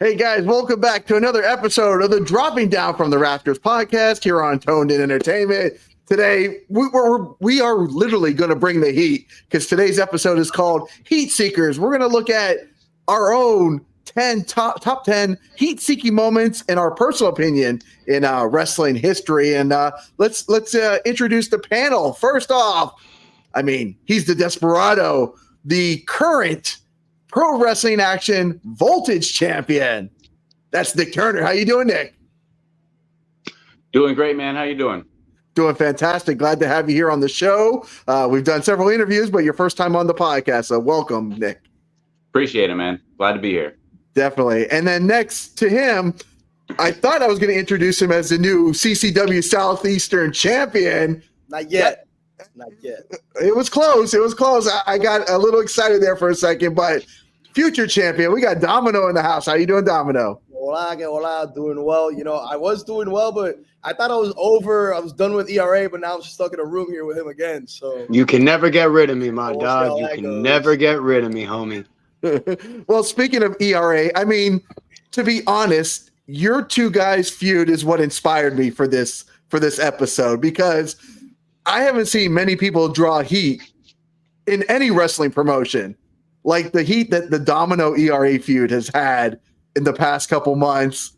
Hey guys, welcome back to another episode of the Dropping Down from the Rafters podcast here on Toned In Entertainment. Today, we are literally going to bring the heat because today's episode is called Heat Seekers. We're going to look at our own top 10 heat-seeking moments in our personal opinion in wrestling history. And let's introduce the panel. First off, he's the Desperado, the current Pro Wrestling Action Voltage champion. That's Nick Turner. How you doing, Nick? Doing great, man. How you doing? Doing fantastic. Glad to have you here on the show. We've done several interviews, but your first time on the podcast, so welcome, Nick. Appreciate it, man. Glad to be here. Definitely. And then next to him, I thought I was going to introduce him as the new CCW Southeastern champion. Not yet. Not yet. It was close. I got a little excited there for a second, but future champion. We got Domino in the house. How you doing, Domino? Hola, doing well. You know, I was doing well, but I thought I was over. I was done with ERA, but now I'm stuck in a room here with him again. So you can never get rid of me, my dog. You can never get rid of me, homie. Well, speaking of ERA, to be honest, your two guys' feud is what inspired me for this episode, because I haven't seen many people draw heat in any wrestling promotion like the heat that the Domino ERA feud has had in the past couple months.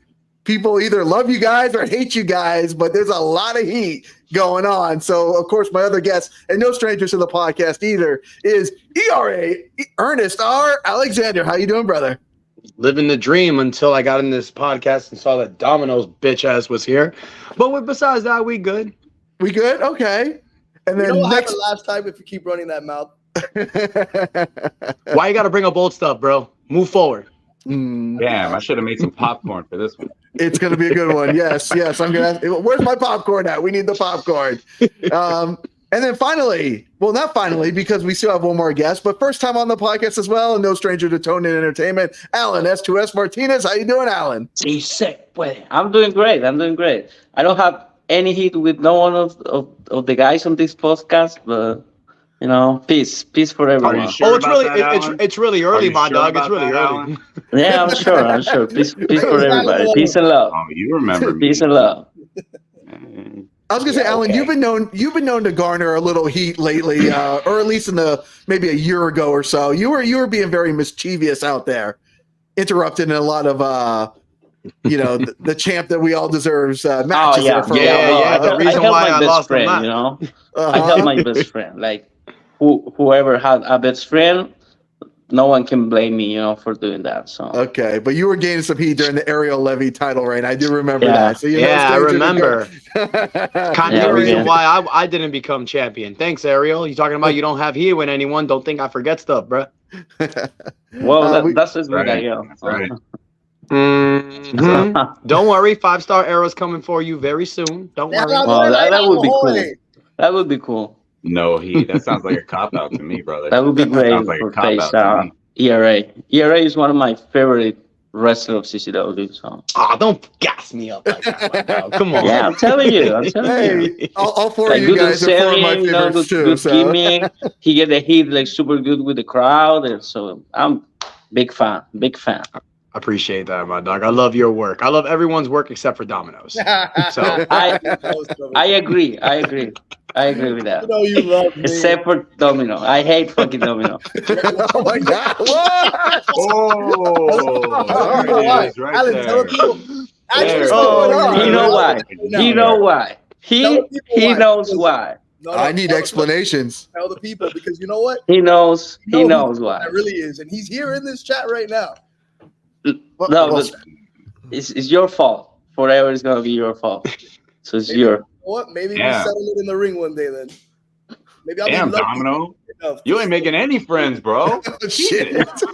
People either love you guys or hate you guys, but there's a lot of heat going on. So, of course, my other guest, and no strangers to the podcast either, is ERA, Ernest R Alexander. How you doing, brother? Living the dream until I got in this podcast and saw that Domino's bitch ass was here. But besides that, we good. We good? Okay. And then what happened last time if you keep running that mouth? Why you got to bring up old stuff, bro? Move forward. Damn, I should have made some popcorn for this one. It's going to be a good one. Yes. I'm going to. Where's my popcorn at? We need the popcorn. And then finally, well, not finally, because we still have one more guest, but first time on the podcast as well, and no stranger to Toned In Entertainment, Alan, S2S Martinez. How you doing, Alan? I'm doing great. I don't have any heat with no one of the guys on this podcast, but you know, peace for everyone. Sure it's really early, my dog. It's really early. Yeah, I'm sure. Peace for everybody. Peace and love. Oh, you remember me. Peace and love. I was gonna say, Alan, you've been known to garner a little heat lately, or at least in maybe a year ago or so. You were being very mischievous out there, interrupting a lot of the champ that we all deserves matches. The reason why I lost friend, the match. you know, I helped my best friend. Like whoever had a best friend, no one can blame me, for doing that. So okay, but you were gaining some heat during the Ariel Levy title reign. I do remember that. So I remember. Kind of the reason why I didn't become champion. Thanks, Ariel. You talking about you don't have heat with anyone? Don't think I forget stuff, bro. Well, that's just good idea. Right. Mm-hmm. Don't worry, 5-star arrows coming for you very soon. Don't worry. Well, that would be cool. That would be cool. No heat. That sounds like a cop-out to me, brother. That would be great for face ERA. ERA is one of my favorite wrestlers of CCW. So. Don't gas me up like that right now. Come on. Yeah, I'm telling you. All four of you guys are four of my favorites too. Good gimmick. He get the heat like super good with the crowd, and so I'm big fan. Appreciate that, my dog. I love your work. I love everyone's work except for Domino's. So I agree with that. You know you love me. Except for Domino. I hate fucking Domino. Oh my God! What? Right Alan, there. tell people. You know why? He knows why. No, I need explanations. Tell the people, because you know what? He knows why. That really is, and he's here in this chat right now. No, it's your fault. Forever is gonna be your fault. So it's your. What? Maybe we settle it in the ring one day then. Maybe I'll Damn, be lucky. Domino. You ain't making any friends, bro. Shit. See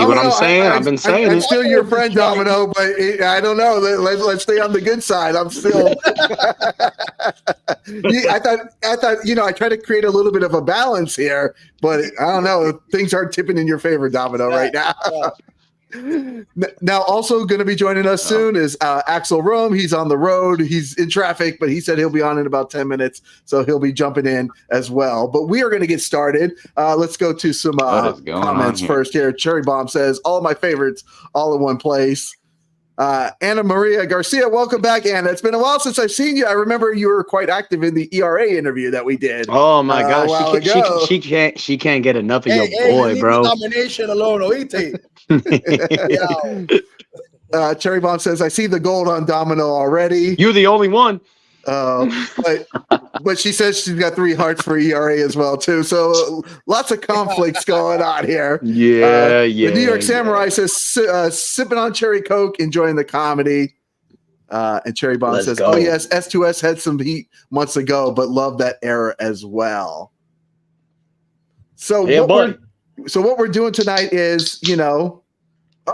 what I'm saying? I've been saying I'm it. still your friend, Domino, but I don't know. Let's stay on the good side. I'm still. I thought. I try to create a little bit of a balance here, but I don't know. Things aren't tipping in your favor, Domino, right now. Now, also going to be joining us soon is Axel Rome. He's on the road. He's in traffic, but he said he'll be on in about 10 minutes, so he'll be jumping in as well. But we are going to get started. Let's go to some comments first here. Cherry Bomb says, all my favorites, all in one place. Anna Maria Garcia, welcome back, Anna. It's been a while since I've seen you. I remember you were quite active in the ERA interview that we did. Oh my gosh, she can't get enough of your boy, bro. Nomination alone, oíste. Cherry Bomb says, I see the gold on Domino already. You're the only one. But she says she's got 3 hearts for ERA as well too. So lots of conflicts going on here. The New York Samurai says sipping on cherry Coke, enjoying the comedy. And Cherry Bomb says, oh yes, S2S had some heat months ago, but love that era as well. So what we're doing tonight is, oh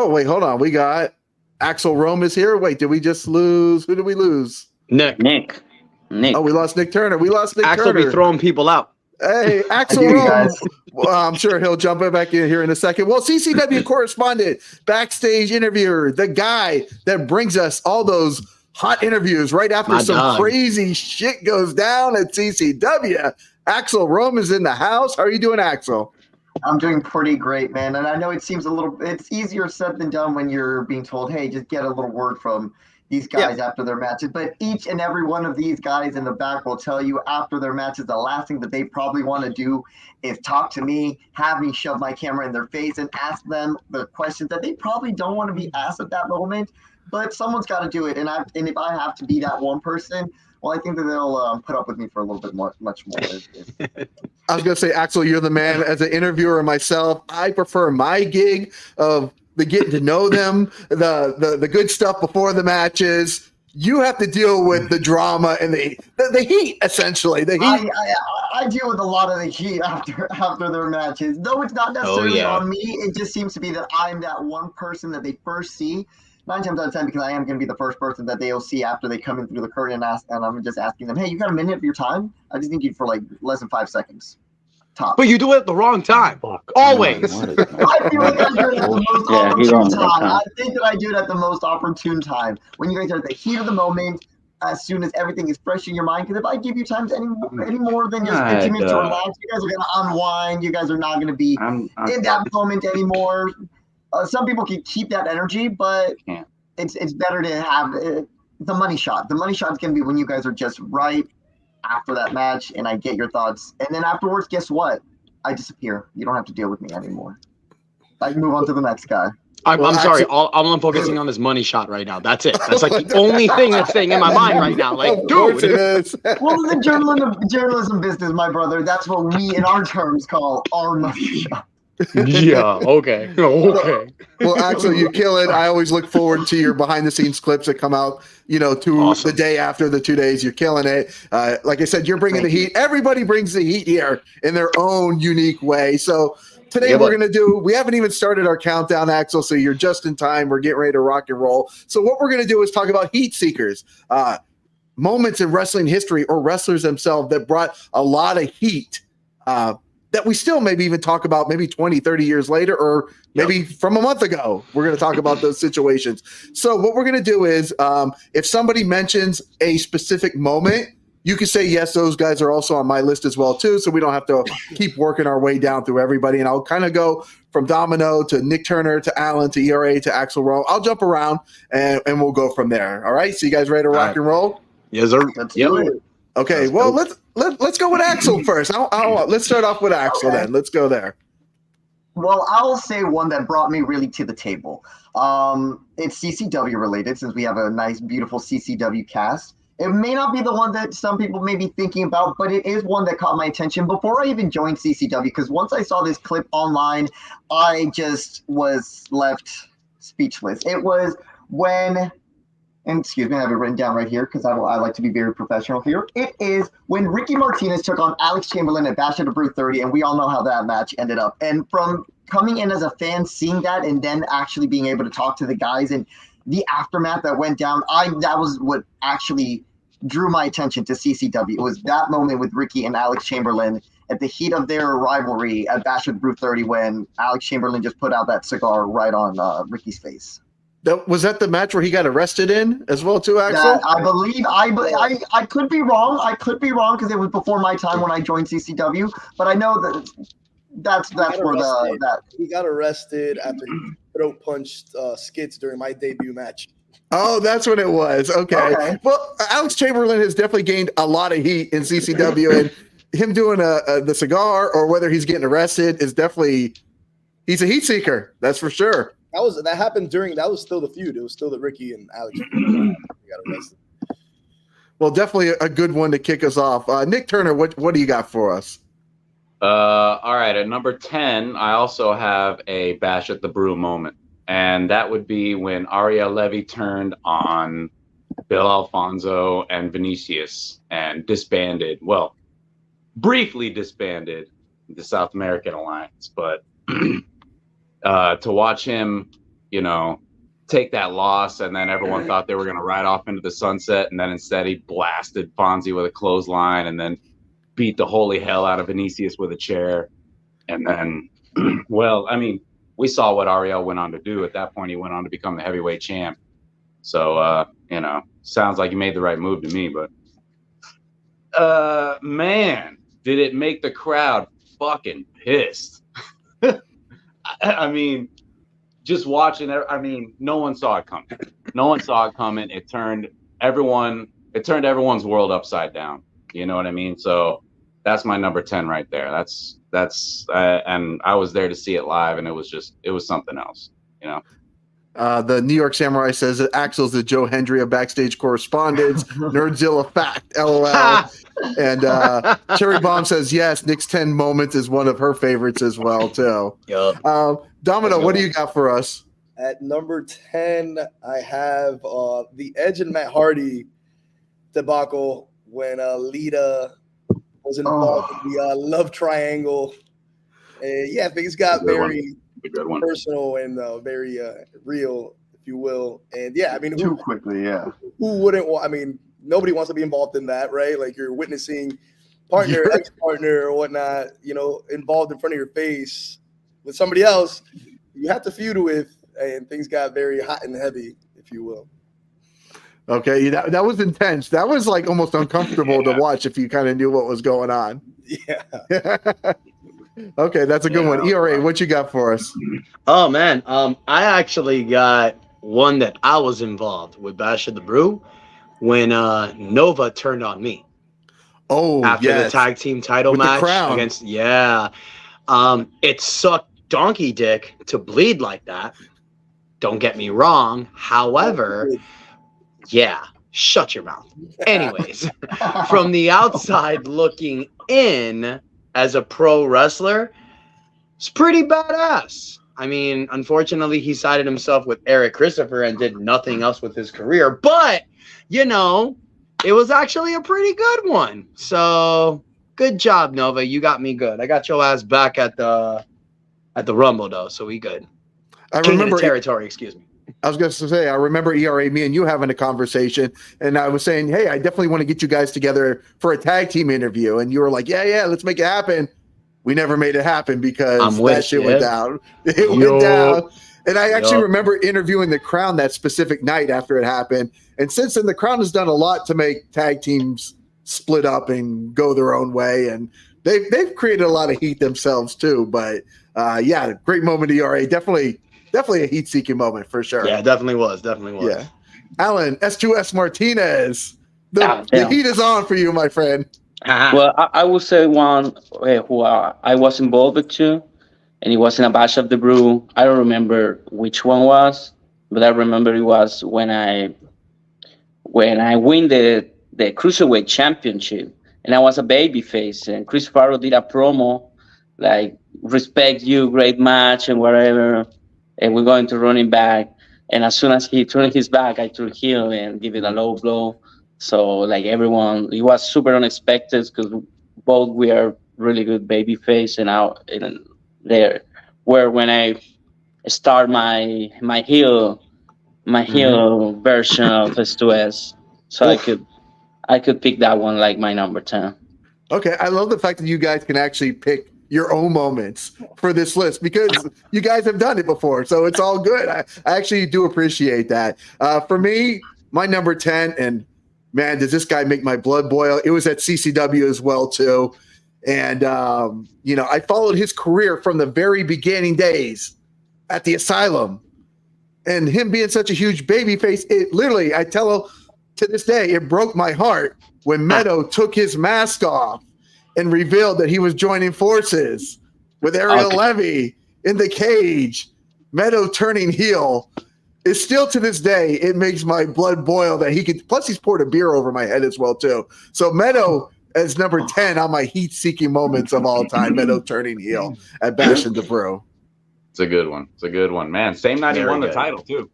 wait, hold on. We got Axel Rome is here. Wait, did we just lose? Who did we lose? Nick. Oh, we lost Nick Turner. Axel be throwing people out. Hey, Axel Rome. Well, I'm sure he'll jump back in here in a second. Well, CCW correspondent, backstage interviewer, the guy that brings us all those hot interviews right after crazy shit goes down at CCW. Axel Rome is in the house. How are you doing, Axel? I'm doing pretty great, man. And I know it's easier said than done when you're being told, hey, just get a little word from these guys after their matches. But each and every one of these guys in the back will tell you after their matches, the last thing that they probably want to do is talk to me, have me shove my camera in their face and ask them the questions that they probably don't want to be asked at that moment. But someone's got to do it. And if I have to be that one person, well, I think that they'll put up with me for a little bit much more. I was going to say, Axel, you're the man. As an interviewer myself, I prefer my gig of the getting to know them, the good stuff before the matches. You have to deal with the drama and the heat, essentially. The heat. I deal with a lot of the heat after their matches. Though it's not necessarily on me, it just seems to be that I'm that one person that they first see. 9 times out of 10, because I am going to be the first person that they'll see after they come in through the curtain and I'm just asking them, hey, you got a minute of your time? I just need you for like less than 5 seconds. Top. But you do it at the wrong time. Always. I feel like I do it at the most opportune time. I think that I do it at the most opportune time. When you guys are at the heat of the moment, as soon as everything is fresh in your mind. Because if I give you time any more than just 15 minutes to relax, you guys are going to unwind. You guys are not going to be in that moment anymore. Some people can keep that energy, but it's better to have the money shot. The money shot is going to be when you guys are just right after that match and I get your thoughts. And then afterwards, guess what? I disappear. You don't have to deal with me anymore. I can move on to the next guy. I'm sorry. All I'm focusing on is money shot right now. That's it. That's like the only thing that's staying in my mind right now. Like, dude. Well, the journalism business, my brother, that's what we in our terms call our money shot. Yeah. Okay. Well, Axel, you kill it. I always look forward to your behind-the-scenes clips that come out, the day after the 2 days. You're killing it. Like I said, you're bringing the heat. Everybody brings the heat here in their own unique way. So today we're going to we haven't even started our countdown, Axel, so you're just in time. We're getting ready to rock and roll. So what we're going to do is talk about heat seekers, moments in wrestling history or wrestlers themselves that brought a lot of heat, that we still maybe even talk about maybe 20, 30 years later, or maybe from a month ago. We're going to talk about those situations. So what we're going to do is if somebody mentions a specific moment, you can say, yes, those guys are also on my list as well, too. So we don't have to keep working our way down through everybody. And I'll kind of go from Domino to Nick Turner to Allen to ERA to Axel Rome. I'll jump around and we'll go from there. All right. So you guys ready to rock and roll? Yes, sir. Let's do it. Okay, well, let's go with Axel first. Let's start off with Axel then. Let's go there. Well, I'll say one that brought me really to the table. It's CCW related, since we have a nice, beautiful CCW cast. It may not be the one that some people may be thinking about, but it is one that caught my attention before I even joined CCW, because once I saw this clip online, I just was left speechless. It was when... And excuse me, I have it written down right here because I like to be very professional here. It is when Ricky Martinez took on Alex Chamberlain at Bash at the Brew 30, and we all know how that match ended up. And from coming in as a fan, seeing that, and then actually being able to talk to the guys and the aftermath that went down, that was what actually drew my attention to CCW. It was that moment with Ricky and Alex Chamberlain at the heat of their rivalry at Bash of the Brew 30 when Alex Chamberlain just put out that cigar right on Ricky's face. Was that the match where he got arrested in as well too, Axel? That, I believe I could be wrong. I could be wrong because it was before my time when I joined CCW. But I know that's where he got arrested after he throat punched Skits during my debut match. Oh, that's what it was. Okay. Well, Alex Chamberlain has definitely gained a lot of heat in CCW, and him doing the cigar or whether he's getting arrested is definitely he's a heat seeker. That's for sure. That happened that was still the feud. It was still the Ricky and Alex got arrested. Well, definitely a good one to kick us off. Nick Turner, what do you got for us? All right, at number 10, I also have a Bash at the Brew moment, and that would be when Ariel Levy turned on Bill Alfonso and Vinicius and disbanded. Well, briefly disbanded the South American Alliance, but to watch him, take that loss, and then everyone thought they were going to ride off into the sunset, and then instead he blasted Fonzie with a clothesline, and then beat the holy hell out of Vinicius with a chair, and then, well, I mean, we saw what Ariel went on to do. At that point, he went on to become the heavyweight champ. So, sounds like he made the right move to me, but man, did it make the crowd fucking pissed. I mean, just watching it, no one saw it coming. No one saw it coming. It turned everyone's world upside down. You know what I mean? So that's my number 10 right there. That's and I was there to see it live, and it was something else, The New York Samurai says that Axel's the Joe Hendry of backstage correspondence. Nerdzilla fact, LOL. And Cherry Bomb says, yes, Nick's 10 moments is one of her favorites as well, too. Yep. Domino, what do you got for us? At number 10, I have the Edge and Matt Hardy debacle when Lita was involved in the love triangle. Things got very personal and very real, if you will. And too quickly, who wouldn't want? Nobody wants to be involved in that, right? Like you're witnessing partner, ex-partner, or whatnot, involved in front of your face with somebody else you have to feud with, and things got very hot and heavy, if you will. Okay, that was intense. That was like almost uncomfortable to watch if you kind of knew what was going on. Yeah. Okay, that's a good one. ERA, what you got for us? Oh man, I actually got one that I was involved with Bash of the Brew when Nova turned on me. Oh, after the tag team title with match against it sucked donkey dick to bleed like that. Don't get me wrong. However, shut your mouth. Anyways, from the outside looking in as a pro wrestler, it's pretty badass. Unfortunately, he sided himself with Eric Christopher and did nothing else with his career. But, it was actually a pretty good one. So, good job, Nova. You got me good. I got your ass back at the Rumble, though, so we good. I remember territory, excuse me. I was going to say, I remember ERA, me and you having a conversation, and I was saying, hey, I definitely want to get you guys together for a tag team interview. And you were like, yeah, let's make it happen. We never made it happen because that shit went down. It went down. And I actually remember interviewing the Crown that specific night after it happened. And since then, the Crown has done a lot to make tag teams split up and go their own way. And they've created a lot of heat themselves too. But great moment, ERA. Definitely a heat-seeking moment for sure. Yeah, definitely was. Yeah. Alan, S2S Martinez. The heat is on for you, my friend. Well, I would say one who I was involved with too, and it was in a Bash of the Brew. I don't remember which one was, but I remember it was when I win the Cruiserweight Championship, and I was a babyface, and Chris Farrow did a promo like, respect you, great match, and whatever. And we're going to run him back. And as soon as he turned his back, I turned heel and give it a low blow. So like everyone, it was super unexpected because both we are really good baby face. And there where when I start my heel version of S2S, so I could pick that one like my number 10. Okay, I love the fact that you guys can actually pick your own moments for this list because you guys have done it before, so it's all good. I actually do appreciate that. For me, my number 10, and man, does this guy make my blood boil? It was at CCW as well too, and I followed his career from the very beginning days at the Asylum, and him being such a huge babyface. It literally, I tell to this day, it broke my heart when Meadow took his mask off and revealed that he was joining forces with Ariel Levy in the cage. Meadow turning heel is still to this day, it makes my blood boil that he could, plus he's poured a beer over my head as well too. So Meadow as number 10 on my heat-seeking moments of all time, Meadow turning heel at Bash and the Brew. It's a good one. It's a good one, man. Same night he won the title too.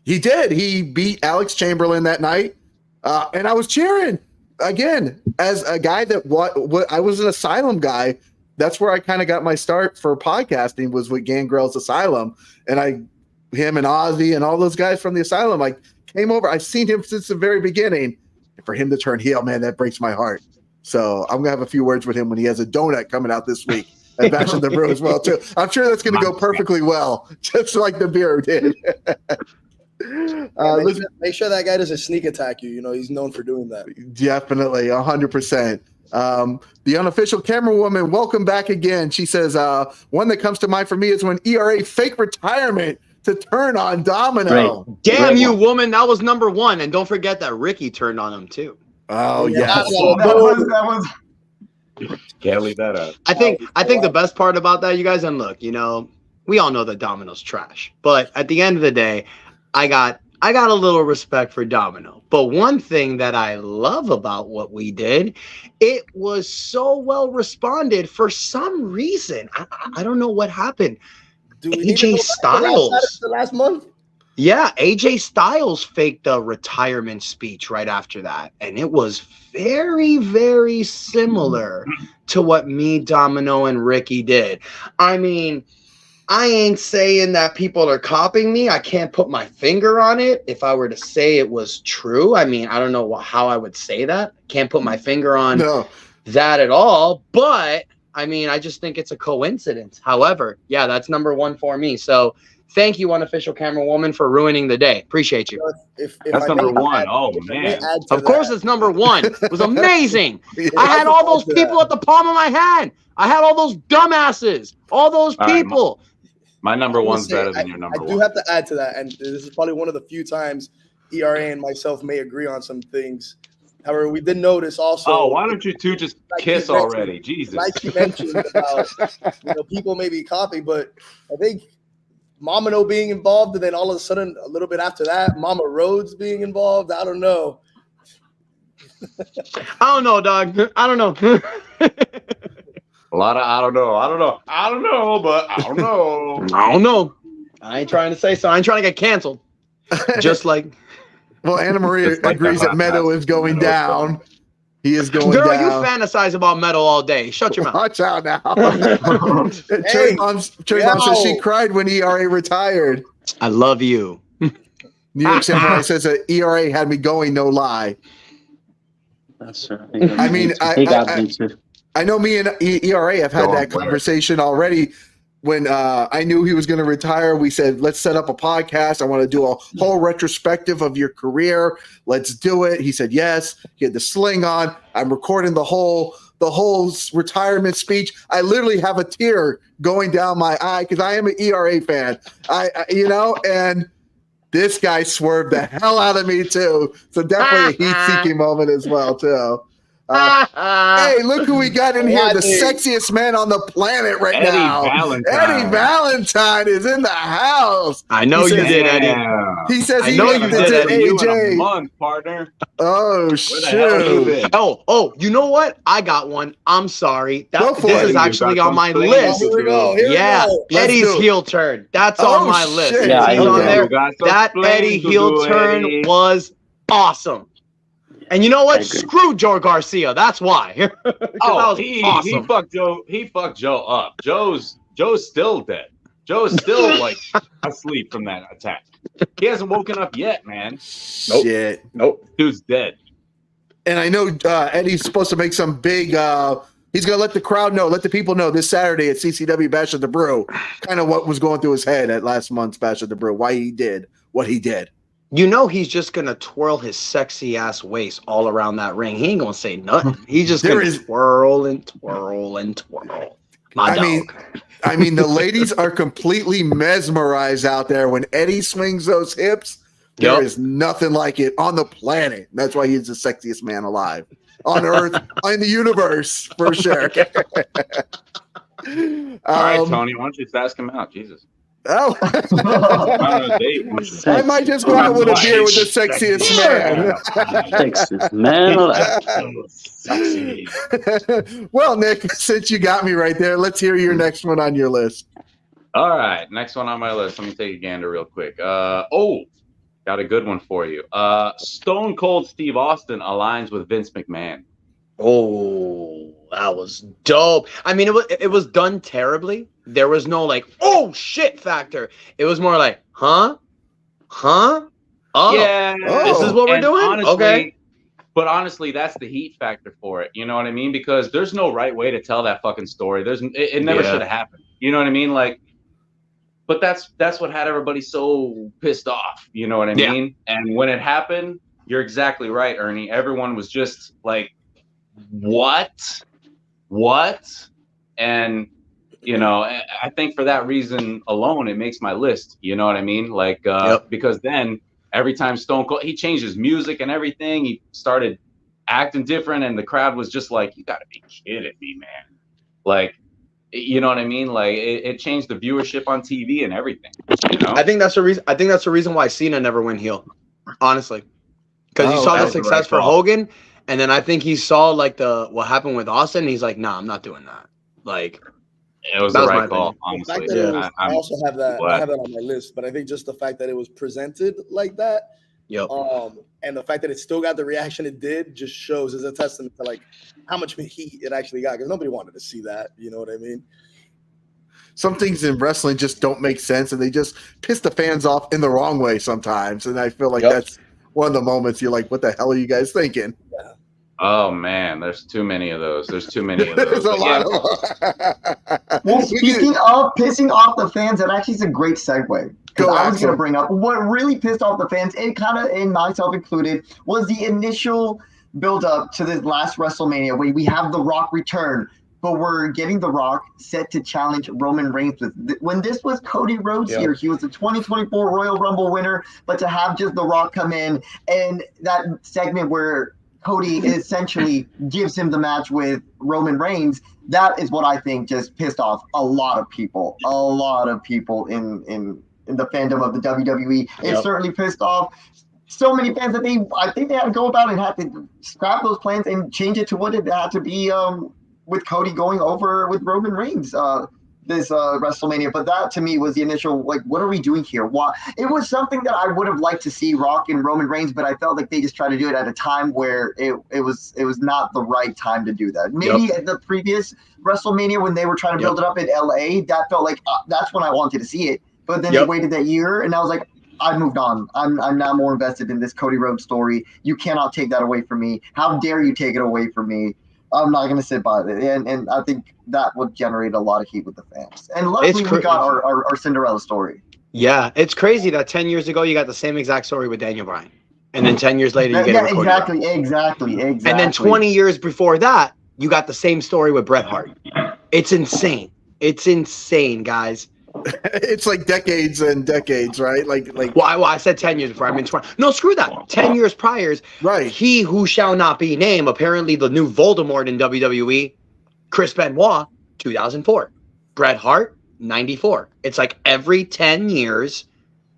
He did. He beat Alex Chamberlain that night. And I was cheering again as a guy that I was an Asylum guy. That's where I kind of got my start for podcasting was with Gangrel's Asylum. And him and Ozzy and all those guys from the Asylum, I came over. I've seen him since the very beginning. And for him to turn heel, man, that breaks my heart. So I'm going to have a few words with him when he has a donut coming out this week at Bash and the Brew as well, too. I'm sure that's going to go perfectly well, just like the beer did. Make sure that guy doesn't sneak attack you. He's known for doing that. Definitely, 100%. The Unofficial camera woman, welcome back again. She says, one that comes to mind for me is when ERA fake retirement to turn on Domino. Right. Damn you, woman. That was number 1. And don't forget that Ricky turned on him, too. Oh, yeah. That was Can't leave that out. I think the best part about that, you guys, and look, we all know that Domino's trash. But at the end of the day, I got a little respect for Domino. But one thing that I love about what we did, it was so well responded for some reason. I don't know what happened. AJ Styles. The last month? Yeah, AJ Styles faked a retirement speech right after that. And it was very, very similar to what me, Domino, and Ricky did. I mean, I ain't saying that people are copying me. I can't put my finger on it. If I were to say it was true, I mean, I don't know how I would say that. Can't put my finger on that at all. But, I mean, I just think it's a coincidence. However, yeah, that's number 1 for me. So thank you, Unofficial camera woman, for ruining the day. Appreciate you. If that's number 1. Oh, man. Of course it's number 1. It was amazing. I had all those people at the palm of my hand. I had all those dumbasses. All those people. My number 1's better than your number 1. I do have to add to that, and this is probably one of the few times ERA and myself may agree on some things. However, we did notice also. Oh, why don't you two just kiss already? Jesus. Like you mentioned about people maybe copy, but I think Domino being involved, and then all of a sudden, a little bit after that, Mama Rhodes being involved. I don't know. I don't know, dog. I don't know. A lot of I don't know, but I don't know. I don't know. I ain't trying to say so. I ain't trying to get canceled. Just like. Well, Anna Maria agrees that Meadow is going down. He is going down. Girl, you fantasize about Meadow all day. Shut your mouth. Watch out now. Trayvon says she cried when ERA retired. I love you. New York Samurai says that ERA had me going, no lie. That's right. I mean, he got me too. I know me and ERA have had that conversation already. When I knew he was going to retire, we said, let's set up a podcast. I want to do a whole retrospective of your career. Let's do it. He said, yes. He had the sling on. I'm recording the whole retirement speech. I literally have a tear going down my eye because I am an ERA fan. And this guy swerved the hell out of me too. So definitely a heat-seeking moment as well too. Hey, look who we got in here. The sexiest man on the planet right now. Eddie Valentine is in the house. I know you did, Eddie. He says he did Eddie. You in a month, partner. Oh, shoot. Oh, you know what? I got one. I'm sorry. This is actually on my list. Here we go. Eddie's heel turn. That's on my list. Yeah, he's on there. That Eddie heel turn was awesome. And you know what? Screw Joe Garcia. That's why. He fucked Joe. He fucked Joe up. Joe's still dead. Joe's still like asleep from that attack. He hasn't woken up yet, man. Nope. Shit. Nope. Dude's dead. And I know Eddie's supposed to make some big. He's gonna let the crowd know, let the people know this Saturday at CCW Bash at the Brew, kind of what was going through his head at last month's Bash at the Brew, why he did what he did. You know he's just gonna twirl his sexy ass waist all around that ring. He ain't gonna say nothing. He's just gonna twirl and twirl and twirl. My dog. I mean, the ladies are completely mesmerized out there when Eddie swings those hips. There is nothing like it on the planet. That's why he's the sexiest man alive on Earth, in the universe, for sure. All right, Tony, why don't you just ask him out? Jesus. Oh, On a date. I might just go out with a beer with the sexiest man. Sexiest man alive. Sexy. Well, Nick, since you got me right there, let's hear your next one on your list. All right, next one on my list. Let me take a gander real quick. Got a good one for you. Stone Cold Steve Austin aligns with Vince McMahon. Oh, that was dope. I mean, it was done terribly. There was no like, oh shit factor. It was more like, huh? Oh, yeah. This is what we're doing? Honestly, okay. But honestly, that's the heat factor for it. You know what I mean? Because there's no right way to tell that fucking story. It never should have happened. You know what I mean? Like, but that's what had everybody so pissed off. You know what I mean? And when it happened, you're exactly right, Ernie. Everyone was just like, what? And you know, I think for that reason alone, it makes my list. You know what I mean? Like, because then every time Stone Cold, he changed his music and everything. He started acting different, and the crowd was just like, "You got to be kidding me, man!" Like, you know what I mean? Like, it changed the viewership on TV and everything. You know? I think that's the reason. I think that's the reason why Cena never went heel. Honestly, because he saw the success for Hogan, and then I think he saw like what happened with Austin. And he's like, "Nah, I'm not doing that." Like. It was the right call, honestly. I also have that. I have that on my list, but I think just the fact that it was presented like that, and the fact that it still got the reaction it did, just shows as a testament to like how much heat it actually got. Because nobody wanted to see that. You know what I mean? Some things in wrestling just don't make sense, and they just piss the fans off in the wrong way sometimes. And I feel like that's one of the moments you're like, "What the hell are you guys thinking?" Yeah. Oh man, there's too many of those. There's too many of those. There's a lot of Well, speaking of pissing off the fans, that actually is a great segue. Because I was going to bring up what really pissed off the fans, and kind of, and myself included, was the initial build-up to this last WrestleMania where we have The Rock return, but we're getting The Rock set to challenge Roman Reigns. When this was Cody Rhodes here, he was the 2024 Royal Rumble winner, but to have just The Rock come in and that segment where Cody essentially gives him the match with Roman Reigns, that is what I think just pissed off a lot of people in the fandom of the WWE. It certainly pissed off so many fans that I think they had to go about and had to scrap those plans and change it to what it had to be with Cody going over with Roman Reigns this WrestleMania. But that to me was the initial, like, what are we doing here? Why? It was something that I would have liked to see Rock and Roman Reigns, but I felt like they just tried to do it at a time where it was not the right time to do that. Maybe at the previous WrestleMania when they were trying to build it up in LA, that felt like that's when I wanted to see it. But then they waited that year, and I was like, I moved on. I'm now more invested in this Cody Rhodes story. You cannot take that away from me. How dare you take it away from me? I'm not going to sit by it. And I think that would generate a lot of heat with the fans. And luckily we got our Cinderella story. Yeah, it's crazy that 10 years ago you got the same exact story with Daniel Bryan. And then 10 years later you get it with Cody Rhodes. Exactly. And then 20 years before that, you got the same story with Bret Hart. It's insane. It's insane, guys. It's like decades and decades, right? Like. Well, I said 10 years before. I mean 20. No, screw that. 10 years prior. Right. He who shall not be named, apparently the new Voldemort in WWE, Chris Benoit, 2004. Bret Hart, 94. It's like every 10 years,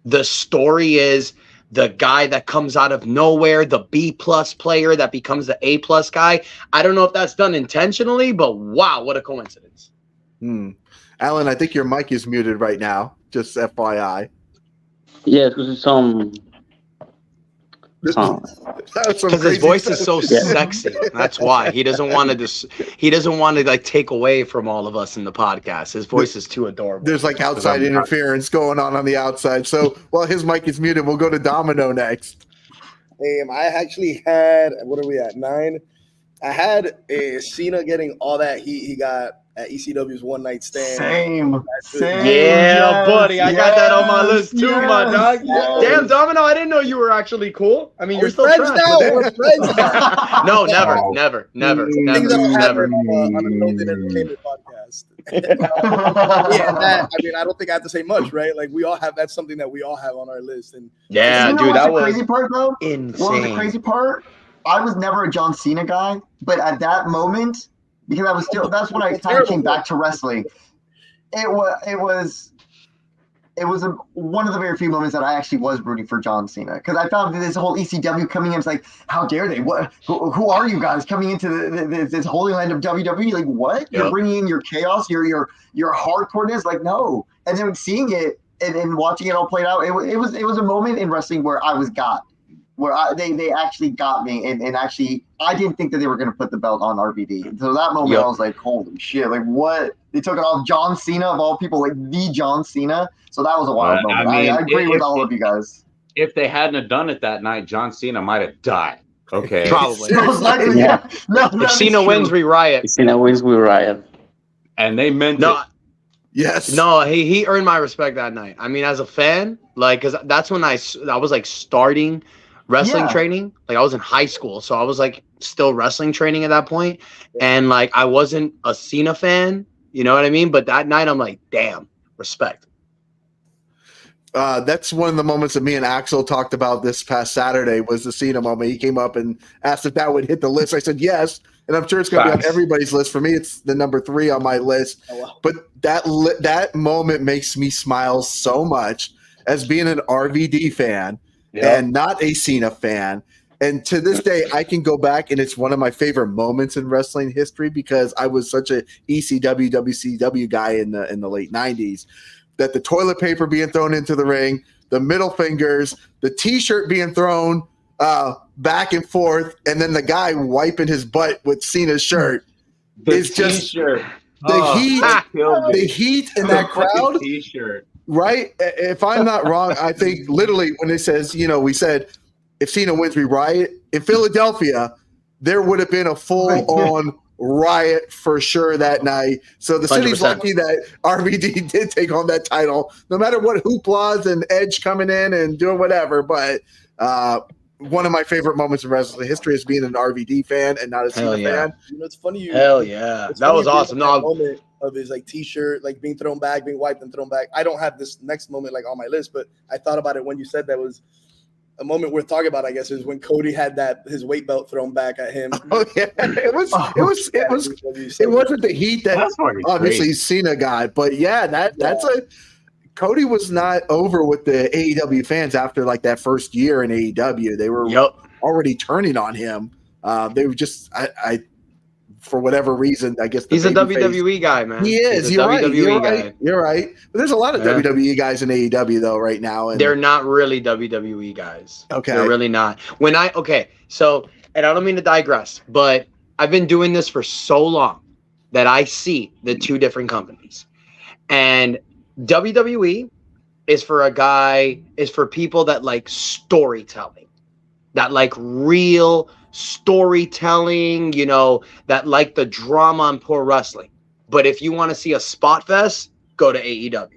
the story is the guy that comes out of nowhere, the B-plus player that becomes the A-plus guy. I don't know if that's done intentionally, but wow, what a coincidence. Alan, I think your mic is muted right now. Just FYI. Yeah, because because his voice is so sexy. That's why he doesn't want to. He doesn't want to like take away from all of us in the podcast. His voice is too adorable. There's like outside interference going on the outside. So while his mic is muted, we'll go to Domino next. I actually had, what are we at, 9? I had Cena getting all that heat he got at ECW's One Night Stand. Same. Yeah, buddy. I got that on my yes, list too, my dog. yes. Damn, Domino, I didn't know you were actually cool. I mean, you're We're still friends trash. now. but We're friends now. No, never, Wow. never, never, Things never, that'll never. happen on a No-Din Entertainment podcast. Yeah, that, I mean, I don't think I have to say much, right? Like, we all have, that's something that we all have on our list. And Yeah, You know dude, what's that the was crazy part though? What was the insane. crazy part? I was never a John Cena guy, but at that moment, because I was still, that's when I kind of came back to wrestling. It was one of the very few moments that I actually was rooting for John Cena, because I found this whole ECW coming in. It's like, how dare they? What? Who are you guys coming into this holy land of WWE? Like, what? Yep. You're bringing in your chaos, your hardcoreness. Like, no. And then seeing it and watching it all played out, it was a moment in wrestling where I was got. Where they actually got me, and actually I didn't think that they were going to put the belt on RVD. So that moment, Yep. I was like, holy shit, like what? They took it off John Cena of all people, like the John Cena. So that was a wild But, moment. I mean, I agree with all of you guys. If they hadn't have done it that night, John Cena might have died. Okay. Probably. Most likely, yeah. No, If Cena wins, we riot. Cena wins, we riot. And they meant No, it. Yes. no, he earned my respect that night. I mean, as a fan, like, because that's when I was like starting wrestling Yeah. training. Like, I was in high school, so I was like still wrestling training at that point. And like, I wasn't a Cena fan, you know what I mean? But that night, I'm like, damn, respect. That's one of the moments that me and Axel talked about this past Saturday was the Cena moment. He came up and asked if that would hit the list. I said yes, and I'm sure it's going to be on Facts. everybody's list. For me, it's the number 3 on my list. Oh, wow. But that moment makes me smile so much as being an RVD fan and not a Cena fan. And to this day, I can go back, and it's one of my favorite moments in wrestling history because I was such a ECW, WCW guy in the late 90s. That the toilet paper being thrown into the ring, the middle fingers, the T-shirt being thrown back and forth, and then the guy wiping his butt with Cena's shirt. It's just T-shirt. the heat in that crowd, T-shirt. right? If I'm not wrong, I think literally when it says, we said if Cena wins, we riot. In Philadelphia, there would have been a full-on riot for sure that night. So the city's 100%. lucky that RVD did take on that title, no matter what hooplas and Edge coming in and doing whatever. But one of my favorite moments in wrestling history is being an RVD fan and not a Cena Hell yeah. fan. You know, it's funny. Hell yeah, It's that funny was you bring awesome. up that No, moment of his like T-shirt, like being thrown back, being wiped and thrown back. I don't have this next moment like on my list, but I thought about it when you said that was a moment worth talking about. I guess is when Cody had his weight belt thrown back at him. Oh yeah, it wasn't the heat that That's fucking obviously Cena got, but yeah, that's Cody was not over with the AEW fans after like that first year in AEW. They were already turning on him. They were just I for whatever reason, I guess he's a babyface- WWE guy, man. He is. He's a WWE guy. You're right. But there's a lot of Yeah. WWE guys in AEW though right now, and They're not really WWE guys. Okay. They're really not. So, and I don't mean to digress, but I've been doing this for so long that I see the two different companies. And WWE is for people that like storytelling, that like real storytelling, that like the drama on pro wrestling. But if you want to see a spot fest, go to AEW.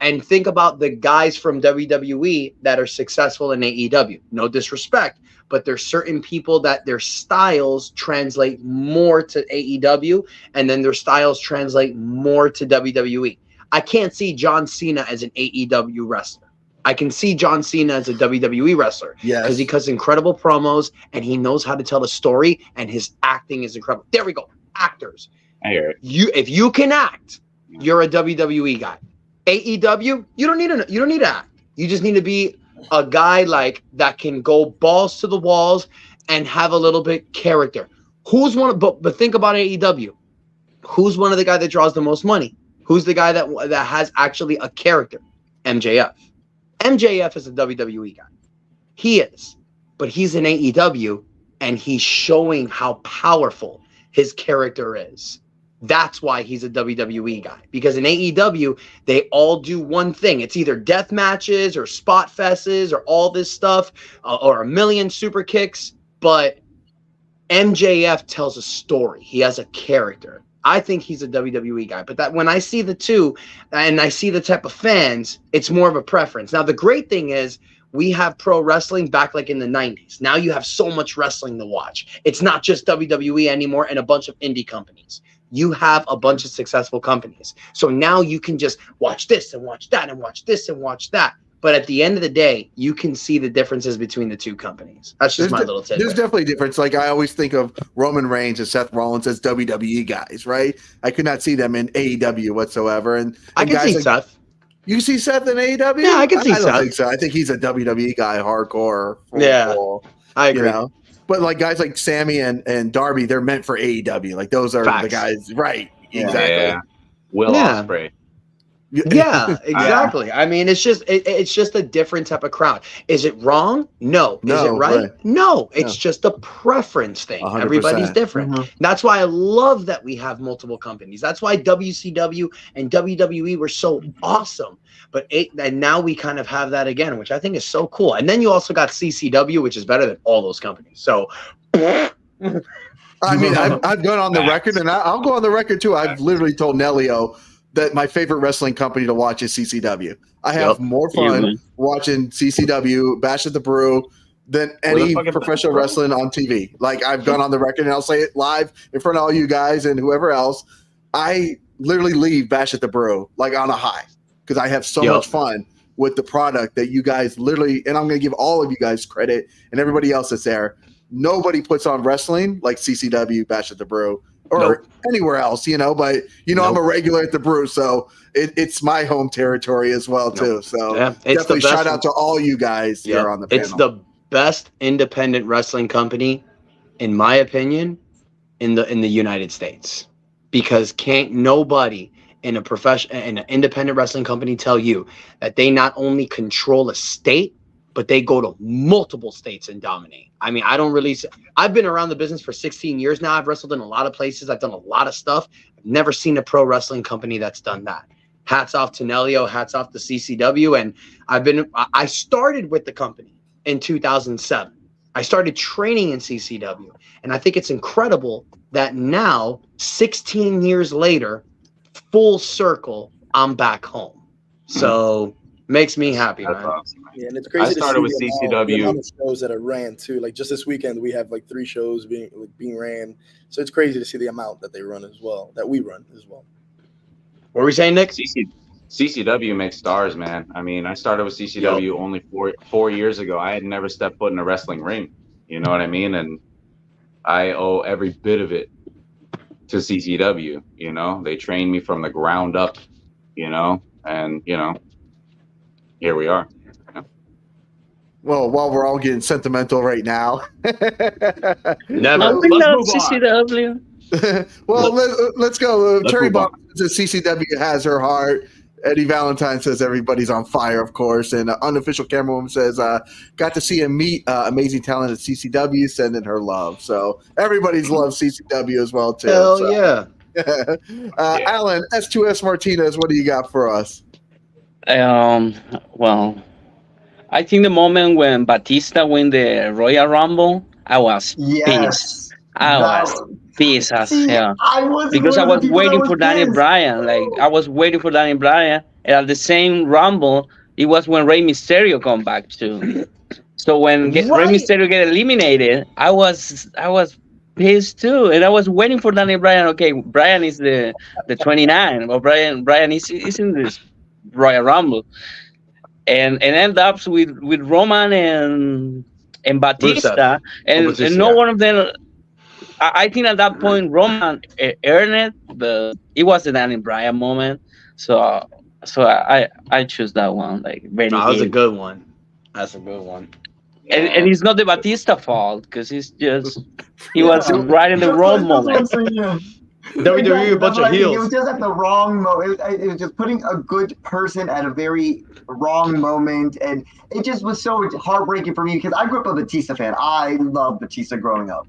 And think about the guys from WWE that are successful in AEW. No disrespect, but there's certain people that their styles translate more to AEW, and then their styles translate more to WWE. I can't see John Cena as an AEW wrestler. I can see John Cena as a WWE wrestler because he cuts incredible promos and he knows how to tell a story, and his acting is incredible. There we go. Actors. I hear it. If you can act, you're a WWE guy. AEW, you don't need to act. You just need to be a guy like that can go balls to the walls and have a little bit character. But think about AEW. Who's one of the guys that draws the most money? Who's the guy that has actually a character? MJF. MJF is a WWE guy. He is. But he's in AEW, and he's showing how powerful his character is. That's why he's a WWE guy. Because in AEW, they all do one thing. It's either death matches or spot fests or all this stuff or a million super kicks. But MJF tells a story. He has a character. I think he's a WWE guy. But that when I see the two and I see the type of fans, it's more of a preference. Now, the great thing is we have pro wrestling back like in the 90s. Now you have so much wrestling to watch. It's not just WWE anymore and a bunch of indie companies. You have a bunch of successful companies. So now you can just watch this and watch that and watch this and watch that. But at the end of the day, you can see the differences between the two companies. That's just my little tidbit. There's definitely a difference. Like I always think of Roman Reigns and Seth Rollins as WWE guys, right? I could not see them in AEW whatsoever. And I can see Seth. You see Seth in AEW? Yeah, I can see Seth. I don't think so. I think he's a WWE guy, hardcore. I agree. You know? But like guys like Sammy and Darby, they're meant for AEW. Like those are the guys, right? Yeah. Exactly. Yeah. Will Ospreay. Yeah, exactly. I mean, it's just a different type of crowd. Is it wrong? No. Is it right? No. It's just a preference thing. 100%. Everybody's different. Mm-hmm. That's why I love that we have multiple companies. That's why WCW and WWE were so awesome. And now we kind of have that again, which I think is so cool. And then you also got CCW, which is better than all those companies. So I mean, I've gone on the record, and I'll go on the record too. I've literally told Nelio that my favorite wrestling company to watch is CCW. I have more fun watching CCW, Bash at the Brew, than any professional wrestling on TV. Like I've gone on the record, and I'll say it live in front of all you guys and whoever else. I literally leave Bash at the Brew like on a high because I have so much fun with the product that you guys literally, and I'm going to give all of you guys credit and everybody else that's there. Nobody puts on wrestling like CCW, Bash at the Brew, or anywhere else, you know, but I'm a regular at the Brew, so it's my home territory as well too. So definitely shout out to all you guys here on the panel. It's the best independent wrestling company, in my opinion, in the United States, because can't nobody in an independent wrestling company tell you that they not only control a state, but they go to multiple states and dominate. I mean, I've been around the business for 16 years now. I've wrestled in a lot of places. I've done a lot of stuff. I've never seen a pro wrestling company that's done that. Hats off to Nelio, hats off to CCW. And I started with the company in 2007. I started training in CCW. And I think it's incredible that now, 16 years later, full circle, I'm back home. So makes me happy, man. Awesome. Yeah, and it's crazy. I started with CCW. The amount of shows that are ran too. Like just this weekend, we have like 3 shows being ran. So it's crazy to see the amount that they run as well, that we run as well. What were we saying, Nick? CCW makes stars, man. I mean, I started with CCW only 4 years ago. I had never stepped foot in a wrestling ring. You know what I mean? And I owe every bit of it to CCW. You know, they trained me from the ground up. You know, and here we are. Well, while we're all getting sentimental right now, never. We love CCW. Well, let's go. Cherry Bomb says CCW has her heart. Eddie Valentine says everybody's on fire, of course. And Unofficial Camerawoman says, got to see him meet amazing talent at CCW, sending her love. So everybody's loved CCW as well, too. Hell yeah. Alan, S2S Martinez, what do you got for us? Well, I think the moment when Batista win the Royal Rumble, I was pissed. I was pissed as hell. I was waiting for Daniel Bryan. Like I was waiting for Daniel Bryan, and at the same Rumble, it was when Rey Mysterio come back too. So when Rey Mysterio get eliminated, I was pissed too, and I was waiting for Daniel Bryan. Okay, Bryan is the 29, but Bryan is in this Royal Rumble, and end up with Roman and Batista, and no one of them. I think at that point Roman earned it, but it was an Daniel Bryan moment. So I choose that one. Like that was a good one. That's a good one. And it's not the Batista fault because he was right in the wrong moment. WWE a bunch of heels. It was just at the wrong moment. It was just putting a good person at a very wrong moment, and it just was so heartbreaking for me because I grew up a Batista fan. I loved Batista growing up.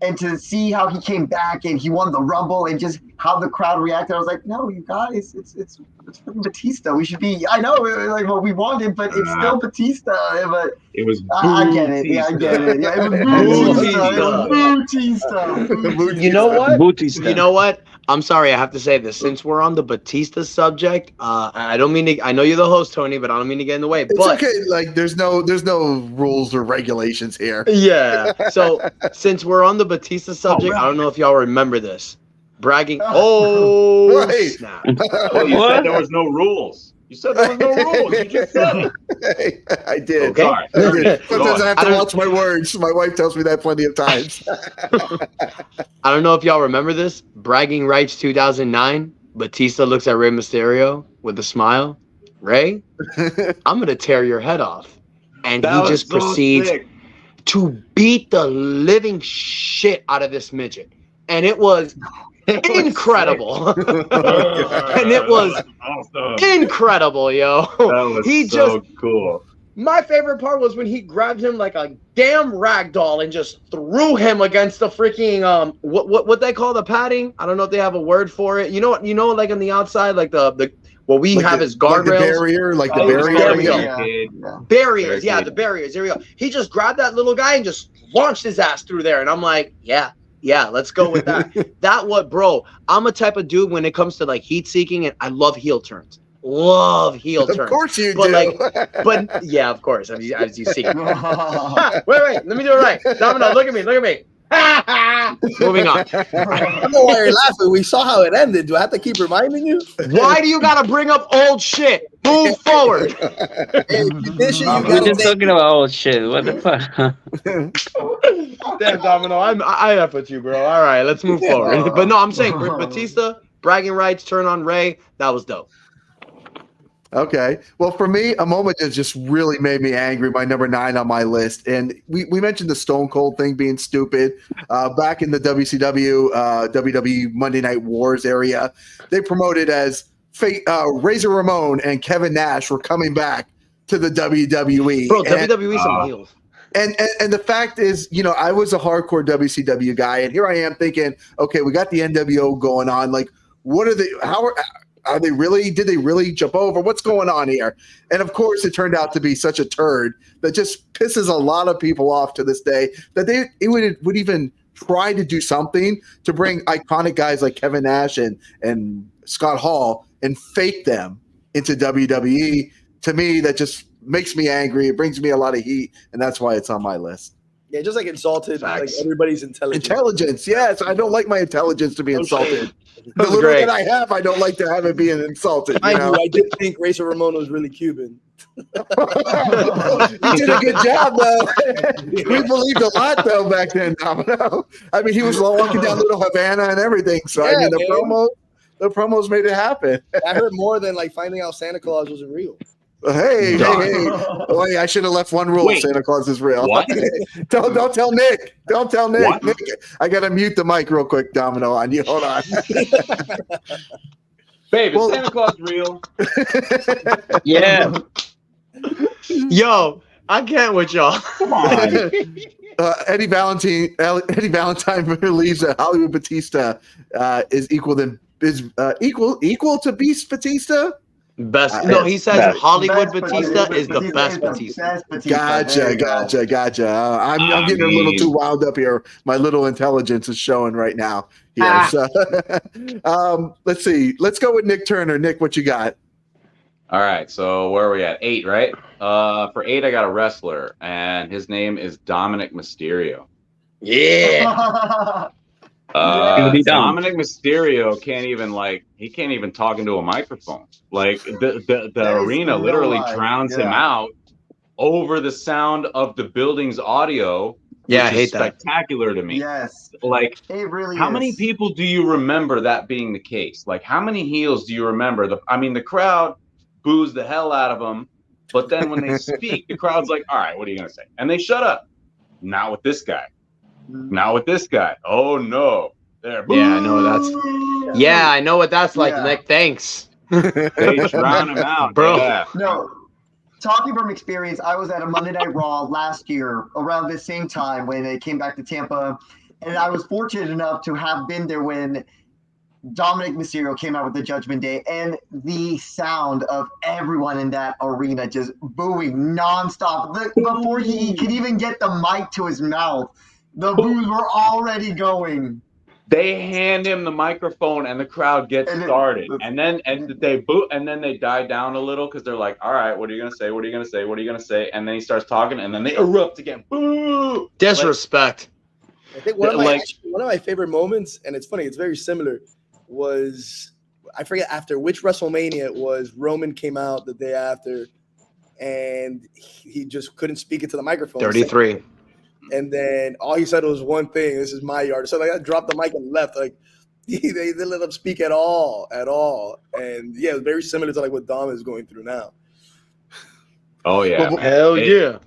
and to see how he came back and he won the Rumble and just how the crowd reacted, I was like, no, you guys, it's fucking Batista. We should be. I know, like what we wanted, but it's still Batista. But It was. I get it. Yeah, I get it. Yeah, it was Batista. You know what? Bautista. You know what? I'm sorry, I have to say this. Since we're on the Batista subject, I don't mean to. I know you're the host, Tony, but I don't mean to get in the way. It's but okay. Like there's no rules or regulations here. yeah. So since we're on the Batista subject, I don't know if y'all remember this. Bragging. Oh, Right. snap. Oh, you said there was no rules. You said there was no rules. You just said it. I did. Okay. I did. Sometimes I have I to don't- watch my words. My wife tells me that plenty of times. I don't know if y'all remember this. Bragging Rights 2009. Batista looks at Rey Mysterio with a smile. Ray, I'm gonna tear your head off, and That he was just so proceeds sick. to beat the living shit out of this midget, and it was incredible. And it was Awesome. incredible, yo. That was He so cool. My favorite part was when he grabbed him like a damn rag doll and just threw him against the freaking what they call the padding. I don't know if they have a word for it. You know like on the outside, like the what we Like have the- is like the guardrails. barrier, like the Oh, barrier. there we go. Yeah. Barriers, yeah, Barricade. the barriers. There we go. He just grabbed that little guy and just launched his ass through there. And I'm like, yeah, let's go with that. Bro, I'm a type of dude when it comes to like heat seeking, and I love heel turns. Love heel turns. Of course you But do. like, but yeah, of course, as you see. Wait, let me do it right. Domino, look at me. Moving on. I don't know why you're laughing. We saw how it ended. Do I have to keep reminding you? Why do you gotta bring up old shit? Move forward. Hey, this shit, you We're gotta just take. talking about old shit. What the fuck? Damn, Domino, I F with you, bro. All right, let's move forward. But no, I'm saying Batista, bragging rights, turn on Ray. That was dope. Okay. Well, for me, a moment that just really made me angry, my number 9 on my list. And we mentioned the Stone Cold thing being stupid. Back in the WCW, WWE Monday Night Wars area, they promoted as Razor Ramon and Kevin Nash were coming back to the WWE. Bro, And- WWE some heels. And the fact is, I was a hardcore WCW guy, and here I am thinking, okay, we got the NWO going on. Like, what are they? Are they really? Did they really jump over? What's going on here? And of course, it turned out to be such a turd that just pisses a lot of people off to this day. That they would even try to do something to bring iconic guys like Kevin Nash and Scott Hall and fake them into WWE. To me, that just makes me angry. It brings me a lot of heat, and that's why it's on my list. Yeah, just like insulted like Facts. everybody's intelligence. Intelligence, yes. I don't like my intelligence to be insulted. The was little great. that I have, I don't like to have it being insulted. Mind you, I did think Razor Ramon was really Cuban. You did a good job, though. We believed a lot, though, back then, Domino. I mean, he was walking down Little Havana and everything. So, I Yeah, mean, man. the promos made it happen. I heard more than like finding out Santa Claus wasn't real. Hey. Oh, yeah, I should have left one rule. Wait. Santa Claus is real. What? Don't tell Nick. Don't tell Nick. What? Nick, I got to mute the mic real quick, Domino, on you. Hold on. Babe, is Well- Santa Claus real? Yeah. Yo, I can't with y'all. Come on. Eddie Valentine believes that Hollywood Batista is equal to Beast Batista. Best. No, he says Best. Hollywood Best Batista is the best Batista. Batista. There you go. Gotcha. I'm getting a little too wound up here. My little intelligence is showing right now. Here. So, let's see. Let's go with Nick Turner. Nick, what you got? All right, so where are we at? 8, right? For 8, I got a wrestler, and his name is Dominic Mysterio. Yeah. Gonna be dumb. Dominic Mysterio can't even talk into a microphone. Like the That is arena no literally lie. drowns him Yeah. out over the sound of the building's audio. Yeah, I which is hate that. spectacular to me. Yes, Like, it really how is. many people do you remember that being the case? Like, how many heels do you remember? The crowd boos the hell out of them, but then when they speak, the crowd's like, all right, what are you going to say? And they shut up. Not with this guy. Not with this guy. Oh, no. There. Yeah, I know that's. Yeah, I know what that's like, Yeah. Nick. Thanks. They drown him out. Bro. Yeah. No, talking from experience, I was at a Monday Night Raw last year around this same time when they came back to Tampa. And I was fortunate enough to have been there when Dominic Mysterio came out with the Judgment Day, and the sound of everyone in that arena just booing nonstop. Before he could even get the mic to his mouth, the boos were already going. They hand him the microphone and the crowd gets started. And they boo, and then they die down a little because they're like, all right, what are you going to say? What are you going to say? What are you going to say? And then he starts talking, and then they erupt again. Boo! Disrespect. I think one of my favorite moments, and it's funny, it's very similar, was I forget after which WrestleMania it was. Roman came out the day after, and he just couldn't speak into the microphone. 33. And then all he said was one thing: "This is my yard." So like, I dropped the mic and left. Like they didn't let him speak at all. And yeah, it was very similar to like what Dom is going through now. Oh yeah, hell yeah.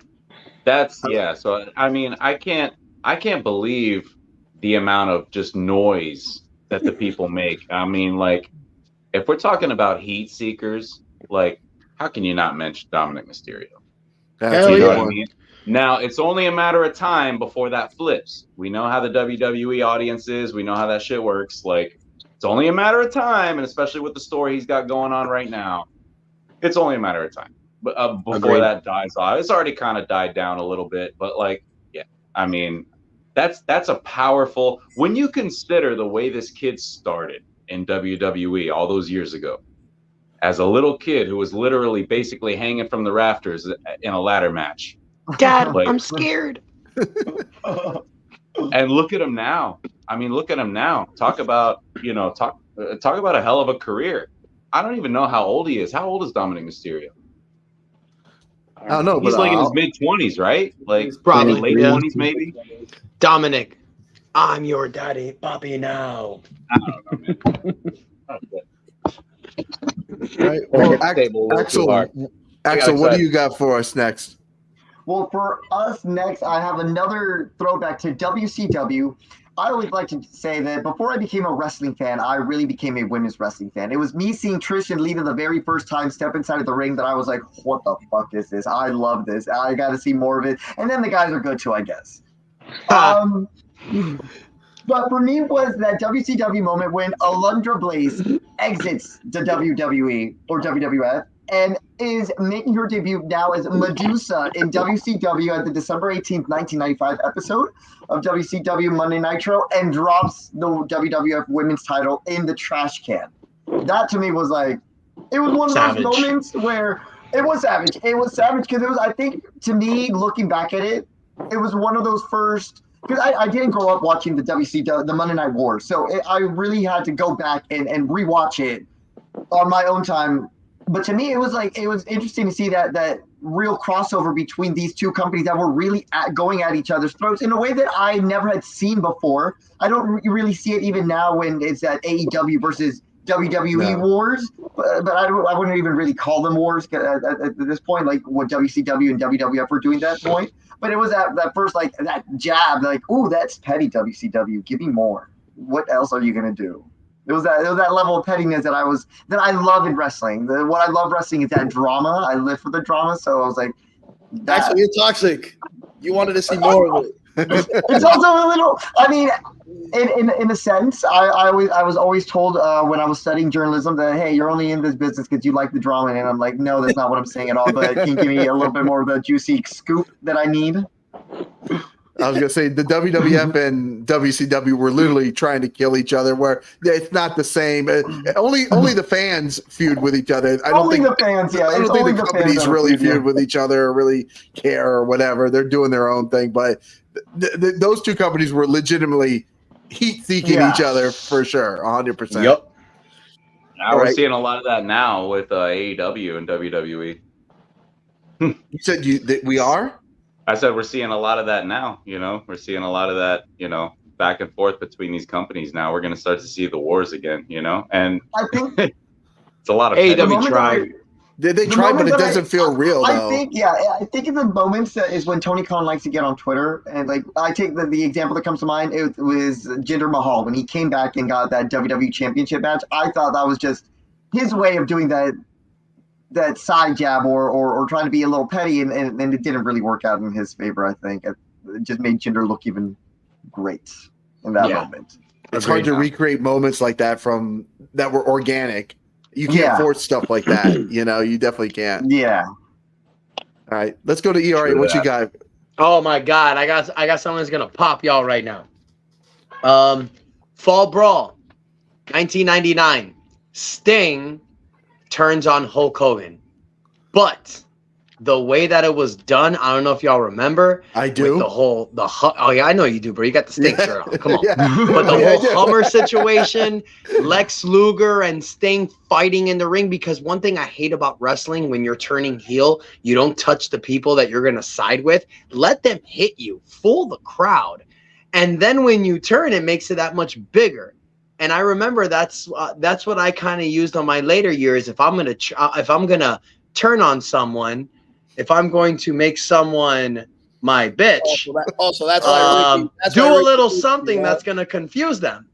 So I mean, I can't believe the amount of just noise that the people make. I mean, like, if we're talking about heat seekers, like, how can you not mention Dominic Mysterio? That's you know what I mean? Now, it's only a matter of time before that flips. We know how the WWE audience is. We know how that shit works. Like, it's only a matter of time, and especially with the story he's got going on right now, it's only a matter of time. But before that dies off, it's already kind of died down a little bit. But like, yeah, I mean, that's a powerful. When you consider the way this kid started in WWE all those years ago, as a little kid who was literally basically hanging from the rafters in a ladder match. Dad, I'm scared. And look at him now. I mean, look at him now. Talk about a hell of a career. I don't even know how old he is. How old is Dominic Mysterio? I don't know. He's like in his mid-20s, right? Like probably late 20s, maybe. Dominic, I'm your daddy, Bobby now. I don't know, man. Right. Well, Axel, what do you got for us next? Well, for us next, I have another throwback to WCW. I always like to say that before I became a wrestling fan, I really became a women's wrestling fan. It was me seeing Trish and Lita the very first time step inside of the ring that I was like, what the fuck is this? I love this. I got to see more of it. And then the guys are good too, I guess. But for me was that WCW moment when Alundra Blaze exits the WWE or WWF and is making her debut now as Medusa in WCW at the December 18th, 1995 episode of WCW Monday Nitro and drops the WWF women's title in the trash can. That to me was like, it was one of those moments where it was savage. It was savage because it was, I think, to me, looking back at it, it was one of those first, because I didn't grow up watching the WCW, the Monday Night Wars. So I really had to go back and rewatch it on my own time. But to me, it was interesting to see that real crossover between these two companies that were really going at each other's throats in a way that I never had seen before. I don't really see it even now when it's at AEW versus WWE wars, but I wouldn't even really call them wars at this point, like what WCW and WWF were doing at that point. But it was that first, like, that jab, like, ooh, that's petty WCW. Give me more. What else are you gonna do? It was that level of pettiness that I love in wrestling. What I love wrestling is that drama. I live for the drama. So I was like, actually, you're toxic. You wanted to see more of it. It's also a little. I mean, in a sense, I was always told when I was studying journalism that, hey, you're only in this business because you like the drama, and I'm like, no, that's not what I'm saying at all. But can you give me a little bit more of the juicy scoop that I need? I was gonna say the WWF and WCW were literally trying to kill each other. Where it's not the same. Only the fans feud with each other. I don't think the companies really feud with each other or really care or whatever. They're doing their own thing. But those two companies were legitimately heat-seeking each other for sure, 100%. Yep. Now we're seeing a lot of that now with AEW and WWE. You said that we are? I said we're seeing a lot of that now. We're seeing a lot of that, back and forth between these companies now. We're going to start to see the wars again, and I think it's a lot of AEW tried. They tried, but it doesn't feel real, though. I think in the moments is when Tony Khan likes to get on Twitter. And, like, I take the example that comes to mind. It was Jinder Mahal. When he came back and got that WWE Championship match, I thought that was just his way of doing that side jab or trying to be a little petty, and it didn't really work out in his favor, I think. It just made Jinder look even great. in that Yeah. moment. It's hard to recreate moments like that that were organic. You can't force stuff like that. You definitely can't. Yeah. All right, let's go to ERA. True What you that. got? Oh my God, I got something that's gonna pop y'all right now. Fall Brawl, 1999. Sting turns on Hulk Hogan, but the way that it was done, I don't know if y'all remember. I do. With oh yeah, I know you do, bro. You got the Sting shirt on. Come on. Yeah. But the Yeah, I whole do. Hummer situation, Lex Luger and Sting fighting in the ring, because one thing I hate about wrestling, when you're turning heel, you don't touch the people that you're going to side with. Let them hit you, fool the crowd. And then when you turn, it makes it that much bigger. And I remember that's what I kind of used on my later years. If I'm going to turn on someone, if I'm going to make someone my bitch, Also, that's why Ricky, do a little something that's going to confuse them.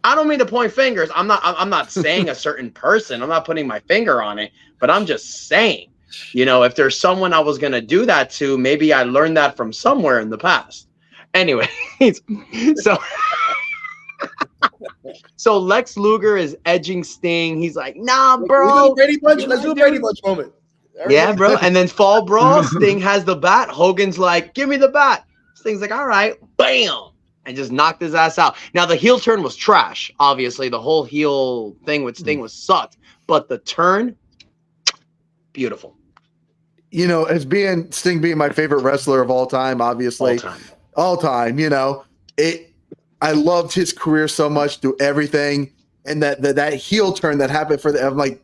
I don't mean to point fingers. I'm not saying a certain person. I'm not putting my finger on it, but I'm just saying, if there's someone I was going to do that to, maybe I learned that from somewhere in the past. Anyway, so Lex Luger is edging Sting. He's like, nah, bro. Let's do a Brady Bunch moment. Yeah, bro. And then Fall Brawl, Sting has the bat. Hogan's like, give me the bat. Sting's like, all right, bam. And just knocked his ass out. Now, the heel turn was trash. Obviously, the whole heel thing with Sting was sucked. But the turn, beautiful. As Sting being my favorite wrestler of all time, obviously. All time. I loved his career so much through everything. And that heel turn that happened I'm like,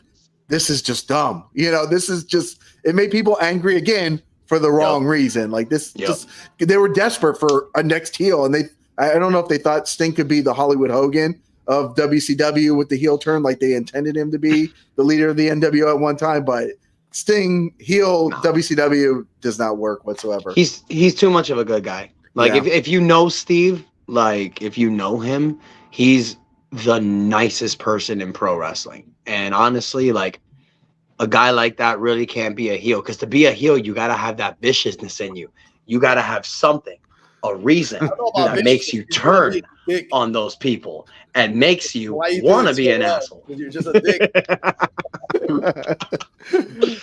this is just dumb. This is just, it made people angry again for the wrong reason. Like they were desperate for a next heel. And I don't know if they thought Sting could be the Hollywood Hogan of WCW with the heel turn, like they intended him to be the leader of the NWO at one time, but Sting heel WCW does not work whatsoever. He's too much of a good guy. Like if you know Steve, like if you know him, he's the nicest person in pro wrestling. And honestly, like a guy like that really can't be a heel, because to be a heel, you got to have that viciousness in you. You got to have something, a reason that makes you turn on those people and makes you want to be an asshole. You're just a dick.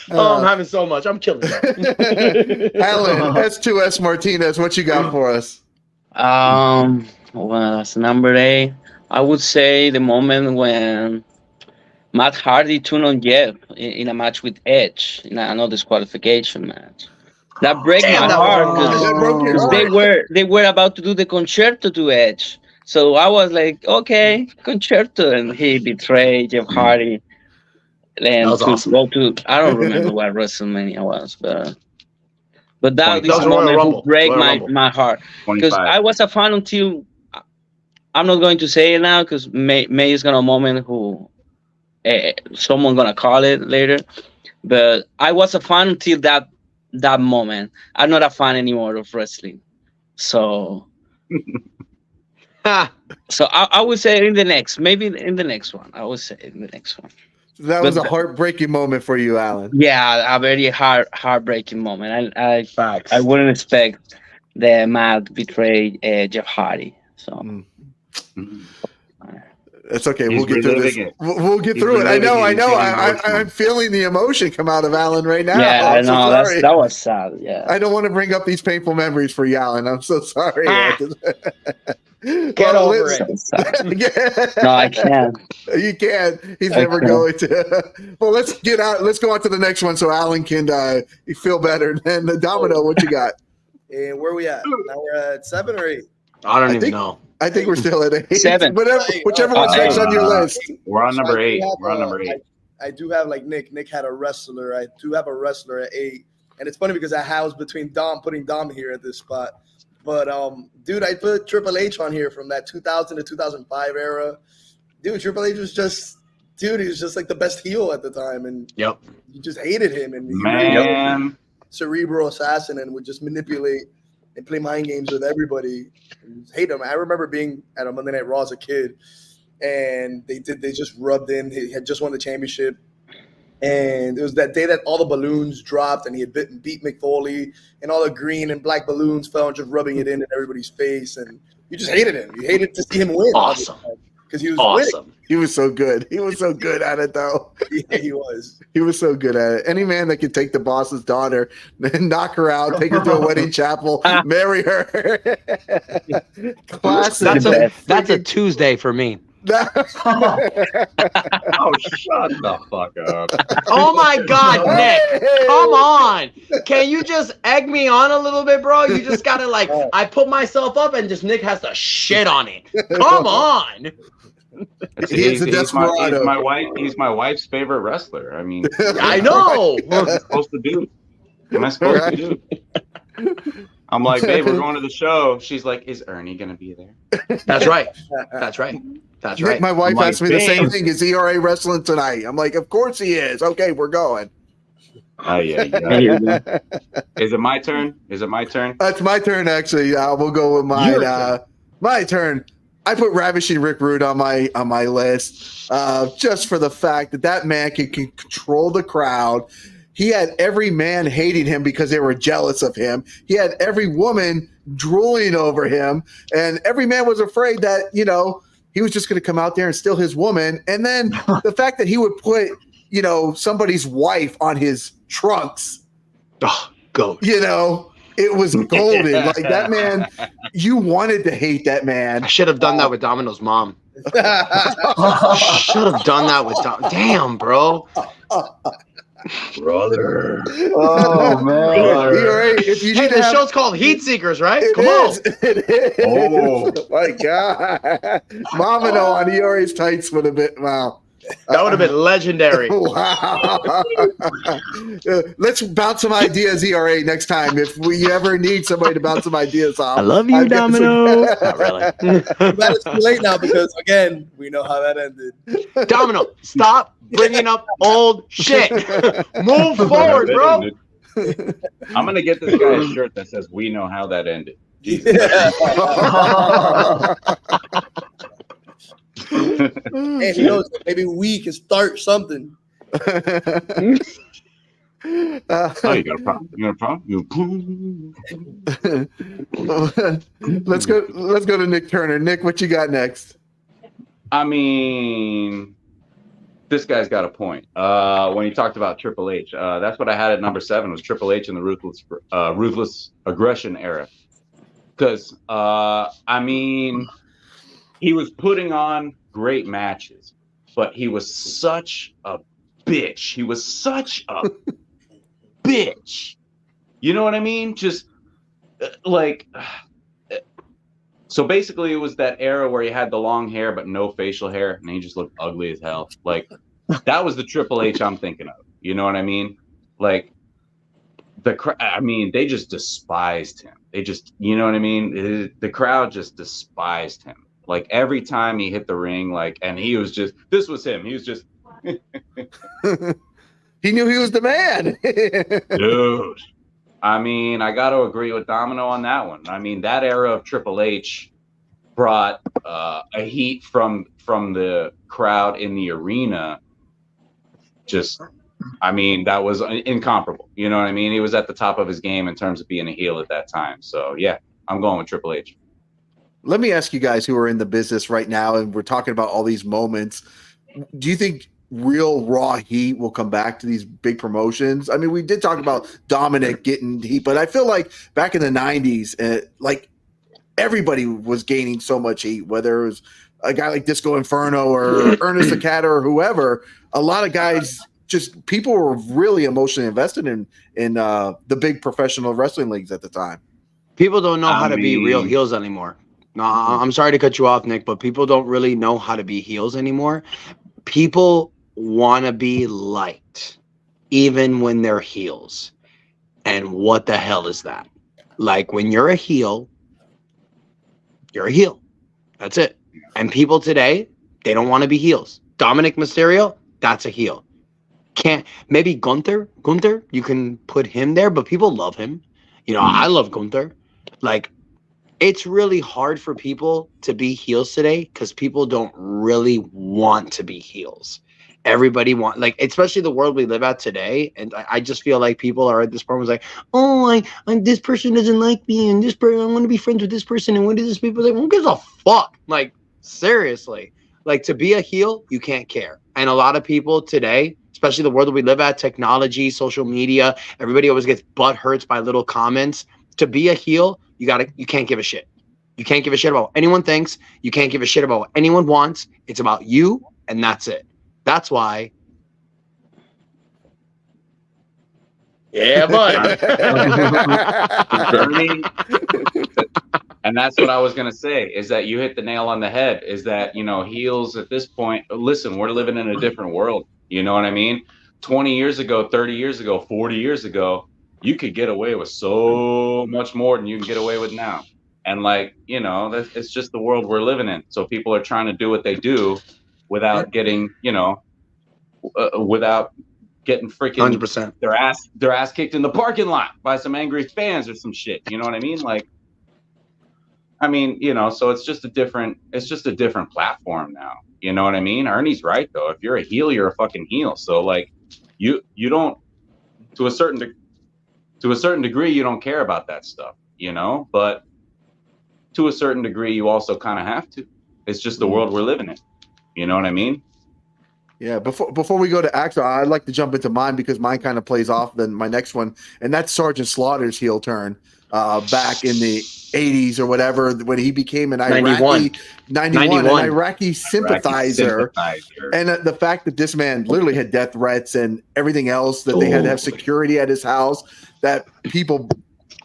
I'm having so much. I'm killing it. Alan, S2S Martinez, what you got for us? Well, that's number 8. I would say the moment when Matt Hardy turned on Jeff in a match with Edge in another disqualification match. That broke my heart because they were about to do the concerto to Edge. So I was like, okay, concerto, and he betrayed Jeff Hardy. And that was awesome. I don't remember what WrestleMania was, but that is a moment who break my heart, because I was a fan until, I'm not going to say it now because May is gonna moment who someone gonna call it later, but I was a fan until that moment. I'm not a fan anymore of wrestling, so I would say in the next one. I would say in the next one. That was a heartbreaking moment for you, Alan. Yeah, a very heartbreaking moment. I wouldn't expect the Matt betray Jeff Hardy. So it's okay. We'll get through this. We'll get through it. I know. I'm feeling the emotion come out of Alan right now. Yeah, I know. That was sad. Yeah. I don't want to bring up these painful memories for you, Alan. I'm so sorry. Get over it. No, I can't. You can't. He's never going to. Well, let's go on to the next one so Alan can feel better. And Domino, what you got? And where are we at? Now we're at 7 or 8. I don't even know. I think we're still at 8. 7. Whichever one's next on your list. We're on number 8. We're on number 8. I do have like Nick. Nick had a wrestler. I do have a wrestler at 8. And it's funny because I was between putting Dom here at this spot. But, dude, I put Triple H on here from that 2000 to 2005 era. Dude, Triple H was just, he was just like the best heel at the time. And you just hated him. And he was cerebral assassin and would just manipulate and play mind games with everybody. And hate him. I remember being at a Monday Night Raw as a kid, and they just rubbed in. He had just won the championship. And it was that day that all the balloons dropped and he had beat Mick Foley, and all the green and black balloons fell and just rubbing it in everybody's face. And You just hated him. You hated to see him win. Awesome. Because he was Awesome. He was so good. He was so good at it, though. winning. Yeah, he was. He was so good at it. Any man that could take the boss's daughter, knock her out, take her to a wedding chapel, marry her. Classic. That's a Tuesday for me. Oh, shut the fuck up. Oh my God, Nick. Come on. Can you just egg me on a little bit, bro? You just gotta I put myself up and just Nick has to shit on it. Come on. He's a desperado. He's my wife's favorite wrestler. I mean, I know. What am I supposed to do? What am I supposed to do? I'm like, babe, we're going to the show. She's like, is Ernie gonna be there? That's right. That's right. That's Nick, right. my wife I'm asked me like, the same "Babe." thing. Is ERA wrestling tonight? I'm like, of course he is. Okay, we're going. Oh yeah. Is it my turn? Is it my turn? It's my turn, actually. We'll go with mine. Your turn. My turn. I put Ravishing Rick Rude on my list, just for the fact that man can control the crowd. He had every man hating him because they were jealous of him. He had every woman drooling over him, and every man was afraid that he was just going to come out there and steal his woman. And then the fact that he would put somebody's wife on his trunks. Oh, go. It was golden. Like that man, you wanted to hate that man. I should have done that with Domino's mom. Should have done that with Damn, bro. Brother. Oh man. If you Hey, need to the have, show's called Heat Seekers, right? it Come is. on. It is. Oh. My God. Momino on ERA's tights would have been, wow. That would have been legendary. Wow. Let's bounce some ideas, ERA, next time. If we ever need somebody to bounce some ideas off. I love you, I've got Domino. some- Not really. But it's too late now because, again, we know how that ended. Domino, stop bringing up old shit. Move forward, bro. I'm gonna get this guy a shirt that says "We know how that ended." And who knows, maybe we can start something. Oh, you got a problem? You got a problem? Let's go to Nick Turner. Nick, what you got next? I mean, this guy's got a point. When he talked about Triple H, that's what I had at number 7 was Triple H in the ruthless aggression era. Because I mean, he was putting on great matches, but he was such a bitch. He was such a bitch. You know what I mean? Just like. So basically, it was that era where he had the long hair but no facial hair, and he just looked ugly as hell. Like that was the Triple H I'm thinking of. You know what I mean? Like I mean, they just despised him. They just, you know what I mean? The crowd just despised him. Like every time he hit the ring, like, and he was just, this was him. He was just, He knew he was the man. dude. I mean, I got to agree with Domino on that one. I mean, that era of Triple H brought a heat from the crowd in the arena. Just, I mean, that was incomparable. You know what I mean? He was at the top of his game in terms of being a heel at that time. So, yeah, I'm going with Triple H. Let me ask you guys who are in the business right now, and we're talking about all these moments. Do you think real raw heat will come back to these big promotions? I mean, we did talk about Dominic getting heat, but I feel like back in the 90s, like everybody was gaining so much heat, whether it was a guy like Disco Inferno or Ernest R or whoever. A lot of guys, just people were really emotionally invested in the big professional wrestling leagues at the time. People don't know how to be real heels anymore. No, I'm sorry to cut you off, Nick, but people don't really know how to be heels anymore. People want to be liked, even when they're heels. And what the hell is that? Like, when you're a heel, you're a heel. That's it. And people today, they don't want to be heels. Dominic Mysterio, that's a heel. Maybe Gunther, you can put him there, but people love him. You know, I love Gunther. Like, it's really hard for people to be heels today because people don't really want to be heels. everybody want, like, especially the world we live at today. And I just feel like people are at this point was like, oh, this person doesn't like me, and this person, I want to be friends with this person, and what is this people like? Who gives a fuck? Like, seriously, like, to be a heel, you can't care. And a lot of people today, especially the world that we live at, technology, social media, everybody always gets butt hurts by little comments. To be a heel, you can't give a shit. You can't give a shit about what anyone thinks. You can't give a shit about what anyone wants. It's about you, and that's it. That's why. Yeah, bud. And that's what I was going to say, is that you hit the nail on the head, is that, heels at this point, listen, we're living in a different world. You know what I mean? 20 years ago, 30 years ago, 40 years ago, you could get away with so much more than you can get away with now. And it's just the world we're living in. So people are trying to do what they do without getting, without getting freaking 100%. their ass kicked in the parking lot by some angry fans or some shit. You know what I mean? So it's just a different platform now. You know what I mean? Ernie's right though. If you're a heel, you're a fucking heel. So you don't, to a certain degree, you don't care about that stuff, but to a certain degree, you also kind of have to. It's just the world we're living in. You know what I mean? Yeah. Before we go to Axel, I'd like to jump into mine because mine kind of plays off than my next one, and that's Sergeant Slaughter's heel turn back in the 80s or whatever, when he became an Iraqi 91 an Iraqi sympathizer. And the fact that this man literally had death threats and everything else, that they had to have security at his house, that people,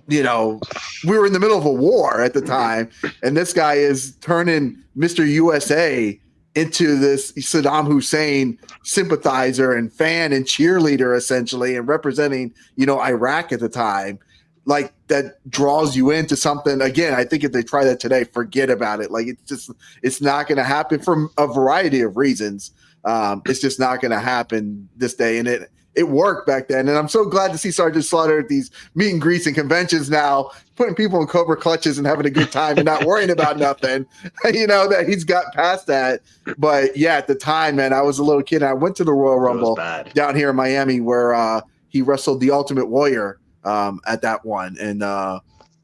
we were in the middle of a war at the time, and this guy is turning Mr. USA into this Saddam Hussein sympathizer and fan and cheerleader, essentially, and representing, Iraq at the time. Like, that draws you into something. Again, I think if they try that today, forget about it. Like, it's not going to happen for a variety of reasons. It's just not going to happen this day. And it worked back then. And I'm so glad to see Sergeant Slaughter at these meet and greets and conventions now, putting people in Cobra clutches and having a good time and not worrying about nothing, that he's got past that. But yeah, at the time, man, I was a little kid and I went to the Royal Rumble down here in Miami where he wrestled the Ultimate Warrior at that one. And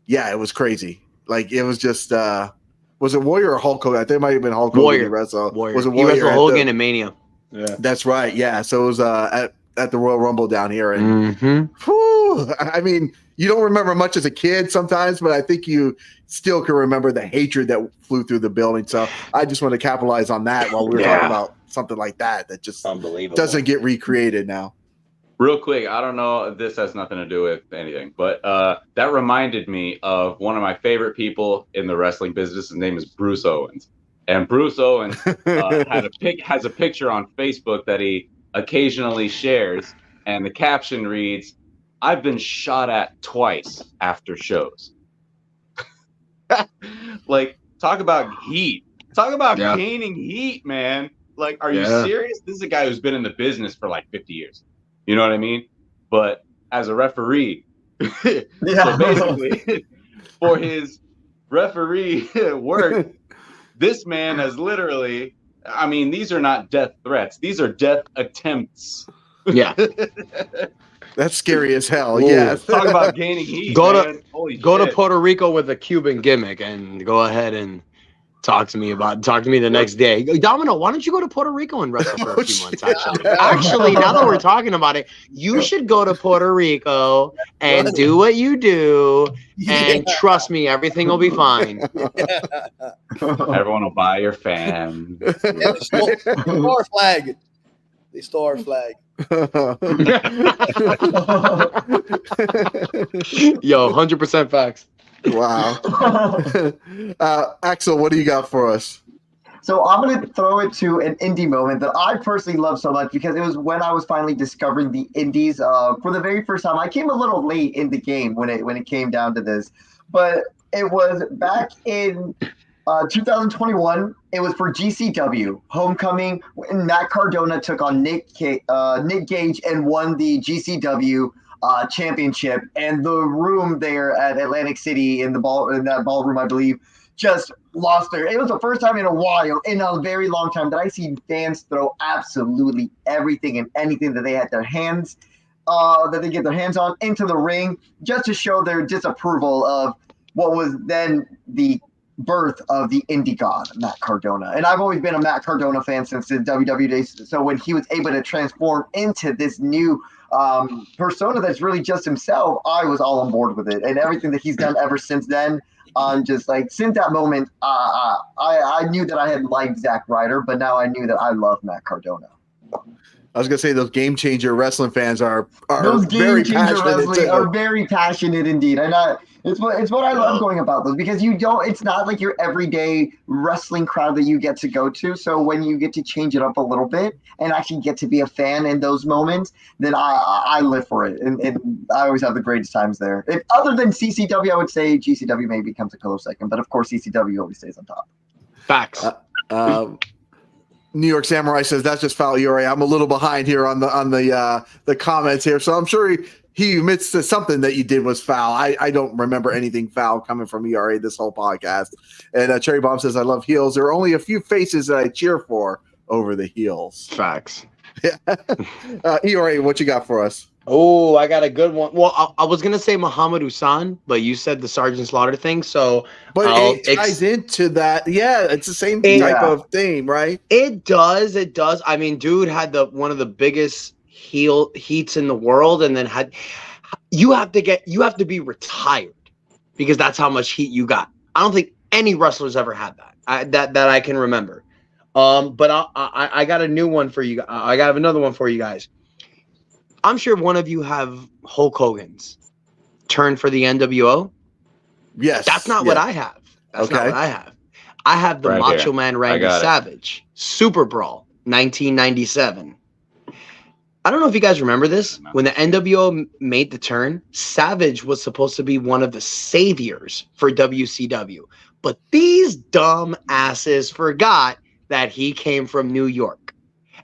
it was crazy. Like, it was just, was it Warrior or Hulk Hogan? I think it might have been Hulk Hogan. Warrior. Was it Warrior? He wrestled Hogan in Mania. Yeah. That's right. Yeah. So it was at the Royal Rumble down here. And whew, I mean, you don't remember much as a kid sometimes, but I think you still can remember the hatred that flew through the building. So I just want to capitalize on that while we were talking about something like that just unbelievable doesn't get recreated now. Real quick, I don't know if this has nothing to do with anything, but that reminded me of one of my favorite people in the wrestling business. His name is Bruce Owens. And Bruce Owens has a picture on Facebook that he occasionally shares, and the caption reads, "I've been shot at twice after shows." Like, talk about heat. Talk about gaining heat, man. Like, are you serious? This is a guy who's been in the business for like 50 years. You know what I mean? But as a referee, so basically, for his referee work, this man has literally, these are not death threats. These are death attempts. Yeah. That's scary as hell. Ooh. Yeah. Talk about gaining heat. Go to Puerto Rico with a Cuban gimmick and go ahead and talk to me the next day. Domino, why don't you go to Puerto Rico and wrestle for a few months? Actually, now that we're talking about it, you should go to Puerto Rico and do what you do, and trust me, everything will be fine. Everyone will buy your fan. They stole our flag. They stole our flag. Yo, 100% facts. Wow. Axel, what do you got for us? So I'm going to throw it to an indie moment that I personally love so much because it was when I was finally discovering the indies for the very first time. I came a little late in the game when it came down to this, but it was back in 2021. It was for GCW Homecoming when Matt Cardona took on Nick Gage and won the GCW championship, and the room there at Atlantic City in that ballroom, I believe, just lost their. It was the first time in a very long time, that I see fans throw absolutely everything and anything that they had their hands, that they get their hands on into the ring, just to show their disapproval of what was then the birth of the indie god, Matt Cardona. And I've always been a Matt Cardona fan since the WWE days. So when he was able to transform into this new persona that's really just himself, I was all on board with it. And everything that he's done ever since then, just like since that moment, I knew that I had liked Zack Ryder, but now I knew that I love Matt Cardona. I was gonna say those Game Changer wrestling fans are those very Game Changer passionate. wrestling are very passionate indeed, and it's what I love going about those, because it's not like your everyday wrestling crowd that you get to go to. So when you get to change it up a little bit and actually get to be a fan in those moments, then I live for it, and I always have the greatest times there. Other than CCW, I would say GCW maybe comes a close second, but of course CCW always stays on top. Facts. New York Samurai says that's just foul, Yuri. I'm a little behind here on the comments here, so I'm sure he admits to something that you did was foul. I don't remember anything foul coming from ERA this whole podcast. And Cherry Bomb says, I love heels. There are only a few faces that I cheer for over the heels. Facts. ERA, what you got for us? Oh, I got a good one. Well, I was gonna say Muhammad Usan, but you said the Sergeant Slaughter thing, so but it ties into that. Yeah, it's the same type of theme, right? It does. I mean, dude had one of the biggest heel heats in the world, and then you have to be retired because that's how much heat you got. I don't think any wrestler's ever had that. That I can remember. But I got a new one for you. I got another one for you guys. I'm sure one of you have Hulk Hogan's turn for the NWO. Yes. That's not what I have. That's not what I have. I have the Macho Man Randy Savage Super Brawl 1997. I don't know if you guys remember this. When the NWO made the turn, Savage was supposed to be one of the saviors for WCW. But these dumb asses forgot that he came from New York.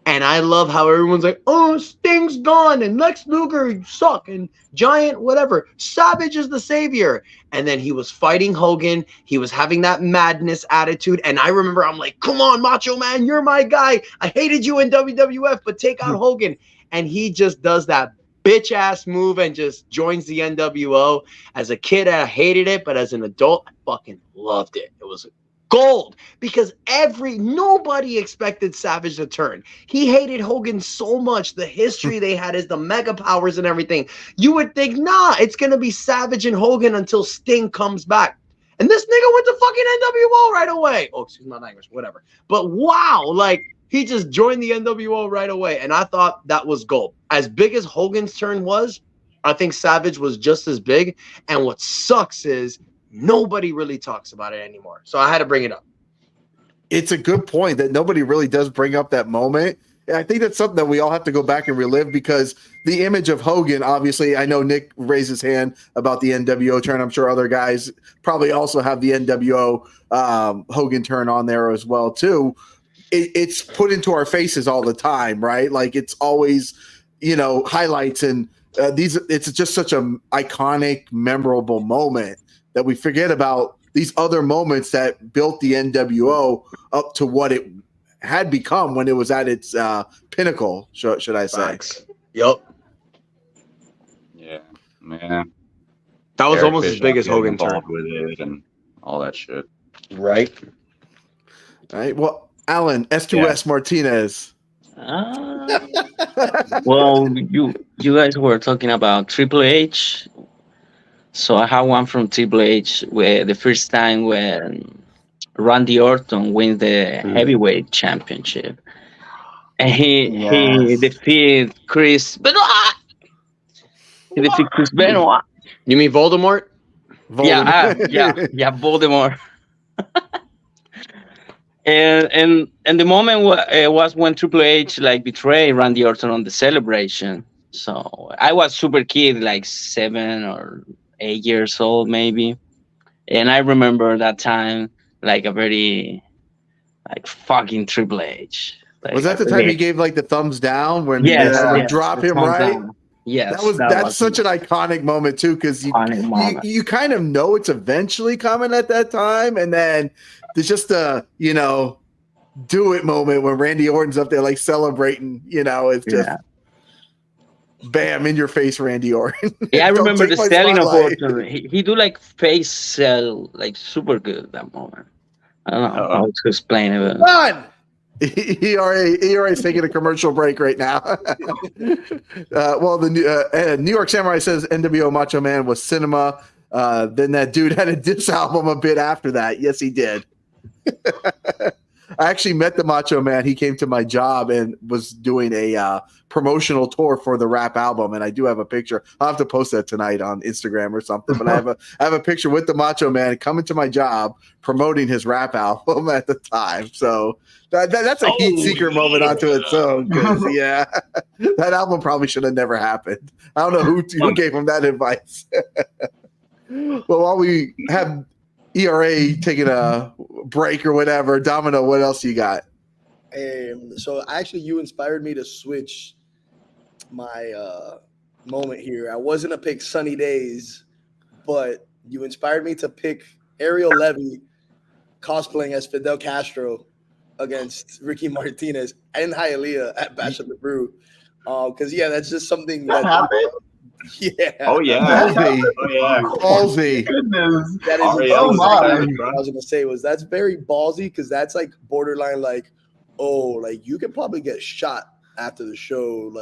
And I love how everyone's like, oh, Sting's gone and Lex Luger, you suck, and Giant, whatever. Savage is the savior. And then he was fighting Hogan. He was having that madness attitude. And I remember I'm like, come on, Macho Man, you're my guy. I hated you in WWF, but take out Hogan. And he just does that bitch-ass move and just joins the NWO. As a kid, I hated it, but as an adult, I fucking loved it. It was gold, because nobody expected Savage to turn. He hated Hogan so much. The history they had is the mega powers and everything. You would think, nah, it's gonna be Savage and Hogan until Sting comes back. And this nigga went to fucking NWO right away. Oh, excuse my language, whatever. But wow, like he just joined the NWO right away. And I thought that was gold. As big as Hogan's turn was, I think Savage was just as big. And what sucks is nobody really talks about it anymore. So I had to bring it up. It's a good point that nobody really does bring up that moment. And I think that's something that we all have to go back and relive, because the image of Hogan, obviously, I know Nick raised his hand about the NWO turn. I'm sure other guys probably also have the NWO Hogan turn on there as well, too. It's put into our faces all the time, right? Like it's always, highlights, and it's just such an iconic, memorable moment that we forget about these other moments that built the NWO up to what it had become when it was at its pinnacle, should I say. Facts. Yup. Yeah, man. That was Eric almost as Bischoff big as getting Hogan turn. involved with it and all that shit. Right. All right. Well, Alan, S2S Martinez. Well, you guys were talking about Triple H. So I have one from Triple H, where the first time when Randy Orton wins the heavyweight championship, and he defeated Chris Benoit. He defeated Chris Benoit. You mean Voldemort? Yeah, Voldemort. and the moment was when Triple H betrayed Randy Orton on the celebration. So I was super kid, like 7 or 8 years old maybe, and I remember that time like a very fucking Triple H. Was that the time he gave the thumbs down when yes, drop him right? Down. Yes, that's such an iconic moment too, because you kind of know it's eventually coming at that time, and then there's just a do it moment when Randy Orton's up there like celebrating. It's just bam in your face, Randy Orton. Yeah, I remember the selling of Orton. He do like face sell like super good that moment. I don't know how to explain it. Done. ERA's taking a commercial break right now. Well, the New York Samurai says NWO Macho Man was cinema. Then that dude had a diss album a bit after that. Yes, he did. I actually met the Macho Man. He came to my job and was doing a promotional tour for the rap album. And I do have a picture. I'll have to post that tonight on Instagram or something. But I have a picture with the Macho Man coming to my job promoting his rap album at the time. So that's a heat seeker moment onto its own. Yeah, that album probably should have never happened. I don't know who gave him that advice. Well, while we have ERA taking a break or whatever, Domino, what else you got? So actually, you inspired me to switch my moment here. I wasn't to pick Sunny Days, but you inspired me to pick Ariel Levy cosplaying as Fidel Castro against Ricky Martinez and Hialeah at Bash at the Brew. Because that's just something that happened. Yeah. Oh yeah. Ballsy. Goodness. That is what I was gonna say was that's very ballsy because that's like borderline like, you could probably get shot after the show.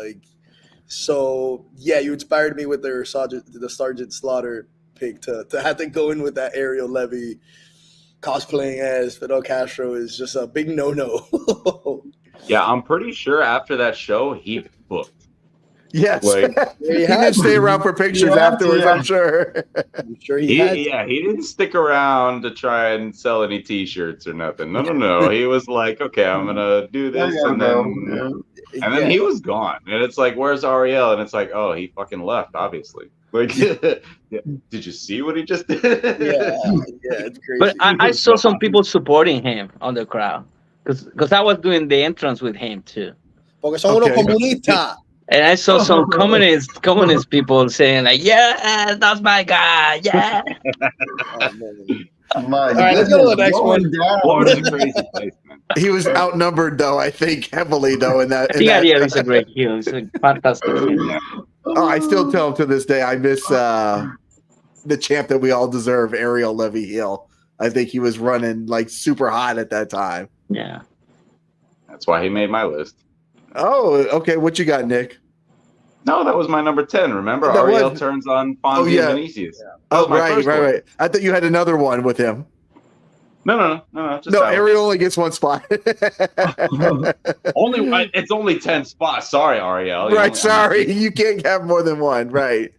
So you inspired me with the Sergeant Slaughter pick to have to go in with that Ariel Levy cosplaying as Fidel Castro is just a big no. Yeah, I'm pretty sure after that show he booked. Yes, he didn't stay around for pictures afterwards. I'm sure. He didn't stick around to try and sell any T-shirts or nothing. No. He was like, okay, I'm gonna do this, and then he was gone. And it's like, where's Ariel? And it's like, oh, he fucking left, obviously. Like, did you see what he just did? It's crazy. But I saw some people supporting him on the crowd because I was doing the entrance with him too. Porque son unos comunistas. And I saw some communist people saying like, "Yeah, that's my guy." Yeah. All right, let's go to the next one. What was the crazy placement? He was outnumbered, though. I think heavily, though. In that, he's a great heel. He's a fantastic heel. Oh, I still tell him to this day I miss the champ that we all deserve, Ariel Levy heel. I think he was running like super hot at that time. Yeah, that's why he made my list. Oh, okay. What you got, Nick? No, that was my number 10. Remember, Ariel turns on Fonzie and Vinicius. Oh, right. I thought you had another one with him. No. Ariel only gets one spot. It's only 10 spots. Sorry, Ariel. Right. Sorry, you can't have more than one. Right.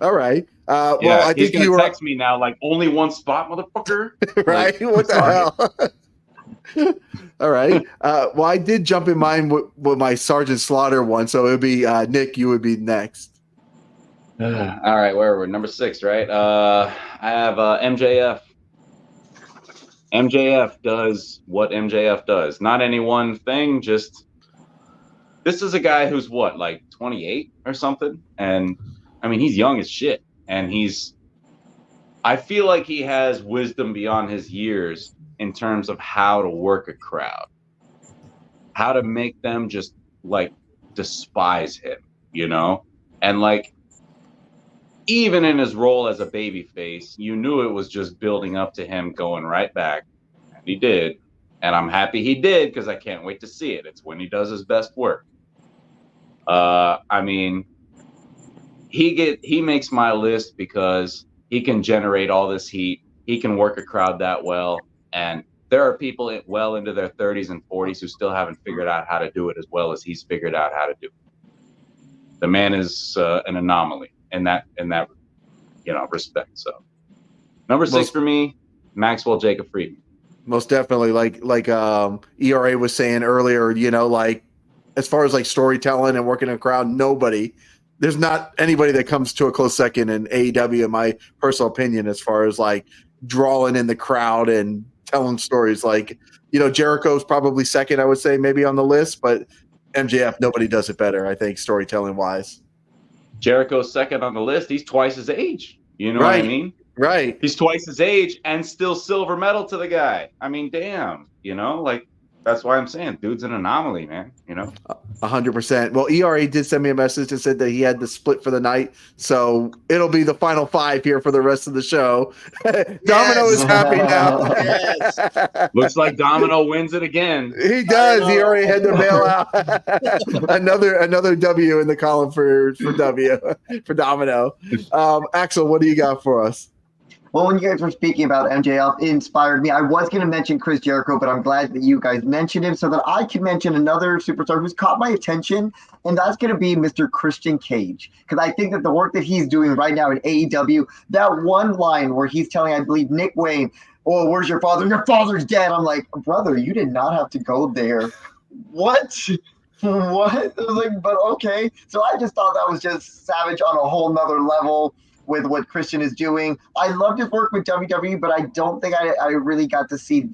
All right. Well, I think you were text me now like only one spot, motherfucker. Right. What the hell? All right. Well, I did jump in mine with my Sergeant Slaughter one, so it would be Nick. You would be next. All right, where are we? Number 6, right? I have MJF. MJF does what MJF does. Not any one thing. Just this is a guy who's what, like 28 or something, and I mean he's young as shit, and I feel like he has wisdom beyond his years in terms of how to work a crowd, how to make them just like despise him, and like even in his role as a babyface, you knew it was just building up to him going right back, and he did, and I'm happy he did because I can't wait to see it. It's when he does his best work. I mean, he makes my list because he can generate all this heat. He can work a crowd that well. And there are people well into their 30s and 40s who still haven't figured out how to do it as well as he's figured out how to do it. The man is an anomaly in that respect. So, number 6 for me, Maxwell Jacob Friedman. Most definitely, like ERA was saying earlier, like as far as like storytelling and working a crowd, there's not anybody that comes to a close second in AEW, in my personal opinion, as far as like drawing in the crowd and telling stories. Like, Jericho's probably second, I would say, maybe on the list, but MJF, nobody does it better, I think, storytelling wise. Jericho's second on the list. He's twice his age. You know what I mean? Right. He's twice his age and still silver medal to the guy. I mean, damn. You know, like that's why I'm saying, dude's an anomaly, man. You know. 100%. Well, ERA did send me a message and said that he had the split for the night, so it'll be the final 5 here for the rest of the show. Domino is happy now. Yes. Looks like Domino wins it again. He does. He already had to bail out. another W in the column for Domino. Axel, what do you got for us? Well, when you guys were speaking about MJF, it inspired me. I was going to mention Chris Jericho, but I'm glad that you guys mentioned him so that I can mention another superstar who's caught my attention, and that's going to be Mr. Christian Cage. Because I think that the work that he's doing right now in AEW, that one line where he's telling, I believe, Nick Wayne, oh, where's your father? Your father's dead. I'm like, brother, you did not have to go there. What? What? I was like, but okay. So I just thought that was just savage on a whole nother level with what Christian is doing. I loved his work with WWE, but I don't think I really got to see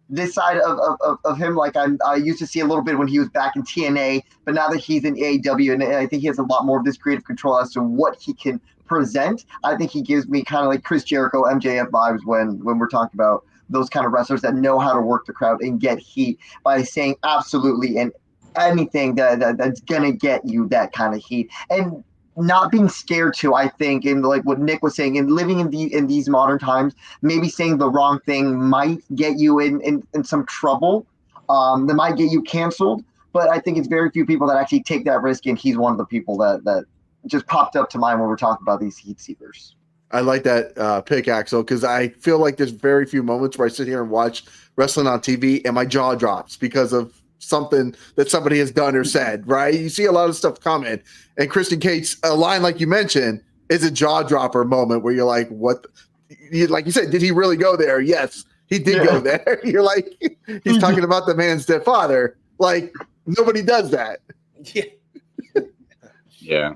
this side of him. Like I used to see a little bit when he was back in TNA, but now that he's in AEW, and I think he has a lot more of this creative control as to what he can present. I think he gives me kind of like Chris Jericho, MJF vibes when we're talking about those kind of wrestlers that know how to work the crowd and get heat by saying absolutely and anything that's gonna get you that kind of heat. And not being scared to, I think, and like what Nick was saying, and living in these modern times, maybe saying the wrong thing might get you in some trouble. That might get you canceled. But I think it's very few people that actually take that risk, and he's one of the people that just popped up to mind when we're talking about these heat seekers. I like that pick, Axel, because I feel like there's very few moments where I sit here and watch wrestling on TV and my jaw drops because of something that somebody has done or said, right? You see a lot of stuff coming, and Christian Cage, a line like you mentioned, is a jaw dropper moment where you're like, what? Like you said, did he really go there? Yes, he did go there. You're like, he's talking about the man's dead father. Like, nobody does that. Yeah. Yeah.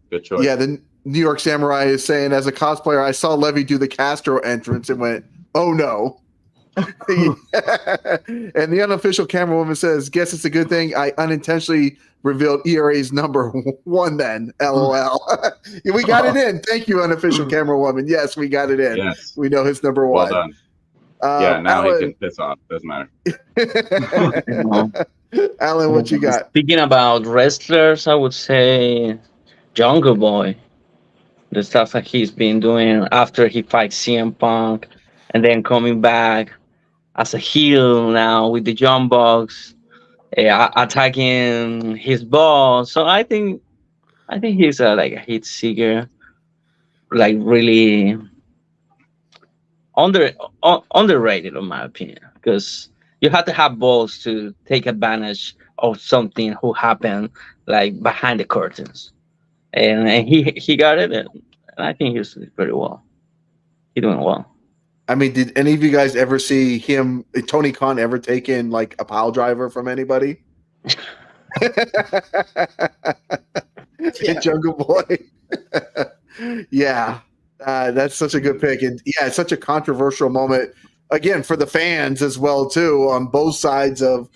Good choice. Yeah, the New York Samurai is saying, as a cosplayer, I saw Levy do the Castro entrance and went, oh no. And the unofficial camera woman says, guess it's a good thing I unintentionally revealed ERA's number 1 then. LOL. We got it in. Thank you, unofficial camera woman. Yes, we got it in. Yes. We know his number 1. Well done. Now Alan, he can piss off. Doesn't matter. Alan, what you got? Speaking about wrestlers, I would say Jungle Boy. The stuff that he's been doing after he fights CM Punk and then coming back as a heel now with the John Box, attacking his boss. So I think he's like a hit seeker, like really underrated in my opinion, because you have to have balls to take advantage of something who happened like behind the curtains, and he got it, and I think he's pretty well. He's doing well. I mean, did any of you guys ever see him, Tony Khan, ever take in like a pile driver from anybody? Jungle Boy. Yeah, that's such a good pick. And yeah, it's such a controversial moment, again, for the fans as well, too, on both sides of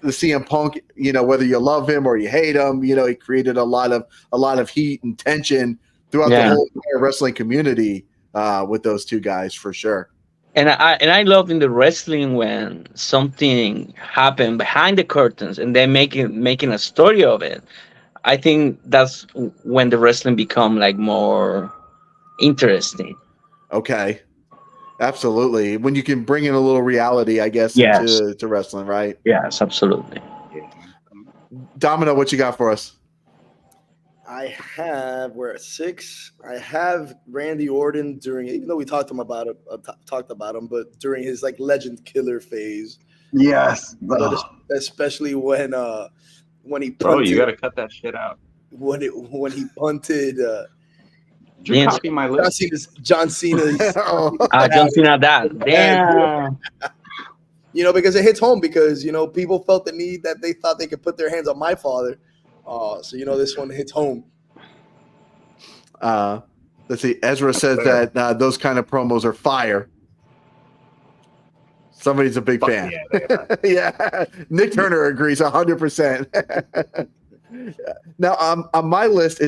the CM Punk, whether you love him or you hate him, he created a lot of heat and tension throughout the whole wrestling community. With those two guys for sure. And I love in the wrestling when something happened behind the curtains and then making a story of it. I think that's when the wrestling become like more interesting. Okay. Absolutely. When you can bring in a little reality, I guess, to wrestling, right? Yes, absolutely. Domino, what you got for us? We're at 6. I have Randy Orton even though we talked about him, but during his like legend killer phase. Yes. But especially when he punted. Bro, you got to cut that shit out. When he punted. Did you copy my list? John Cena's. John Cena, that. Damn. Because it hits home because, people felt the need that they thought they could put their hands on my father. So this one hits home. Let's see. Ezra says that those kind of promos are fire. Somebody's a big fan. Yeah, yeah. Nick Turner agrees 100%. Now, on my list,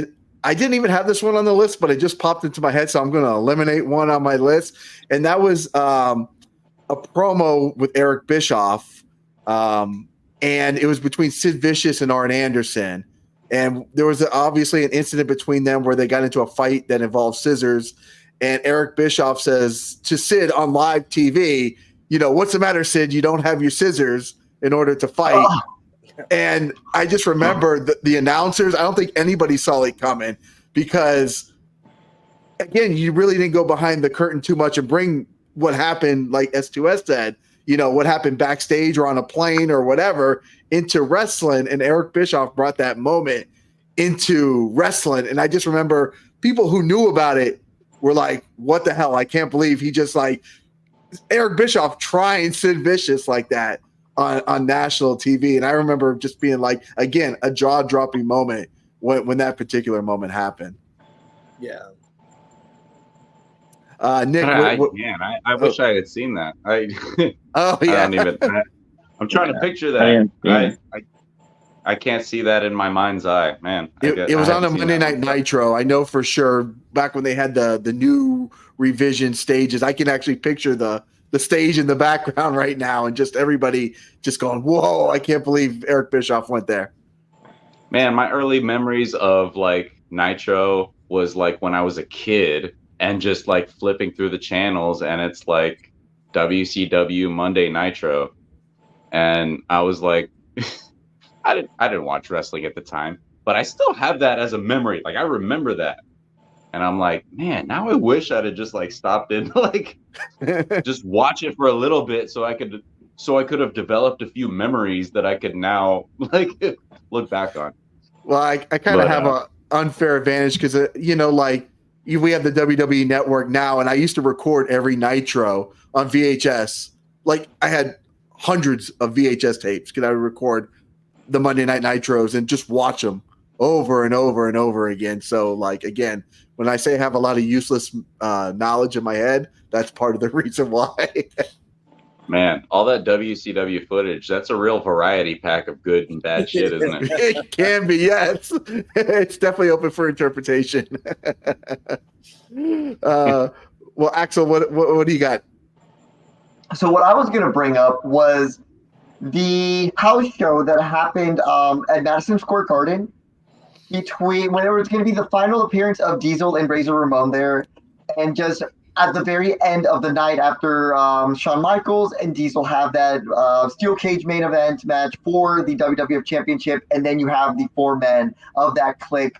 I didn't even have this one on the list, but it just popped into my head, so I'm going to eliminate one on my list, and that was a promo with Eric Bischoff, and it was between Sid Vicious and Arn Anderson, and there was obviously an incident between them where they got into a fight that involved scissors, and Eric Bischoff says to Sid on live TV, "What's the matter, Sid? You don't have your scissors in order to fight." Oh. And I just remember the announcers. I don't think anybody saw it coming because, again, you really didn't go behind the curtain too much and bring what happened, like S2S said, what happened backstage or on a plane or whatever into wrestling. And Eric Bischoff brought that moment into wrestling. And I just remember people who knew about it were like, what the hell? I can't believe he just Eric Bischoff trying Sid Vicious like that on national TV. And I remember just being like, again, a jaw-dropping moment when that particular moment happened. Yeah. Nick, I wish I had seen that. Oh yeah. I'm trying to picture that. I can't see that in my mind's eye, man. It was on a Monday Night Nitro. I know for sure back when they had the new revision stages. I can actually picture the stage in the background right now and just everybody just going, whoa, I can't believe Eric Bischoff went there. Man, my early memories of Nitro was when I was a kid and just flipping through the channels and it's WCW Monday Nitro. And I was I didn't watch wrestling at the time, but I still have that as a memory. I remember that. And I'm like, man, now I wish I'd have just stopped in, just watch it for a little bit so I could have developed a few memories that I could now look back on. Well, I kind of have an unfair advantage because, we have the WWE Network now, and I used to record every Nitro on VHS. I had hundreds of VHS tapes because I would record the Monday Night Nitros and just watch them over and over and over again. So, again, when I say I have a lot of useless knowledge in my head, that's part of the reason why. Man, all that WCW footage, that's a real variety pack of good and bad shit, isn't it? It can be, yes. It's definitely open for interpretation. Well, Axel, what do you got? So what I was going to bring up was the house show that happened at Madison Square Garden when it was going to be the final appearance of Diesel and Razor Ramon there, and just at the very end of the night after Shawn Michaels and Diesel have that steel cage main event match for the WWF Championship, and then you have the four men of that clique,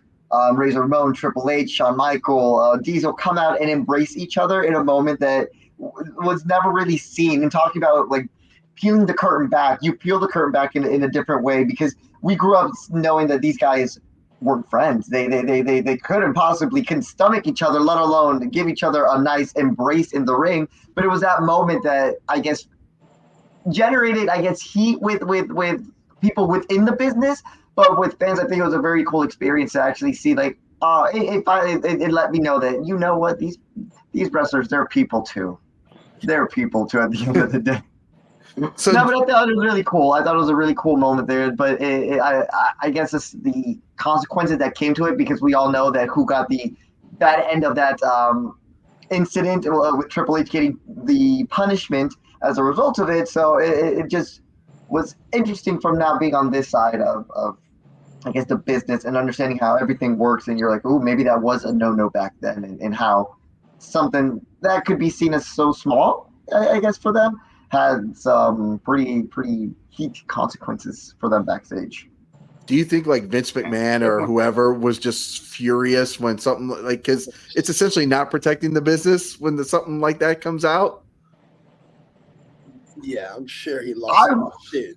Razor Ramon, Triple H, Shawn Michaels, Diesel, come out and embrace each other in a moment that was never really seen. And talking about peeling the curtain back, you peel the curtain back in a different way because we grew up knowing that these guys weren't friends. They couldn't possibly stomach each other, let alone give each other a nice embrace in the ring. But it was that moment that I guess generated heat with people within the business, but with fans, I think it was a very cool experience to actually see it let me know that what these wrestlers, they're people too. They're people too at the end of the day. But I thought it was really cool. I thought it was a really cool moment there. But I guess it's the consequences that came to it because we all know that who got the bad end of that incident with Triple H getting the punishment as a result of it. So it just was interesting from now being on this side of I guess the business and understanding how everything works. And you're like, oh, maybe that was a no-no back then, and how something that could be seen as so small, I guess, for them, had some pretty heat consequences for them backstage. Do you think Vince McMahon or whoever was just furious when something because it's essentially not protecting the business when something like that comes out? Yeah, I'm sure he lost shit.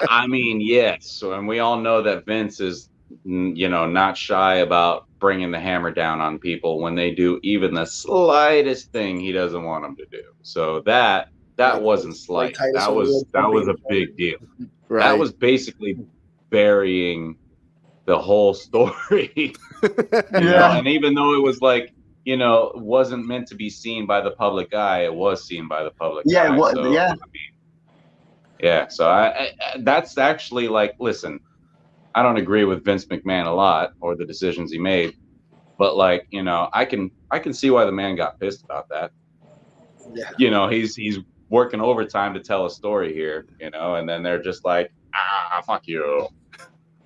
I mean, yes. And we all know that Vince is, not shy about bringing the hammer down on people when they do even the slightest thing he doesn't want them to do. So that wasn't slight. That was a big deal. Right. That was basically burying the whole story. And even though it was wasn't meant to be seen by the public eye, it was seen by the public eye. It was, so, so I that's actually listen, I don't agree with Vince McMahon a lot or the decisions he made, but like, you know, I can see why the man got pissed about that. Yeah. You know, he's working overtime to tell a story here, you know, and then they're just like, fuck you.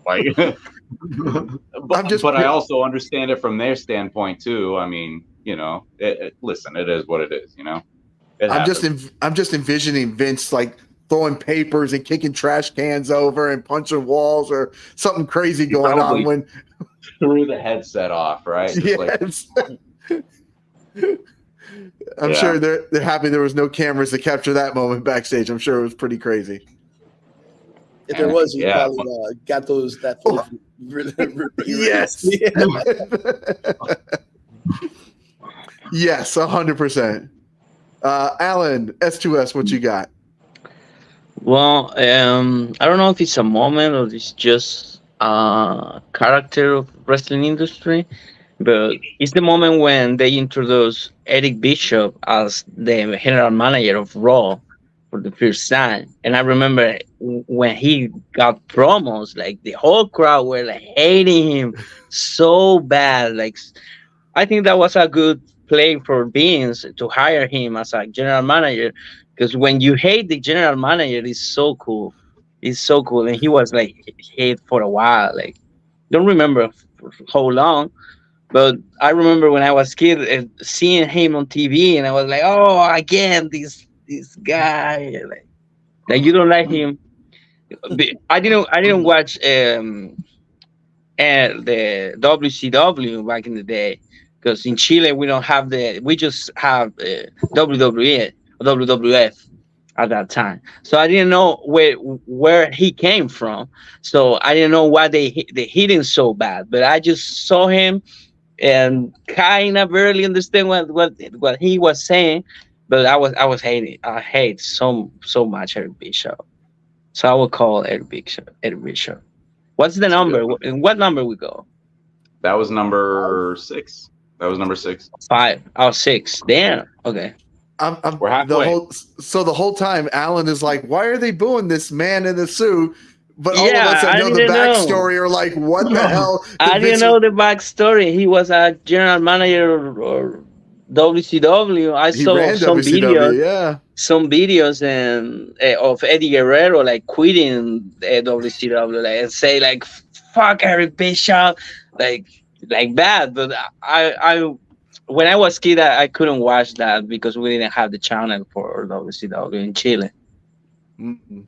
Like, but I also understand it from their standpoint too. I mean, you know, listen, it is what it is, you know. I'm just envisioning Vince like throwing papers and kicking trash cans over and punching walls or something crazy going on when threw the headset off, right? Yes. I'm sure they're happy there was no cameras to capture that moment backstage. I'm sure it was pretty crazy. If there was, you probably got that footage. Yes. Yes, 100%. Alan, S2S, what you got? Well, I don't know if it's a moment or it's just a character of wrestling industry, but it's the moment when they introduce Eric Bischoff as the general manager of Raw for the first time. And I remember when he got promos, like the whole crowd were like hating him so bad. Like, I think that was a good play for Vince to hire him as a general manager, because when you hate the general manager, it's so cool. It's so cool. And he was like hate for a while. Like, don't remember for how long, but I remember when I was a kid seeing him on TV, and I was like, oh, again, this guy. Like you don't like him. I didn't watch the WCW back in the day, because in Chile we just have WWE, WWF at that time. So I didn't know where he came from. So I didn't know why they hit him so bad. But I just saw him and kind of barely understand what he was saying. But I was hating. I hate so much Eric Bischoff. So I will call Eric Bischoff. What's the number? What number we go? That was number 6. 5. Oh, 6. Damn. Okay. We're halfway. The whole time, Alan is like, "Why are they booing this man in the suit?" But all of us that know the backstory are like, "What the hell?" I didn't know the backstory. He was a general manager or WCW. I saw some videos. Some videos of Eddie Guerrero like quitting WCW, like, and say like "fuck Eric Bischoff," like that. But I when I was a kid, I couldn't watch that because we didn't have the channel for WCW in Chile. Mm-hmm.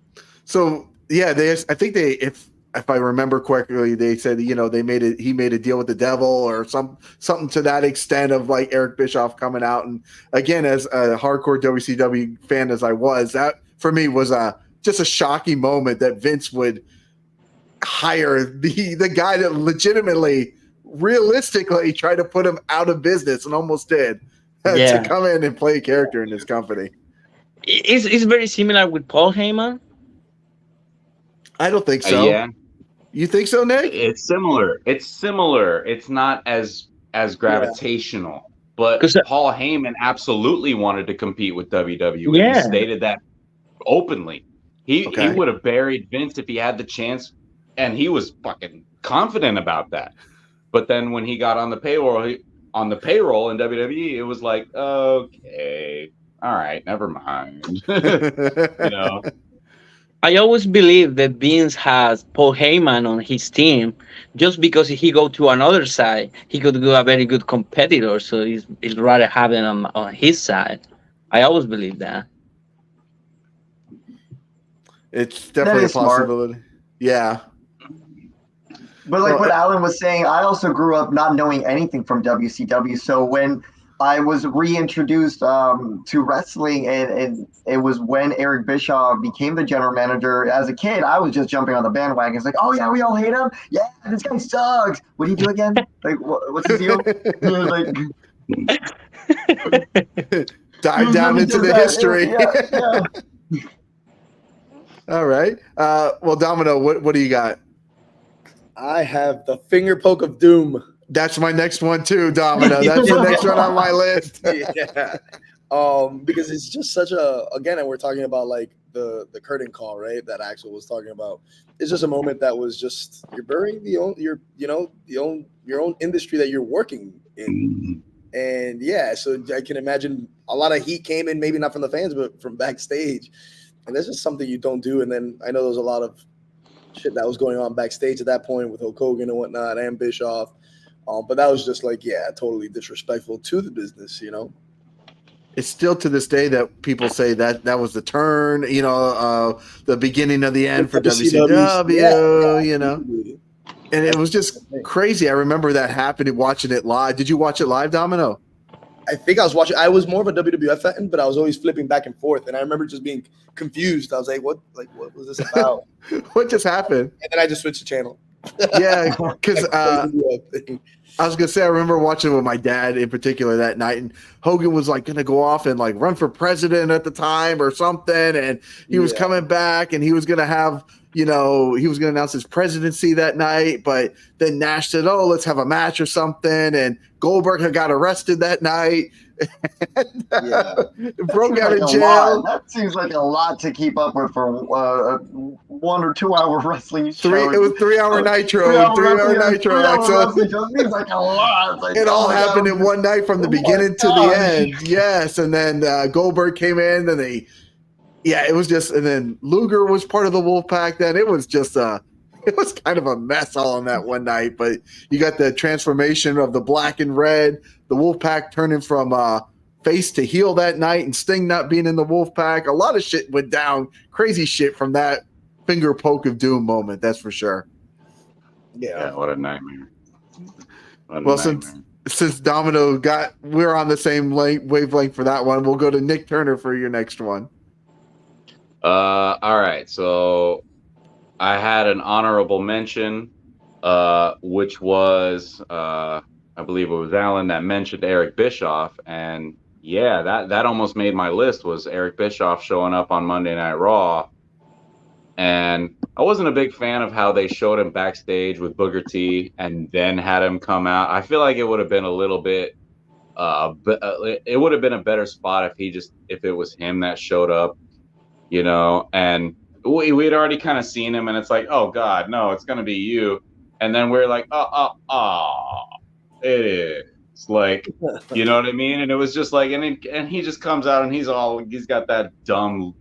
So yeah, I think if I remember correctly, they said, you know, he made a deal with the devil or something to that extent of like Eric Bischoff coming out. And again, as a hardcore WCW fan as I was, that for me was just a shocking moment that Vince would hire the guy that legitimately, realistically tried to put him out of business and almost did to come in and play a character in this company. It's very similar with Paul Heyman. I don't think so. Yeah. You think so, Nick? It's similar. It's not as gravitational, but Paul Heyman absolutely wanted to compete with WWE. Yeah. He stated that openly. He would have buried Vince if he had the chance, and he was fucking confident about that. But then when he got on the payroll in WWE, it was like, okay, all right, never mind. You know. I always believe that Vince has Paul Heyman on his team just because if he go to another side, he could be a very good competitor. So he's rather have him on his side. I always believe that. It's definitely a possibility. Smart. Yeah. But like what Alan was saying, I also grew up not knowing anything from WCW. So when I was reintroduced to wrestling, and it was when Eric Bischoff became the general manager. As a kid, I was just jumping on the bandwagon. It's like, oh yeah, we all hate him. Yeah, this guy sucks. What do you do again? Like, what's his deal? Like, dive down into the history. Yeah. All right. Well, Domino, what do you got? I have the finger poke of doom. That's my next one too, Domino. That's the next one on my list. Yeah. Because it's just such again, and we're talking about like the curtain call, right? That Axel was talking about. It's just a moment that was just you're burying your own industry that you're working in. And yeah, so I can imagine a lot of heat came in, maybe not from the fans, but from backstage. And that's just something you don't do. And then I know there was a lot of shit that was going on backstage at that point with Hulk Hogan and whatnot and Bischoff. But that was just like, yeah, totally disrespectful to the business, you know? It's still to this day that people say that was the turn, the beginning of the end for WCW, you know? And it was just crazy. I remember that happening, watching it live. Did you watch it live, Domino? I think I was watching. I was more of a WWF fan, but I was always flipping back and forth. And I remember just being confused. I was like, what was this about? What just happened? And then I just switched the channel. Yeah, because I was gonna say I remember watching with my dad in particular that night, and Hogan was like gonna go off and like run for president at the time or something, and he was coming back, and he was gonna have, he was gonna announce his presidency that night, but then Nash said, "Oh, let's have a match or something," and Goldberg had got arrested that night. Broke out of jail. That seems like a lot to keep up with for a 1 or 2 hour wrestling show. It was 3 hour Nitro. 3 hour Nitro. It seems like a lot. Like, it all happened in one night from the beginning to the end. Yes, and then Goldberg came in, and it was just, and then Luger was part of the Wolfpack. Then it was just it was kind of a mess all on that one night. But you got the transformation of the black and red, the Wolfpack turning from face to heel that night, and Sting not being in the Wolfpack. A lot of shit went down, crazy shit from that finger poke of doom moment. That's for sure. Yeah, what a nightmare. Since Domino we're on the same wavelength for that one, we'll go to Nick Turner for your next one. All right, so I had an honorable mention, which was I believe it was Alan that mentioned Eric Bischoff, and yeah, that almost made my list. Was Eric Bischoff showing up on Monday Night Raw, and I wasn't a big fan of how they showed him backstage with Booker T and then had him come out. I feel like it would have been a little bit, it would have been a better spot if it was him that showed up, and we'd already kind of seen him, and it's like, oh God, no, it's gonna be you, and then we're like, it is, like, you know what I mean? And it was just like, and he just comes out and he's got that dumb,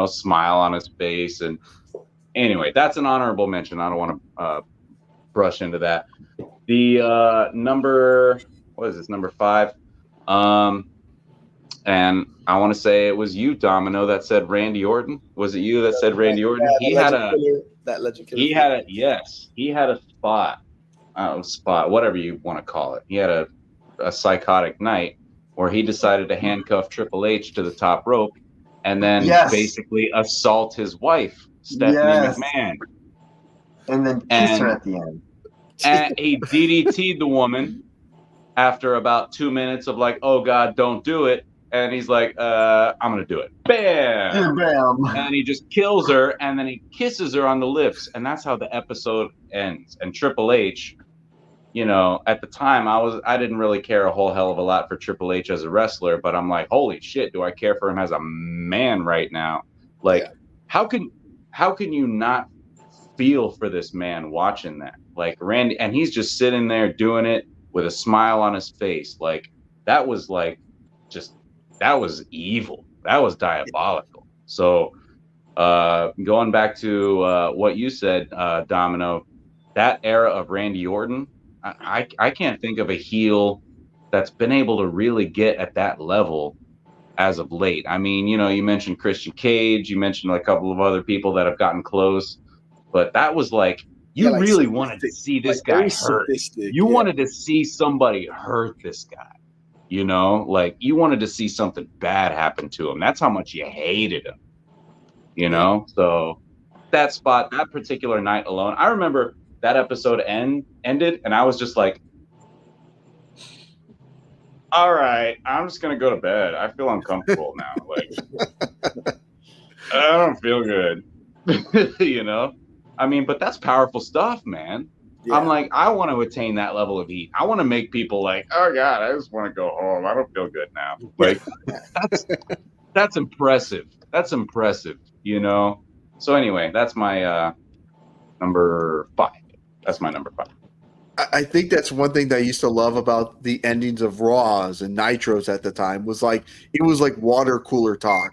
smile on his face. And anyway, that's an honorable mention. I don't want to brush into that. The number 5? And I want to say it was you, Domino, that said Randy Orton. Was it you that said Randy Orton? He had a spot, whatever you want to call it. He had a psychotic night where he decided to handcuff Triple H to the top rope and then basically assault his wife, Stephanie McMahon. And then kiss her at the end. And he DDT'd the woman after about 2 minutes of like, oh God, don't do it. And he's like, I'm going to do it. Bam! Bam! And he just kills her, and then he kisses her on the lips. And that's how the episode ends. And Triple H, at the time, I didn't really care a whole hell of a lot for Triple H as a wrestler, but I'm like, holy shit, do I care for him as a man right now? Like, how can you not feel for this man watching that? Like, Randy, and he's just sitting there doing it with a smile on his face. Like, that was evil. That was diabolical. So going back to what you said, Domino, that era of Randy Orton, I can't think of a heel that's been able to really get at that level as of late. I mean, you mentioned Christian Cage, you mentioned a couple of other people that have gotten close, but that was like, really wanted to see this guy hurt. You wanted to see somebody hurt this guy. Like you wanted to see something bad happen to him. That's how much you hated him, So that particular night alone, I remember that episode ended, and I was just like, all right, I'm just going to go to bed. I feel uncomfortable now. Like, I don't feel good, I mean, but that's powerful stuff, man. Yeah. I'm like, I want to attain that level of heat. I want to make people like, oh God, I just want to go home. I don't feel good now. Like, that's impressive. That's impressive. you know. So anyway, that's my number 5. That's my number 5. I think that's one thing that I used to love about the endings of Raws and Nitros at the time was like it was like water cooler talk,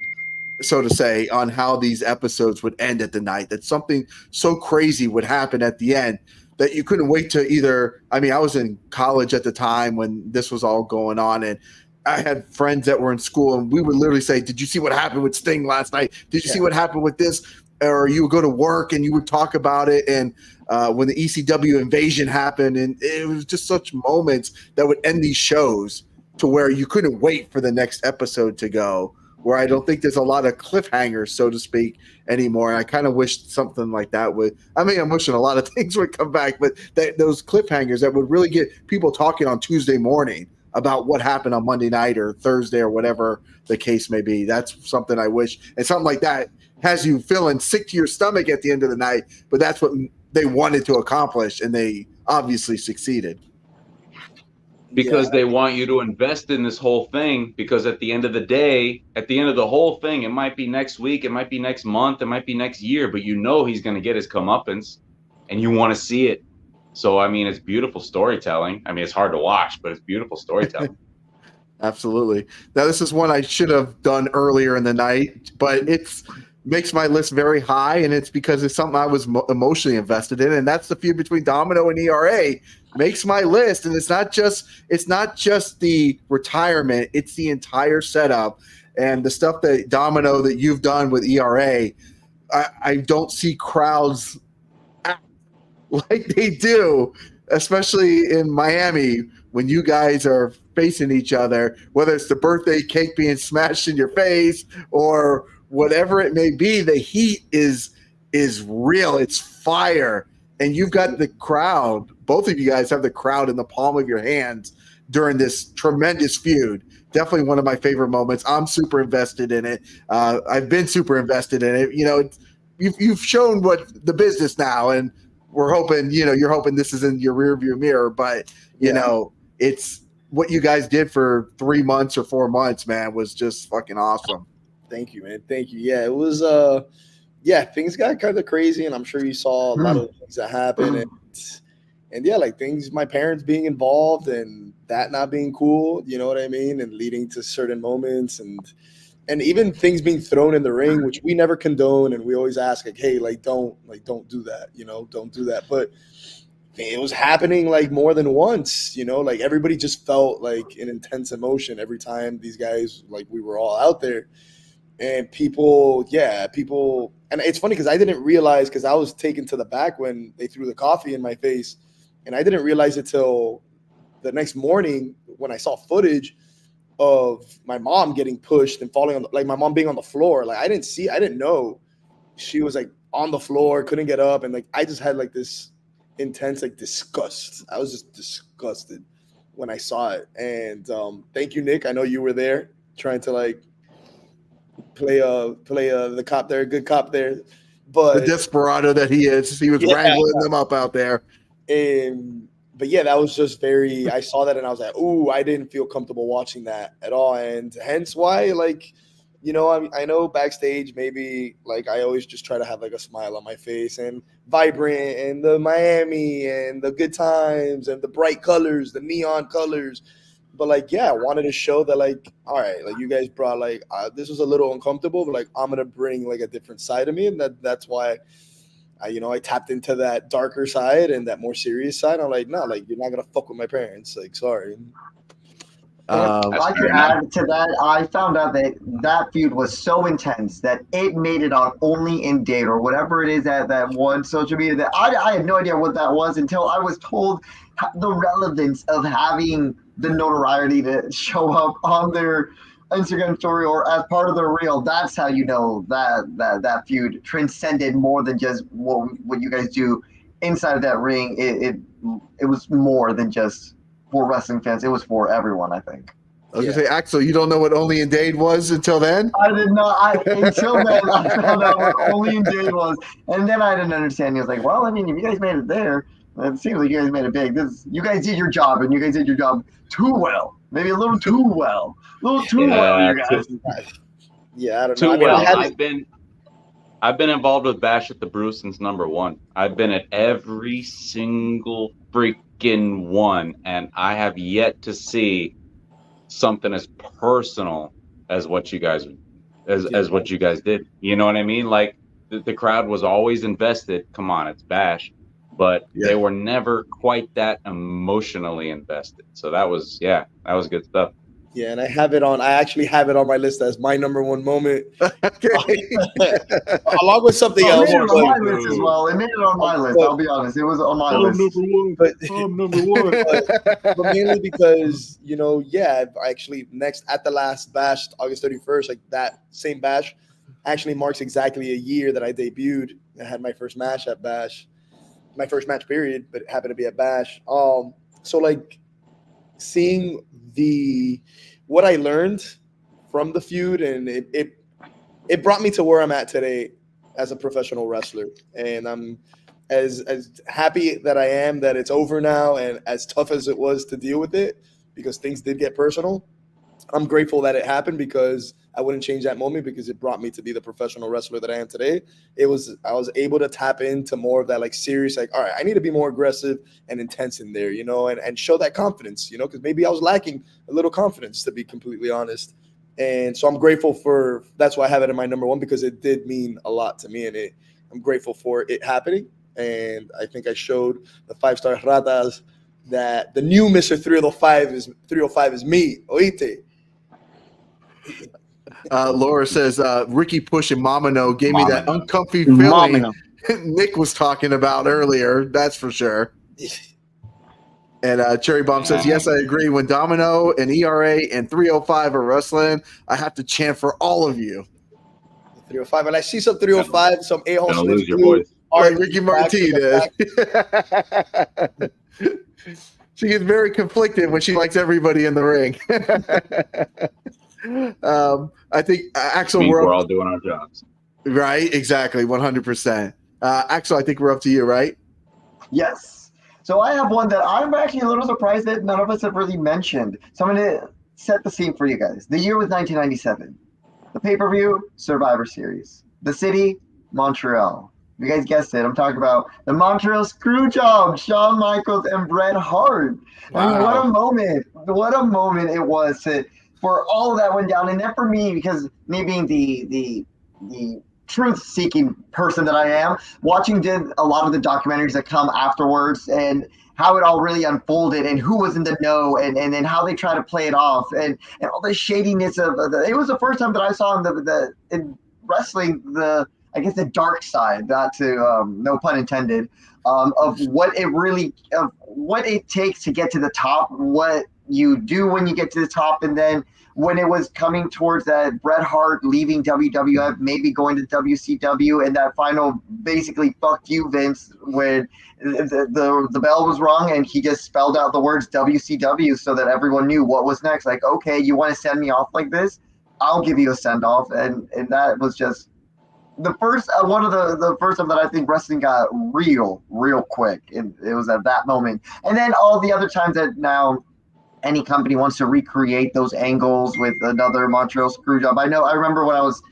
so to say, on how these episodes would end at the night. That something so crazy would happen at the end that you couldn't wait to either. I mean, I was in college at the time when this was all going on, and I had friends that were in school, and we would literally say, "Did you see what happened with Sting last night? Did you see what happened with this?" Or you would go to work and you would talk about it. And when the ECW invasion happened, and it was just such moments that would end these shows to where you couldn't wait for the next episode to go. Where I don't think there's a lot of cliffhangers, so to speak, anymore. I kind of wish something like that would. I mean, I'm wishing a lot of things would come back, but those cliffhangers that would really get people talking on Tuesday morning about what happened on Monday night or Thursday or whatever the case may be. That's something I wish, and something like that has you feeling sick to your stomach at the end of the night, but that's what they wanted to accomplish, and they obviously succeeded. Because they want you to invest in this whole thing, because at the end of the day, at the end of the whole thing, it might be next week, it might be next month, it might be next year, but you know he's going to get his comeuppance, and you want to see it. So, I mean, it's beautiful storytelling. I mean, it's hard to watch, but it's beautiful storytelling. Absolutely. Now, this is one I should have done earlier in the night, but it's makes my list very high, and it's because it's something I was emotionally invested in, and that's the feud between Domino and ERA. Makes my list, and it's not just the retirement, it's the entire setup and the stuff that Domino that you've done with ERA. I don't see crowds act like they do, especially in Miami when you guys are facing each other, whether it's the birthday cake being smashed in your face or whatever it may be. The heat is real. It's fire. And you've got the crowd. Both of you guys have the crowd in the palm of your hands during this tremendous feud. Definitely one of my favorite moments. I'm super invested in it. I've been super invested in it. You know, you've shown what the business now, and we're hoping, you're hoping this is in your rearview mirror. But, you know, it's what you guys did for 3 months or 4 months, man, was just fucking awesome. Thank you, man. Thank you. Yeah, it was things got kind of crazy, and I'm sure you saw a lot of things that happened, and like things, my parents being involved and that not being cool, you know what I mean, and leading to certain moments, and even things being thrown in the ring, which we never condone, and we always ask like, hey, don't do that, don't do that, but it was happening like more than once, like everybody just felt like an intense emotion every time these guys, like we were all out there. And people, and it's funny because I didn't realize, because I was taken to the back when they threw the coffee in my face, and I didn't realize it till the next morning when I saw footage of my mom getting pushed and falling on, like my mom being on the floor. Like I didn't know she was like on the floor, couldn't get up, and like I just had like this intense like disgust. I was just disgusted when I saw it. And thank you, Nick. I know you were there trying to like play the cop there, good cop there, but the desperado that he is, he was wrangling them up out there. But yeah, that was just I saw that and I was like, ooh, I didn't feel comfortable watching that at all, and hence why, like, I know backstage maybe like I always just try to have like a smile on my face and vibrant and the Miami and the good times and the bright colors, the neon colors. But like, I wanted to show that like, all right, like you guys brought like, this was a little uncomfortable, but like I'm going to bring like a different side of me. And that's why I tapped into that darker side and that more serious side. I'm like, no, like you're not going to fuck with my parents. Like, sorry. I could add to that. I found out that feud was so intense that it made it on Only in Date or whatever it is that one social media that I had no idea what that was until I was told the relevance of having the notoriety to show up on their Instagram story or as part of their reel. That's how you know that feud transcended more than just what you guys do inside of that ring. It was more than just for wrestling fans. It was for everyone, I think. I was gonna say, Axel, you don't know what Only in Dade was until then? I did not. Until then, I found out what Only in Dade was, and then I didn't understand. He was like, "Well, I mean, if you guys made it there, it seems like you guys made it big. You guys did your job, and you guys did your job too well. Maybe a little too well, you guys." Yeah, I don't too know. Well, I've been involved with Bash at the Brew since number 1. I've been at every single freaking one, and I have yet to see something as personal as what you guys as what you guys did. You know what I mean? Like the crowd was always invested. Come on, it's Bash, but they were never quite that emotionally invested. So that was good stuff. Yeah, and I actually have it on my list as my number 1 moment. Along with something else. It made it on my list as well. It made it on my list. I'll be honest. It was on my list. I'm number one. But mainly because, actually at the last Bash, August 31st, like that same Bash actually marks exactly a year that I debuted. I had my first match at Bash. My first match period, but it happened to be at Bash. So like seeing what I learned from the feud, and it brought me to where I'm at today as a professional wrestler. And I'm as happy that I am that it's over now, and as tough as it was to deal with it, because things did get personal. I'm grateful that it happened, because I wouldn't change that moment, because it brought me to be the professional wrestler that I am today. I was able to tap into more of that like serious, like, all right, I need to be more aggressive and intense in there, and show that confidence, because maybe I was lacking a little confidence, to be completely honest. And so I'm grateful that's why I have it in my number 1, because it did mean a lot to me, and I'm grateful for it happening. And I think I showed the 5-star Ratas that the new Mr. 305 is me. Oite. Laura says Ricky Push and Domino gave me that uncomfy feeling Nick was talking about earlier. That's for sure. And Cherry Bomb says, yes, I agree. When Domino and ERA and 305 are wrestling, I have to chant for all of you. 305. And I see some 305, some a-hole Don't lose your voice. Like Ricky Martinez. She gets very conflicted when she likes everybody in the ring. I think Axel, we're all doing our jobs. Right, exactly, 100%. Axel, I think we're up to you, right? Yes. So I have one that I'm actually a little surprised that none of us have really mentioned. So I'm going to set the scene for you guys. The year was 1997. The pay-per-view, Survivor Series. The city, Montreal. You guys guessed it. I'm talking about the Montreal Screwjob, Shawn Michaels and Bret Hart. Wow. I mean, what a moment. What a moment it was for all of that went down. And then for me, because me being the truth-seeking person that I am, watching a lot of the documentaries that come afterwards and how it all really unfolded and who was in the know and then how they try to play it off and all the shadiness of it was the first time that I saw in wrestling the dark side, not to no pun intended, of what it takes to get to the top, what you do when you get to the top, and then when it was coming towards that Bret Hart leaving WWF, maybe going to WCW, and that final basically fuck you, Vince, when the bell was rung and he just spelled out the words WCW so that everyone knew what was next. Like, okay, you want to send me off like this? I'll give you a send off, and that was just the first one of the first time that I think wrestling got real quick. It was at that moment, and then all the other times that now any company wants to recreate those angles with another Montreal Screwjob. I remember when I was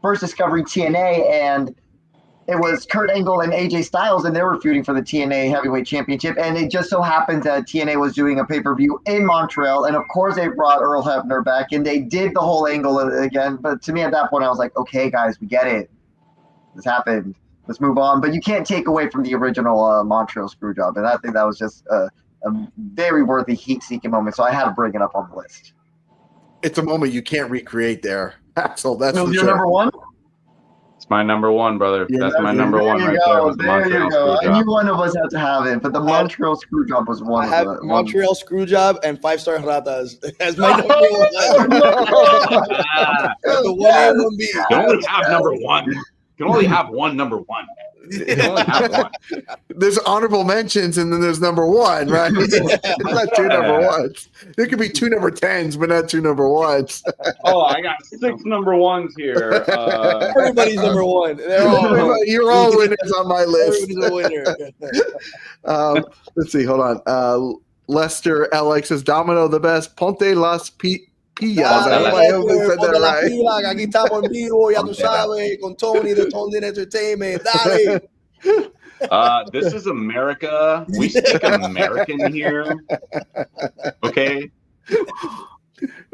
first discovering TNA, and it was Kurt Angle and AJ Styles, and they were feuding for the TNA Heavyweight Championship. And it just so happened that TNA was doing a pay-per-view in Montreal. And of course they brought Earl Hebner back, and they did the whole angle again. But to me at that point, I was like, okay, guys, we get it. This happened. Let's move on. But you can't take away from the original Montreal Screwjob. And I think that was just a very worthy heat-seeking moment. So I had to bring it up on the list. It's a moment you can't recreate there, Axel. That's your number one? It's my number one, brother. Yeah, that's my number one right there. There you go. I knew one of us had to have it, but the Montreal Screwjob was one. I have Montreal Screwjob and 5-star Ratas as my number one. The 1A and 1B. You can only have number one. You can only have one number one. You can only have one. There's honorable mentions, and then there's number one, right? Not two number ones. There could be two number 10s, but not two number ones. Oh, I got 6 number ones here. Everybody's number one. You're all winners on my list. Everybody's a winner. Let's see. Hold on. Lester LX says, Domino the best. Ponte las Pillas. I Ponte hope I hope I said Ponte that la right. pila, que aquí estamos en vivo, ya tú Ponte la- sabes, con Tony de Tony Entertainment. Dale. This is America. We speak American here. Okay.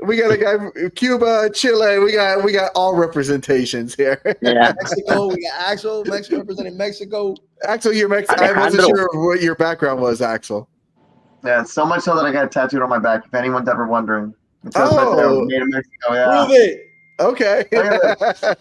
We got a guy from Cuba, Chile. We got all representations here. Yeah. Mexico, we got Axel, Mexico representing Mexico. Axel, you're Mexican. I wasn't Alejandro. sure what your background was, Axel. Yeah, so much so that I got it tattooed on my back. If anyone's ever wondering, it says Oh. Mexico, made in Mexico. Yeah. Prove it. Okay.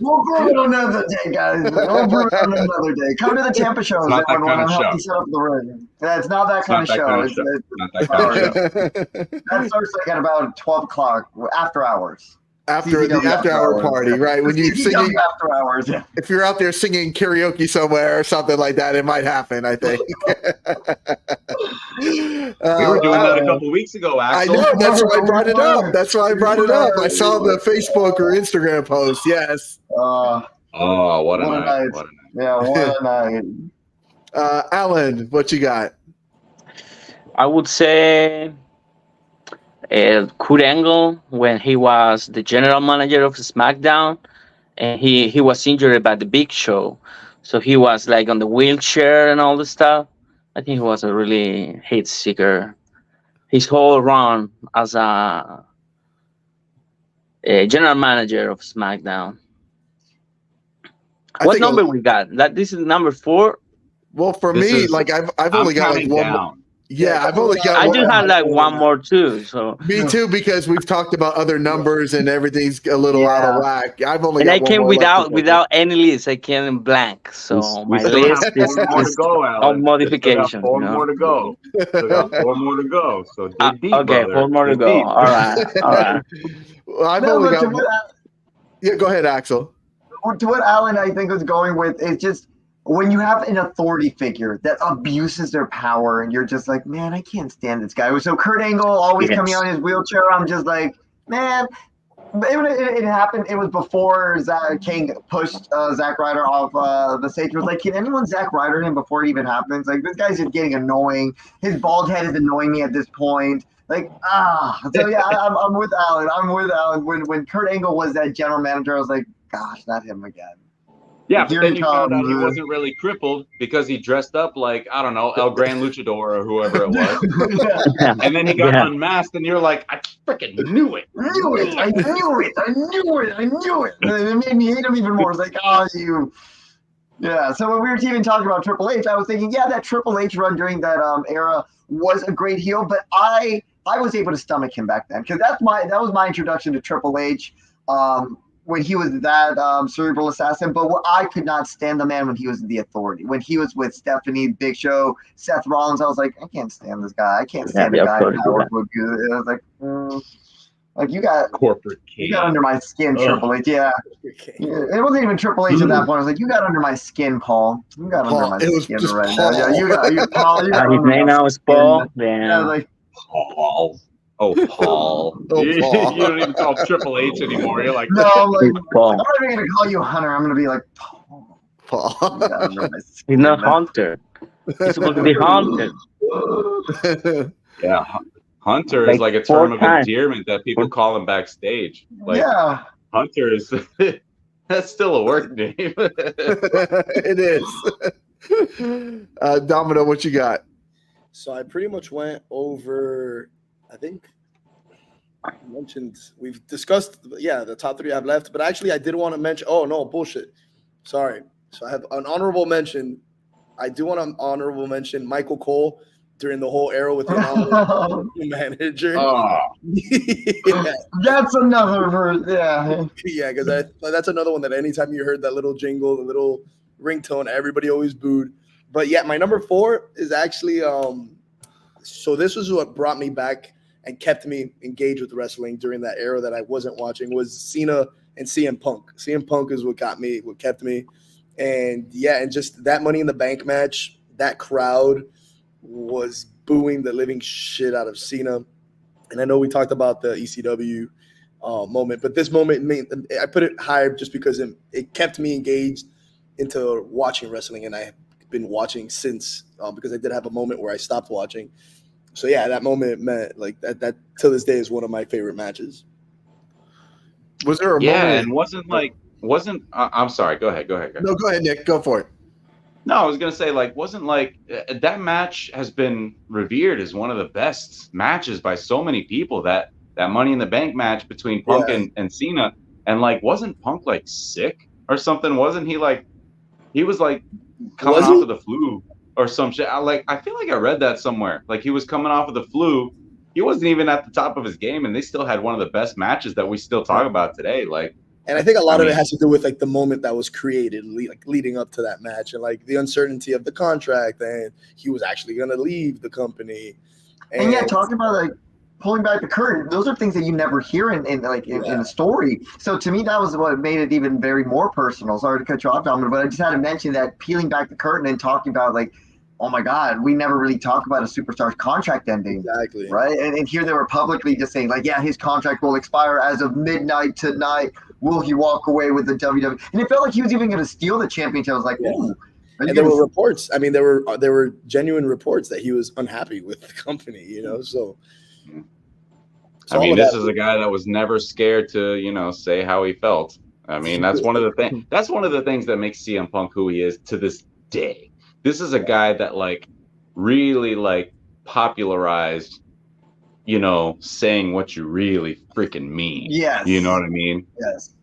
We'll prove it another day, guys. We'll prove it on another day. Come to the Tampa shows. not that Everyone, kind of I'll help show. you set up the ring. Yeah, it's not that It's kind not of that show. kind of It's, show. it's, Not that kind of show. that starts like at about 12 o'clock after hours. After the CCW after hour party, right? When you CCW singing, after hours, yeah. if you're out there singing karaoke somewhere or something like that, it might happen. I think. We were doing that a couple weeks ago, I Axel. know. That's why I brought it up. That's why I brought it up. I saw the Facebook or Instagram post. Yes. Oh, what a What a night! night. What a night! Yeah, what a night. Alan, what you got? I would say Kurt Angle when he was the general manager of SmackDown, and he was injured by the Big Show, so he was like on the wheelchair and all the stuff. I think he was a really hate seeker. His whole run as a general manager of SmackDown. I What think number we got? That this is number 4. Well, for This me, is- like I've I'm only got like counting one. down. Yeah, I've only got. I one. do have like one more too. So Me too, because we've talked about other numbers and everyth's a little out of whack. I've only and got I one came more left without to any list. I came in blank. So We my still list have is, 4 more to go, Alan. on modification. Still got 4 more to go. Still got 4 more to go. So dig deep, Okay, brother. 4 more to Dig go. deep. All right, all right. Well, I've No, only but got. Yeah, go ahead, Axel. to what Alan, I think, was going with is just when you have an authority figure that abuses their power and you're just like, man, I can't stand this guy. So Kurt Angle always Yes. coming out in his wheelchair. I'm just like, man. It happened. It was before Zach King pushed Zack Ryder off the stage. It was like, can anyone Zack Ryder him before it even happens? Like, this guy's just getting annoying. His bald head is annoying me at this point. Like, So yeah, I'm with Alan. I'm with Alan. When Kurt Angle was that general manager, I was like, gosh, not him again. Yeah, Here but then he you found out he comes. wasn't really crippled because he dressed up like, I don't know, El Gran Luchador or whoever it was. And then he got Yeah. unmasked and you're like, I freaking knew it. I knew it. I knew it. And it made me hate him even more. It's like, oh, you. Yeah. So when we were even talking about Triple H, I was thinking, yeah, that Triple H run during that era was a great heel, but I was able to stomach him back then because that was my introduction to Triple H. When he was that cerebral assassin, but I could not stand the man when he was the authority. When he was with Stephanie, Big Show, Seth Rollins, I was like, I can't stand this guy. I can't stand the guy. Howard would do it. I was like, you got Corporate you king. got under my skin, Ugh. Triple H. Yeah. It wasn't even Triple H at that point. I was like, you got under my skin, Paul. You got Paul. under my It was skin just right Paul. now. Yeah, you Paul. You got His under name my now is skin. Paul. Yeah, I Damn. was like, Paul. Oh, Paul. Oh, you Paul. don't even call him Triple H anymore. You're like, no, I'm like, It's I'm Paul. not even gonna call you Hunter. I'm gonna be like, Paul. Paul. You got under my He's skin. not Hunter. He's supposed to be Hunter. yeah. Hunter is like a 4 term of times. endearment that people call him backstage. Like, Yeah. Hunter is, that's still a work name. It is. Domino, what you got? So I pretty much went over, I think I mentioned, we've discussed, the top 3 I have left, but actually I did want to mention, oh no, bullshit. Sorry. So I have an honorable mention. I do want to honorable mention Michael Cole during the whole era with the manager. Oh, Yeah. That's another verse. Yeah. Yeah, because that's another one that anytime you heard that little jingle, the little ringtone, everybody always booed. But yeah, my number 4 is actually so this was what brought me back and kept me engaged with wrestling during that era that I wasn't watching was Cena and CM Punk. CM Punk is what kept me. And yeah, and just that Money in the Bank match, that crowd was booing the living shit out of Cena. And I know we talked about the ECW moment, but this moment, I put it higher just because it kept me engaged into watching wrestling, and I've been watching since because I did have a moment where I stopped watching. So yeah, that moment meant like that till this day is one of my favorite matches. Was there a Yeah, moment? and wasn't I'm sorry. Go ahead. No, go ahead, Nick. Go for it. No, I was gonna say wasn't that match has been revered as one of the best matches by so many people. That Money in the Bank match between Punk and Cena, and wasn't Punk sick or something? Wasn't he he was coming off of the flu or some shit? I feel like I read that somewhere. He was coming off of the flu. He wasn't even at the top of his game, and they still had one of the best matches that we still talk about today. And I think a lot of it has to do with the moment that was created, leading up to that match, and the uncertainty of the contract, and he was actually going to leave the company. And yeah, talking about pulling back the curtain, those are things that you never hear in a story. So to me, that was what made it even very more personal. Sorry to cut you off, Domino, but I just had to mention that peeling back the curtain and talking about oh my God, we never really talk about a superstar's contract ending. Exactly. Right. And here they were publicly just saying yeah, his contract will expire as of midnight tonight. Will he walk away with the WWE? And it felt like he was even going to steal the championship. I was like, ooh. And there were reports. I mean, there were genuine reports that he was unhappy with the company, So I mean, this is a guy that was never scared to, say how he felt. I mean, that's one of the things. That's one of the things that makes CM Punk who he is to this day. This is a guy that really popularized, saying what you really freaking mean. Yes. You know what I mean? Yes.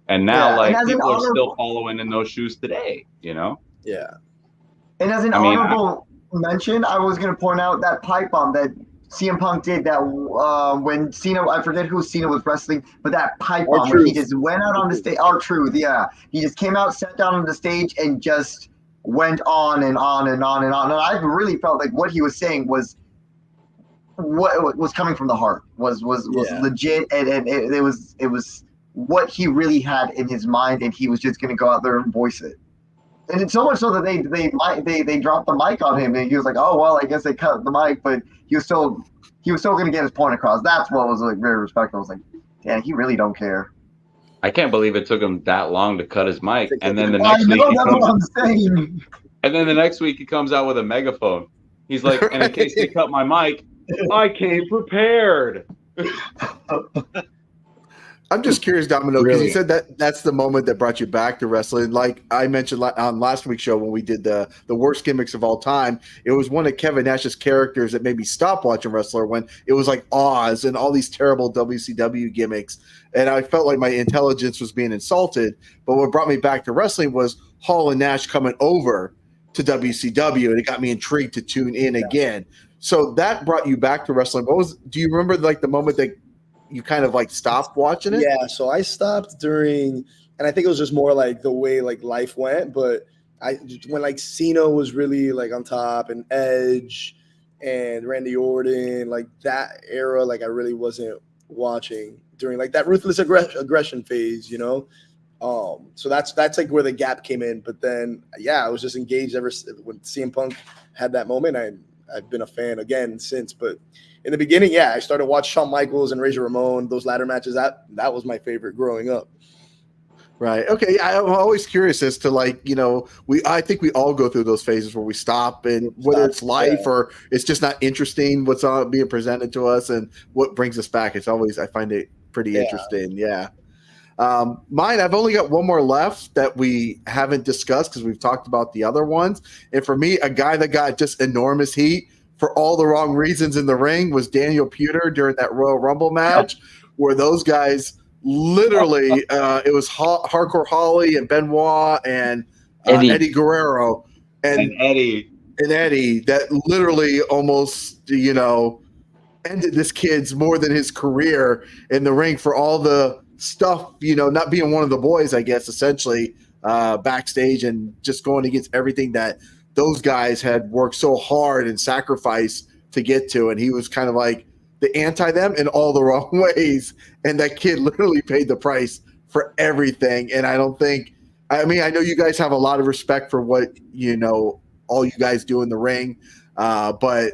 And now and people are still following in those shoes today, Yeah. And as an honorable mention, I was going to point out that pipe bomb that CM Punk did that when Cena, I forget who Cena was wrestling, but that pipe bomb where he just went out on the stage. R-Truth, yeah. He just came out, sat down on the stage, and just went on and on and on and on. And I really felt like what he was saying was what was coming from the heart, was legit, and it was what he really had in his mind, and he was just going to go out there and voice it. And it's so much so that they dropped the mic on him, and he was like, "Oh well, I guess they cut the mic," but he was still going to get his point across. That's what was very respectful. I was like, "Damn, he really don't care." I can't believe it took him that long to cut his mic, and then the next week he comes out with a megaphone. He's like, and in case they cut my mic, I came prepared. I'm just curious, Domino, because you said that's the moment that brought you back to wrestling. Like I mentioned on last week's show when we did the worst gimmicks of all time, it was one of Kevin Nash's characters that made me stop watching wrestler when it was like Oz and all these terrible WCW gimmicks. And I felt like my intelligence was being insulted. But what brought me back to wrestling was Hall and Nash coming over to WCW, and it got me intrigued to tune in again. So that brought you back to wrestling. Do you remember the moment that you kind of stopped watching it? Yeah, so I stopped during, and I think it was just more the way life went. But when Cena was really on top, and Edge and Randy Orton, that era, I really wasn't watching during that ruthless aggression phase, So that's where the gap came in. But then I was just engaged ever when CM Punk had that moment. I've been a fan again since, but in the beginning, I started watching Shawn Michaels and Razor Ramon, those ladder matches. That was my favorite growing up. Right. Okay. I'm always curious as to I think we all go through those phases where we stop, and whether it's life or it's just not interesting what's being presented to us and what brings us back. It's always, I find it pretty interesting. Yeah. Mine, I've only got one more left that we haven't discussed because we've talked about the other ones. And for me, a guy that got just enormous heat for all the wrong reasons in the ring was Daniel Puder during that Royal Rumble match, where those guys literally, it was Hardcore Holly and Benoit and Eddie Guerrero and Eddie that literally almost, ended this kid's more than his career in the ring for all the stuff, not being one of the boys, I guess, essentially backstage and just going against everything that those guys had worked so hard and sacrificed to get to. And he was kind of like the anti them in all the wrong ways. And that kid literally paid the price for everything. And I know you guys have a lot of respect for what, all you guys do in the ring. But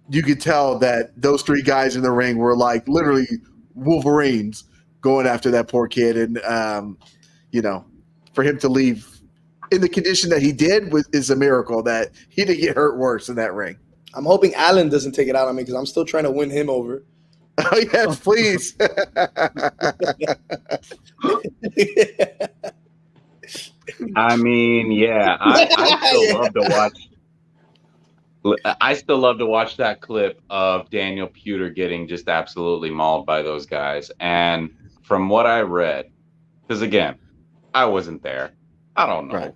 you could tell that those three guys in the ring were literally Wolverines going after that poor kid. And, for him to leave in the condition that he did is a miracle that he didn't get hurt worse in that ring. I'm hoping Allen doesn't take it out on me because I'm still trying to win him over. Oh yes, please. I mean, yeah, I still Yeah. love to watch. I still love to watch that clip of Daniel Puder getting just absolutely mauled by those guys. And from what I read, because again, I wasn't there, I don't know. Right.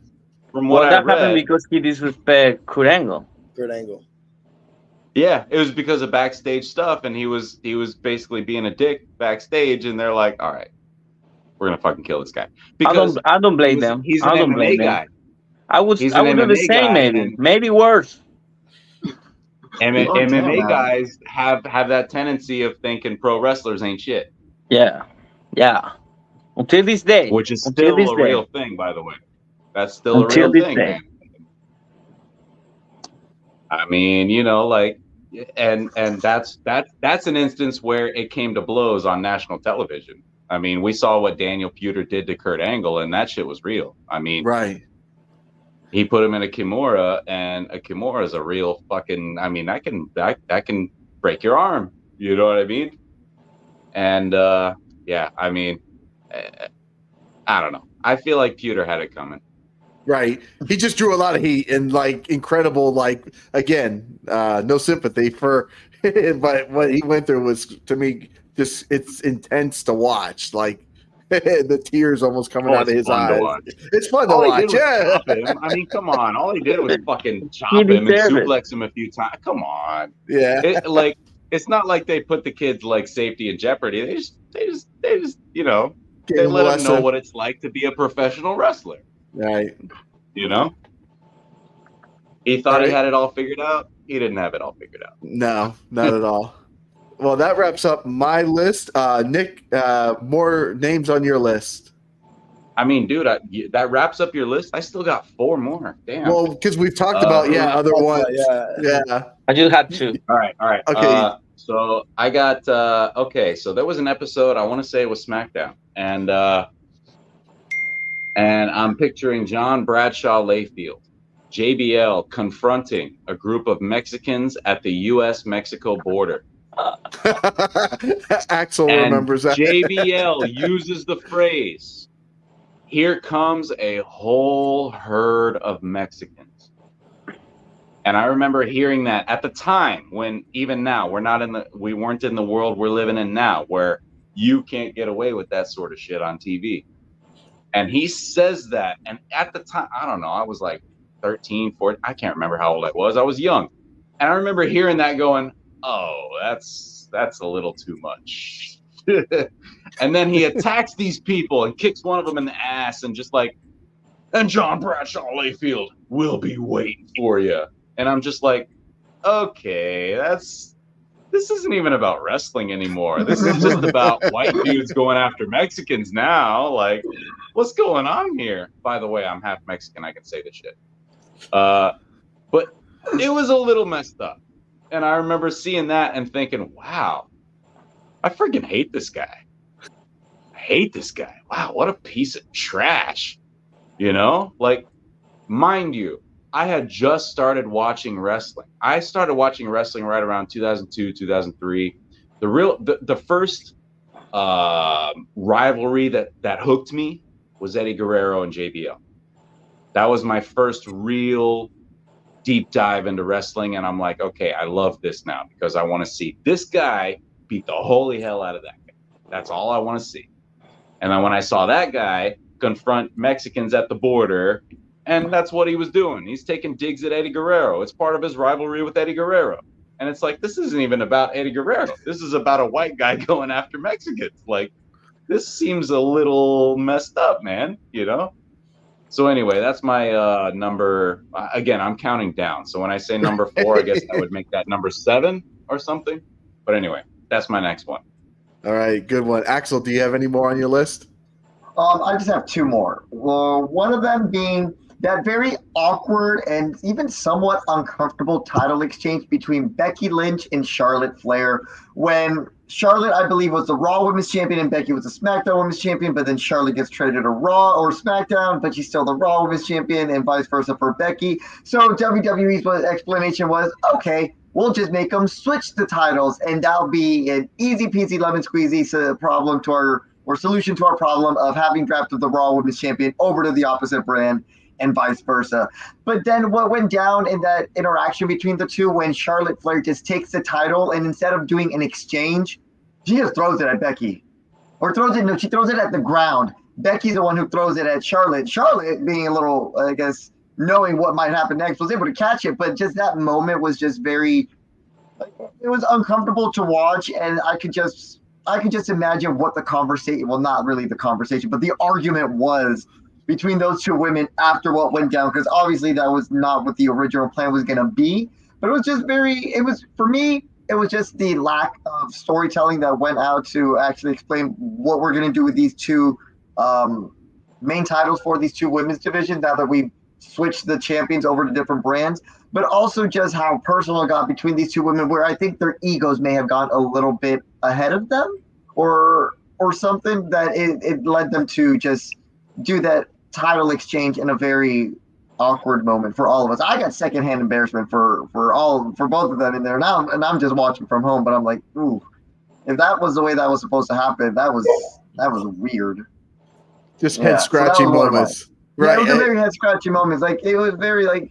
From what Well, I that happened read, because he disrespect Kurt Angle. Good angle. yeah, it was because of backstage stuff, and he was basically being a dick backstage, and they're like, all right, we're gonna fucking kill this guy because I don't blame them. he's I an don't blame MMA them. guy. I would He's do an the MMA same, guy, maybe, and maybe worse. MMA damn, guys have that tendency of thinking pro wrestlers ain't shit, Yeah, yeah. Until this day. which is Until still this a day. real thing, by the way. That's still a Until real this thing, day. man. I mean, you know, like, and that's an instance where it came to blows on national television. I mean, we saw what Daniel Puder did to Kurt Angle, and that shit was real. I mean, Right. he put him in a Kimura, and a Kimura is a real fucking. I mean, that can break your arm. You know what I mean? And yeah, I mean, I don't know. I feel like Puder had it coming. Right. He just drew a lot of heat and like incredible, like again, no sympathy for but what he went through was to me just it's intense to watch. Like the tears almost coming out of his Fun to eyes. watch. It's fun to All he watch. did was Yeah. chop him. I mean, come on. All he did was fucking chop He him and deserved it. suplex him a few times. Come on. Yeah. It's not like they put the kids like safety in jeopardy. They just you know, Gave they him a let him know lesson. what it's like to be a professional wrestler. Right. You know? He thought he Right. had it all figured out. He didn't have it all figured out. No, not at all. Well, that wraps up my list. Nick, more names on your list. I mean, dude, that wraps up your list. I still got 4 more. Damn. Well, because we've talked about other ones. Yeah. I just had 2. All right. Okay. So I got okay. So there was an episode. I want to say it was SmackDown, and I'm picturing John Bradshaw Layfield, JBL, confronting a group of Mexicans at the U.S.-Mexico border. Axel And remembers that. JBL uses the phrase, "Here comes a whole herd of Mexicans." And I remember hearing that at the time when even now we weren't in the world we're living in now where you can't get away with that sort of shit on TV. And he says that. And at the time, I don't know, I was like 13, 14, I can't remember how old I was. I was young. And I remember hearing that going, oh, that's a little too much. And then he attacks these people and kicks one of them in the ass and just like, and John Bradshaw Layfield will be waiting for you. And I'm just like, okay, this isn't even about wrestling anymore. This is just about white dudes going after Mexicans now. Like, what's going on here? By the way, I'm half Mexican. I can say this shit. But it was a little messed up. And I remember seeing that and thinking, wow, I freaking hate this guy. I hate this guy. Wow, what a piece of trash. You know? Like, mind you, I had just started watching wrestling. I started watching wrestling right around 2002, 2003. The first rivalry that hooked me was Eddie Guerrero and JBL. That was my first real deep dive into wrestling, and I'm like, okay, I love this now because I want to see this guy beat the holy hell out of that guy. That's all I want to see. And then when I saw that guy confront Mexicans at the border, and that's what he was doing. He's taking digs at Eddie Guerrero. It's part of his rivalry with Eddie Guerrero. And it's like, this isn't even about Eddie Guerrero. This is about a white guy going after Mexicans. Like, this seems a little messed up, man, you know? So anyway, that's my number. Again, I'm counting down. So when I say number 4, I guess I would make that number 7 or something. But anyway, that's my next one. All right, good one. Axel, do you have any more on your list? I just have 2 more. Well, one of them being that very awkward and even somewhat uncomfortable title exchange between Becky Lynch and Charlotte Flair when Charlotte, I believe, was the Raw Women's Champion and Becky was the SmackDown Women's Champion, but then Charlotte gets traded to Raw or SmackDown, but she's still the Raw Women's Champion and vice versa for Becky. So WWE's explanation was, okay, we'll just make them switch the titles, and that'll be an easy peasy lemon squeezy problem to our or solution to our problem of having drafted the Raw Women's Champion over to the opposite brand and vice versa. But then what went down in that interaction between the two when Charlotte Flair just takes the title and instead of doing an exchange, she just throws it at Becky. Or she throws it at the ground. Becky's the one who throws it at Charlotte. Charlotte, being a little, I guess, knowing what might happen next, was able to catch it. But just that moment was just very, it was uncomfortable to watch. And I could just imagine what the conversation, well, not really the conversation, but the argument was between those two women after what went down. Because obviously that was not what the original plan was going to be. But it was just for me, it was just the lack of storytelling that went out to actually explain what we're going to do with these two main titles for these two women's divisions now that we switched the champions over to different brands, but also just how personal it got between these two women, where I think their egos may have gone a little bit ahead of them or something that it led them to just do that title exchange in a very awkward moment for all of us. I got secondhand embarrassment for both of them in there now, and I'm just watching from home, but I'm like, ooh, if that was the way that was supposed to happen, that was weird. Just head scratching moments. Right. It was a very head scratching moments. Like it was very like,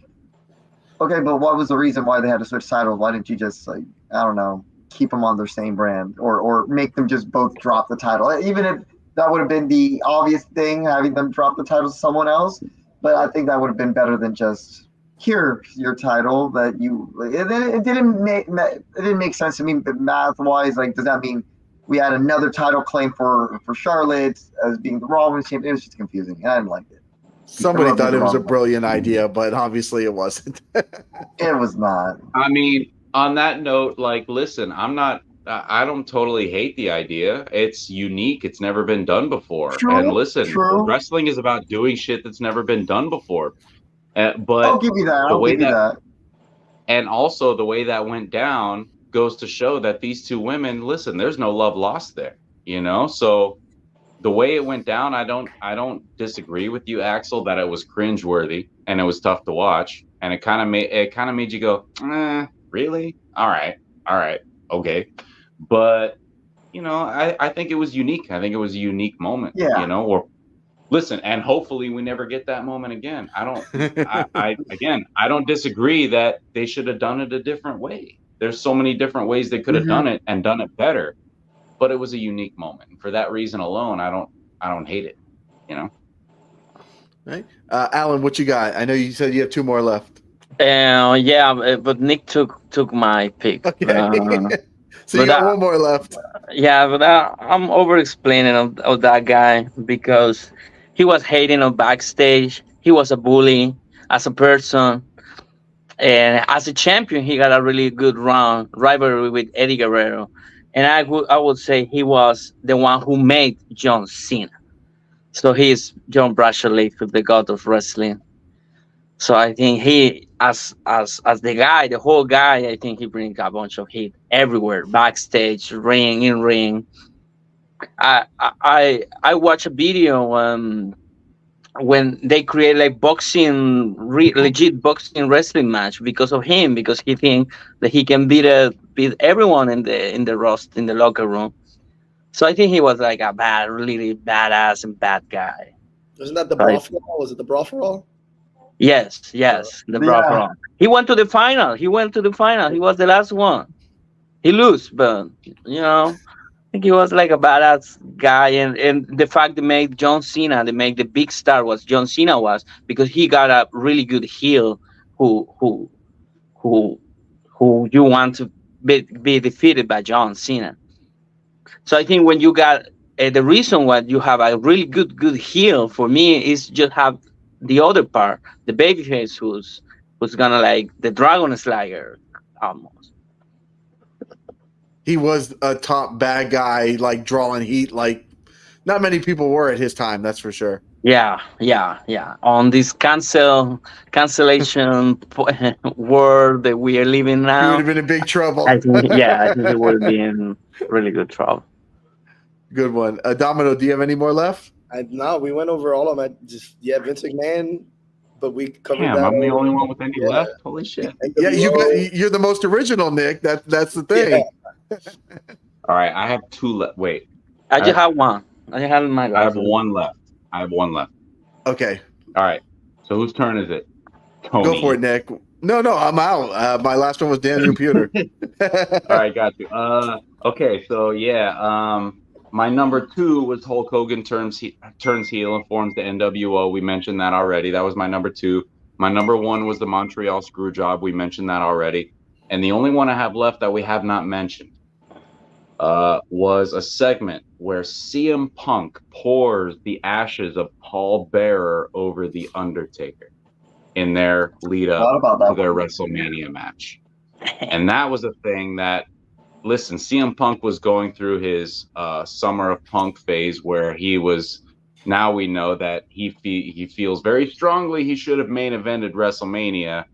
okay, but what was the reason why they had to switch titles? Why didn't you just I don't know, keep them on their same brand or make them just both drop the title? Even if that would have been the obvious thing, having them drop the title to someone else. But I think that would have been better than just here's your title that you. It didn't make sense to me. But math wise, does that mean we had another title claim for Charlotte as being the Raw Women's Champion? It was just confusing, and I didn't like it. Somebody thought it was a brilliant idea, but obviously it wasn't. It was not. I mean, on that note, listen, I don't totally hate the idea. It's unique. It's never been done before. True, and listen, true. Wrestling is about doing shit that's never been done before. But I'll give you that. And also the way that went down goes to show that these two women, listen, there's no love lost there, So the way it went down, I don't disagree with you, Axel, that it was cringeworthy and it was tough to watch. And it kind of made you go, really? All right, okay. But I think it was unique. I think it was a unique moment. Yeah. Or listen, and hopefully we never get that moment again. I don't disagree that they should have done it a different way. There's so many different ways they could have done it and done it better. But it was a unique moment. For that reason alone, I don't hate it. Right. Alan, what you got? I know you said you have two more left. Yeah, but Nick took my pick. Okay. So you got one more left. Yeah, but I'm over-explaining of that guy because he was hating on backstage. He was a bully as a person. And as a champion, he got a really good rivalry with Eddie Guerrero. And I would say he was the one who made John Cena. So he's John Brashley, the god of wrestling. So I think he, as the guy, the whole guy, I think he brings a bunch of heat everywhere, backstage, in ring. I watched a video when they create legit boxing wrestling match because of him, because he think that he can beat everyone in the locker room. So I think he was like a really badass and bad guy. Wasn't that the brawl for all? Was it the brawl for all? Yes, the brawl for all. He went to the final. He was the last one. He lost, but I think he was like a badass guy, and the fact they made John Cena, they make the big star was John Cena was because he got a really good heel who you want to be defeated by John Cena. So I think when you got the reason why you have a really good heel for me is just have the other part, the babyface who's gonna like the Dragon Slayer almost. He was a top bad guy, drawing heat. Not many people were at his time, that's for sure. Yeah. On this cancellation world that we are living now, He would have been in big trouble. I think he would be in really good trouble. Good one. Domino, do you have any more left? No, we went over all of them. Vince McMahon but we covered Damn, that. I'm the already. only one with any Yeah. left. Holy shit! Yeah, NWO. you're the most original, Nick. That's the thing. Yeah. All right, I have two left. Wait, I just have one. I just have my I have last one. one left. I have one left. Okay, All right. So whose turn is it? Tony. go for it, Nick. No, I'm out. My last one was Dan's computer. All right, got you. Okay, so yeah, my number 2 was Hulk Hogan turns heel and forms the NWO. We mentioned that already. That was my number 2. My number 1 was the Montreal Screwjob. We mentioned that already. And the only one I have left that we have not mentioned was a segment where CM Punk pours the ashes of Paul Bearer over the Undertaker in their lead up to their WrestleMania match. And that was a thing that, listen, CM Punk was going through his Summer of Punk phase where he was, now we know that he feels very strongly he should have main evented WrestleMania,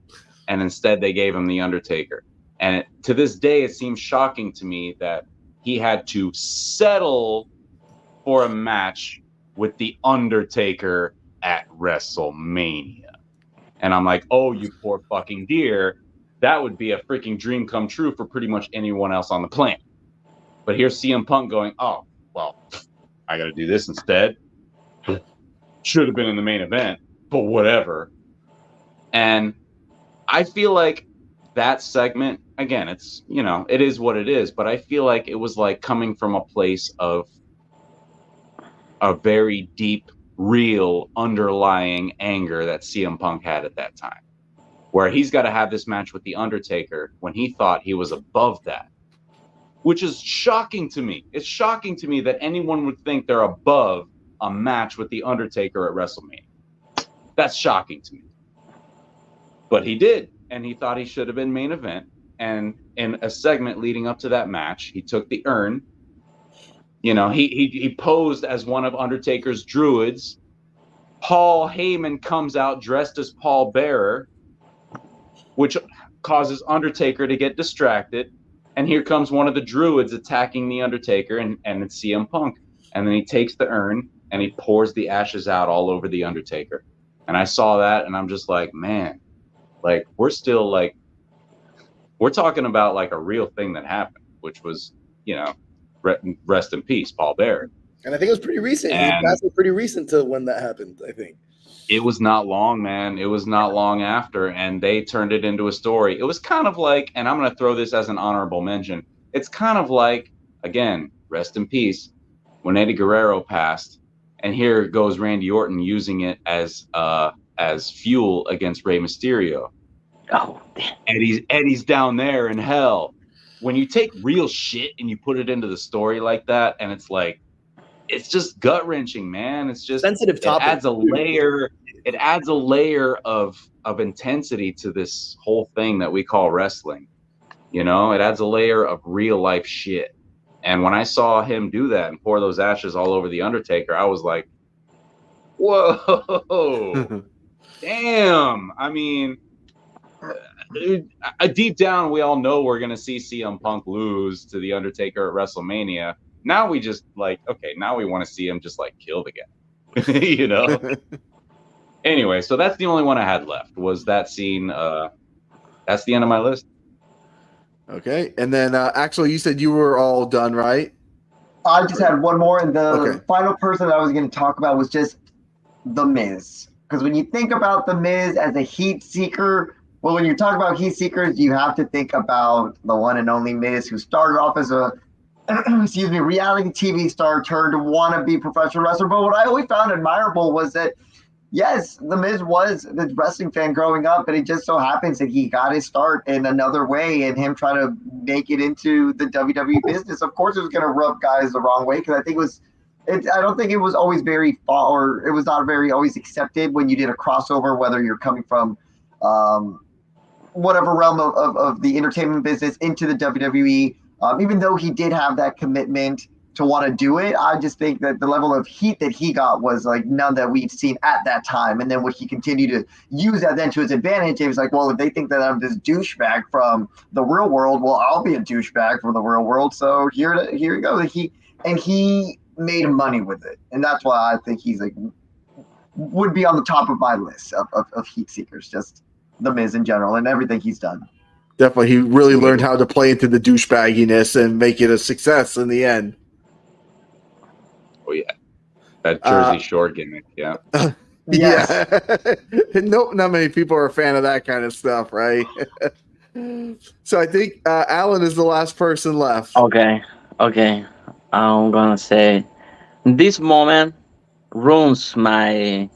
and instead they gave him The Undertaker. And to this day, it seems shocking to me that he had to settle for a match with The Undertaker at WrestleMania. And I'm like, oh, you poor fucking dear. That would be a freaking dream come true for pretty much anyone else on the planet. But here's CM Punk going, oh, well, I got to do this instead. Should have been in the main event, but whatever. And I feel like that segment, again, it's, you know, it is what it is, but I feel like it was like coming from a place of a very deep, real, underlying anger that CM Punk had at that time, where he's got to have this match with The Undertaker when he thought he was above that, which is shocking to me. It's shocking to me that anyone would think they're above a match with The Undertaker at WrestleMania. That's shocking to me. But he did, and he thought he should have been main event. And in a segment leading up to that match, he took the urn. You know, he posed as one of Undertaker's druids. Paul Heyman comes out dressed as Paul Bearer, which causes Undertaker to get distracted. And here comes one of the druids attacking the Undertaker, and it's CM Punk. And then he takes the urn and he pours the ashes out all over the Undertaker. And I saw that and I'm just like, man, like we're still like, we're talking about like a real thing that happened, which was, you know, rest in peace, Paul Bearer. And I think it was pretty recent. That's pretty recent to when that happened, I think. It was not long, man. It was not long after, and they turned it into a story. It was kind of like, and I'm going to throw this as an honorable mention, it's kind of like, again, rest in peace, when Eddie Guerrero passed, and here goes Randy Orton using it as fuel against Rey Mysterio. Oh, Eddie's down there in hell. When you take real shit and you put it into the story like that, and it's like, it's just gut wrenching, man. It's just sensitive topic. It adds a layer of intensity to this whole thing that we call wrestling. You know, it adds a layer of real life shit. And when I saw him do that and pour those ashes all over the Undertaker, I was like, whoa, damn. I mean, deep down, we all know we're going to see CM Punk lose to the Undertaker at WrestleMania. Now we just like, okay, now we want to see him just like killed again, you know? Anyway, so that's the only one I had left was that scene. That's the end of my list. Okay. And then, Axel, you said you were all done, right? I just had one more, and the final person that I was going to talk about was just The Miz. Because when you think about The Miz as a heat seeker, well, when you talk about heat seekers, you have to think about the one and only Miz, who started off as a reality TV star turned wannabe professional wrestler. But what I always found admirable was that, yes, The Miz was the wrestling fan growing up, but it just so happens that he got his start in another way, and him trying to make it into the WWE business. Of course, it was going to rub guys the wrong way, because I think I don't think it was always very or it was not very always accepted when you did a crossover, whether you're coming from whatever realm of the entertainment business into the WWE. Even though he did have that commitment to want to do it, I just think that the level of heat that he got was like none that we've seen at that time. And then what he continued to use that then to his advantage, he was like, well, if they think that I'm this douchebag from the real world, well, I'll be a douchebag from the real world. So here you go. He made money with it. And that's why I think he's like would be on the top of my list of heat seekers. Just The Miz in general and everything he's done. Definitely, he really learned how to play into the douchebagginess and make it a success in the end. Oh yeah, that Jersey Shore gimmick. Yeah. Yes. Yeah. Nope, not many people are a fan of that kind of stuff, right? So I think Alan is the last person left. Okay. I'm gonna say this moment ruins my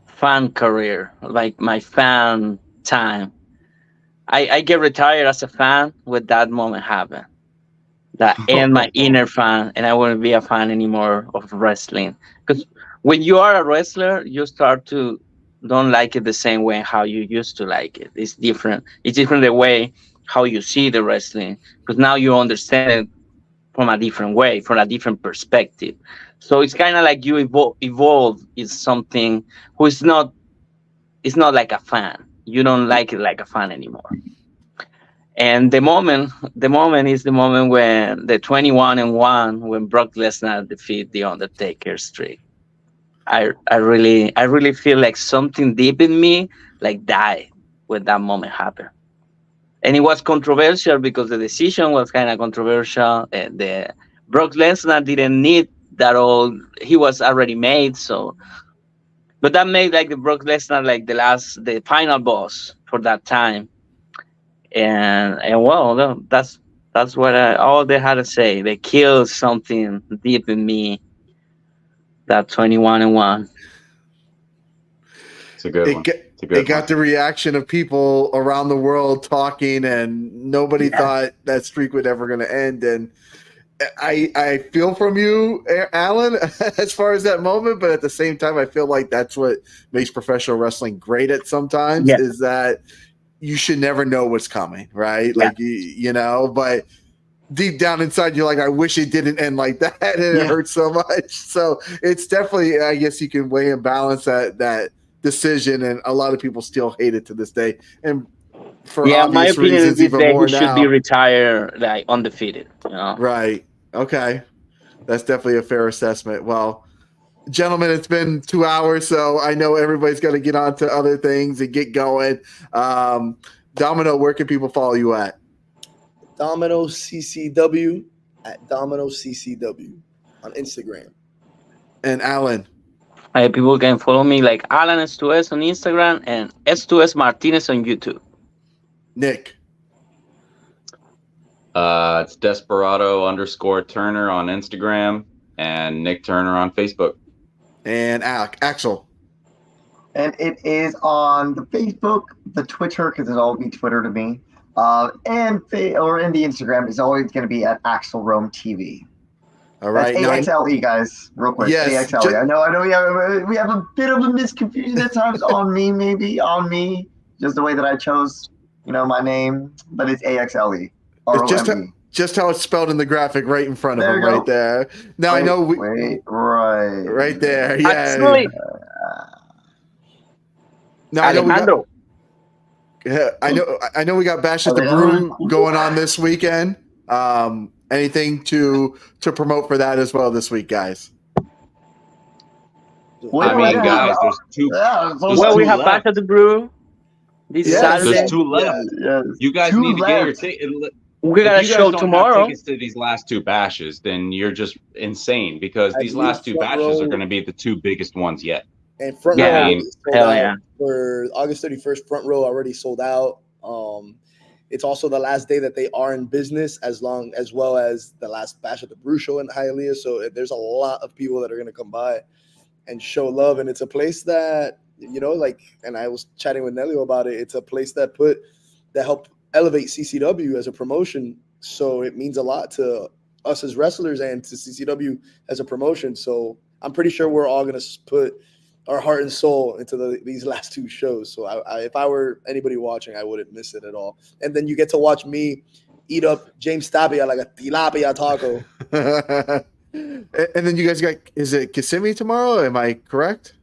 fan career, like my fan time. I get retired as a fan when that moment happened. That end my inner fan, and I wouldn't be a fan anymore of wrestling. Because when you are a wrestler, you start to don't like it the same way how you used to like it. It's different. It's different the way how you see the wrestling. Because now you understand it from a different way, from a different perspective. So it's kind of like you evolve is something who is not. It's not like a fan. You don't like it like a fan anymore. And the moment is the moment when the 21-1, when Brock Lesnar defeat the Undertaker streak. I really feel like something deep in me like died when that moment happened. And it was controversial because the decision was kind of controversial. And the Brock Lesnar didn't need that all. He was already made. So, but that made like the Brock Lesnar like the final boss for that time. And well, that's what all they had to say. They killed something deep in me. That 21-1. It's a good one. It got the reaction of people around the world talking, and nobody thought that streak would ever going to end. And I feel from you, Alan, as far as that moment, but at the same time, I feel like that's what makes professional wrestling great at sometimes is that you should never know what's coming, right? Like, you know, but deep down inside, you're like, I wish it didn't end like that. And it hurts so much. So it's definitely, I guess you can weigh and balance that decision. And a lot of people still hate it to this day. And for my obvious opinion reasons, is even more should now. be retired, like undefeated. You know? Right. Okay. That's definitely a fair assessment. Well, gentlemen, it's been 2 hours, so I know everybody's got to get on to other things and get going. Domino, where can people follow you at? Domino CCW at Domino CCW on Instagram. And Alan? People can follow me like Alan S2S on Instagram and S2S Martinez on YouTube. Nick? It's Desperado_Turner on Instagram and Nick Turner on Facebook. And Axel? And it is on the Facebook, the Twitter, because it'll all be Twitter to me, or in the Instagram. It's always going to be at Axel Rome TV. All right. That's AXLE, guys. Real quick. Yes. AXLE. I know we have a bit of a misconfusion at times on me, just the way that I chose, my name, but it's AXLE. It's just how it's spelled in the graphic right in front of him, right there. Now I know right there. Yeah. Actually, now Alejandro. I know we got Bash at the Brew going on this weekend. Anything to promote for that as well this week, guys? Guys, there's two. We have Bash at the Brew this Saturday. There's two left. Yes. You guys need to get your ticket. We got a show tomorrow. Tickets to these last two bashes, then you're just insane because these last two bashes are going to be the two biggest ones yet. And front row for August 31st. Front row already sold out. It's also the last day that they are in business, as well as the last Bash at the Brew show in Hialeah. So there's a lot of people that are going to come by and show love, and it's a place that and I was chatting with Nelio about it. It's a place that helped elevate CCW as a promotion, so it means a lot to us as wrestlers and to CCW as a promotion. So I'm pretty sure we're all going to put our heart and soul into these last two shows. So if I were anybody watching, I wouldn't miss it at all. And then you get to watch me eat up James Tapia like a tilapia taco. And then you guys is it Kissimmee tomorrow? Am I correct?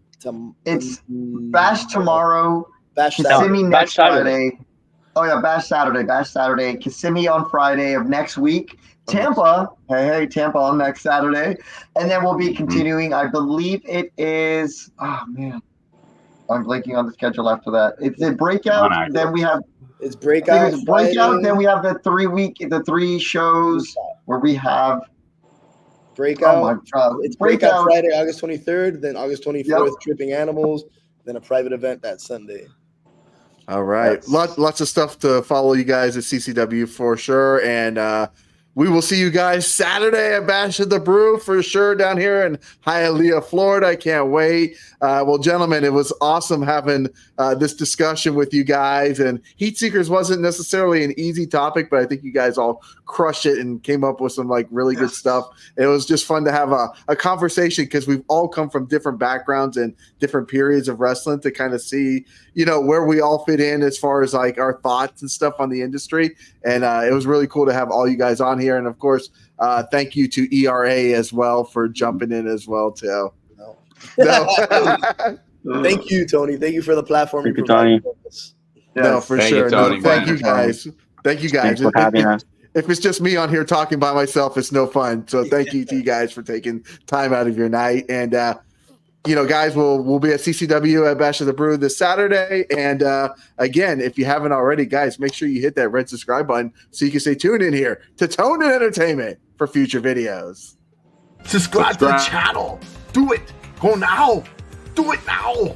It's Bash tomorrow, Kissimmee next Friday. Oh yeah, Bash Saturday, Kissimmee on Friday of next week. Tampa. Hey, Tampa on next Saturday. And then we'll be continuing. I believe it is, oh man, I'm blanking on the schedule after that. It's a breakout. Then we have It's breakout. breakout. Then we have the 3 shows where we have breakout. Oh my God. It's breakout Friday, August 23rd. Then August 24th, Tripping Animals. Then a private event that Sunday. All right. Lots of stuff to follow you guys at CCW for sure. And we will see you guys Saturday at Bash at the Brew for sure down here in Hialeah, Florida. I can't wait. Well, gentlemen, it was awesome having this discussion with you guys. And Heat Seekers wasn't necessarily an easy topic, but I think you guys all crushed it and came up with some like really good stuff. It was just fun to have a conversation because we've all come from different backgrounds and different periods of wrestling to kind of see, you know, where we all fit in as far as like our thoughts and stuff on the industry. And it was really cool to have all you guys on here. And of course, thank you to ERA as well for jumping in as well too. No. Thank you, Tony. Thank you for the platform. Thank you, Tony. No, for Thank sure. you, Tony. Thank you guys. Thank you guys. Thanks for having us. If it's just me on here talking by myself, it's no fun. So thank you to you guys for taking time out of your night. And you know, guys, we'll be at CCW at Bash of the Brew this Saturday. And again, if you haven't already, guys, make sure you hit that red subscribe button so you can stay tuned in here to Toned In Entertainment for future videos. Subscribe to the channel. Do it. Go now. Do it now.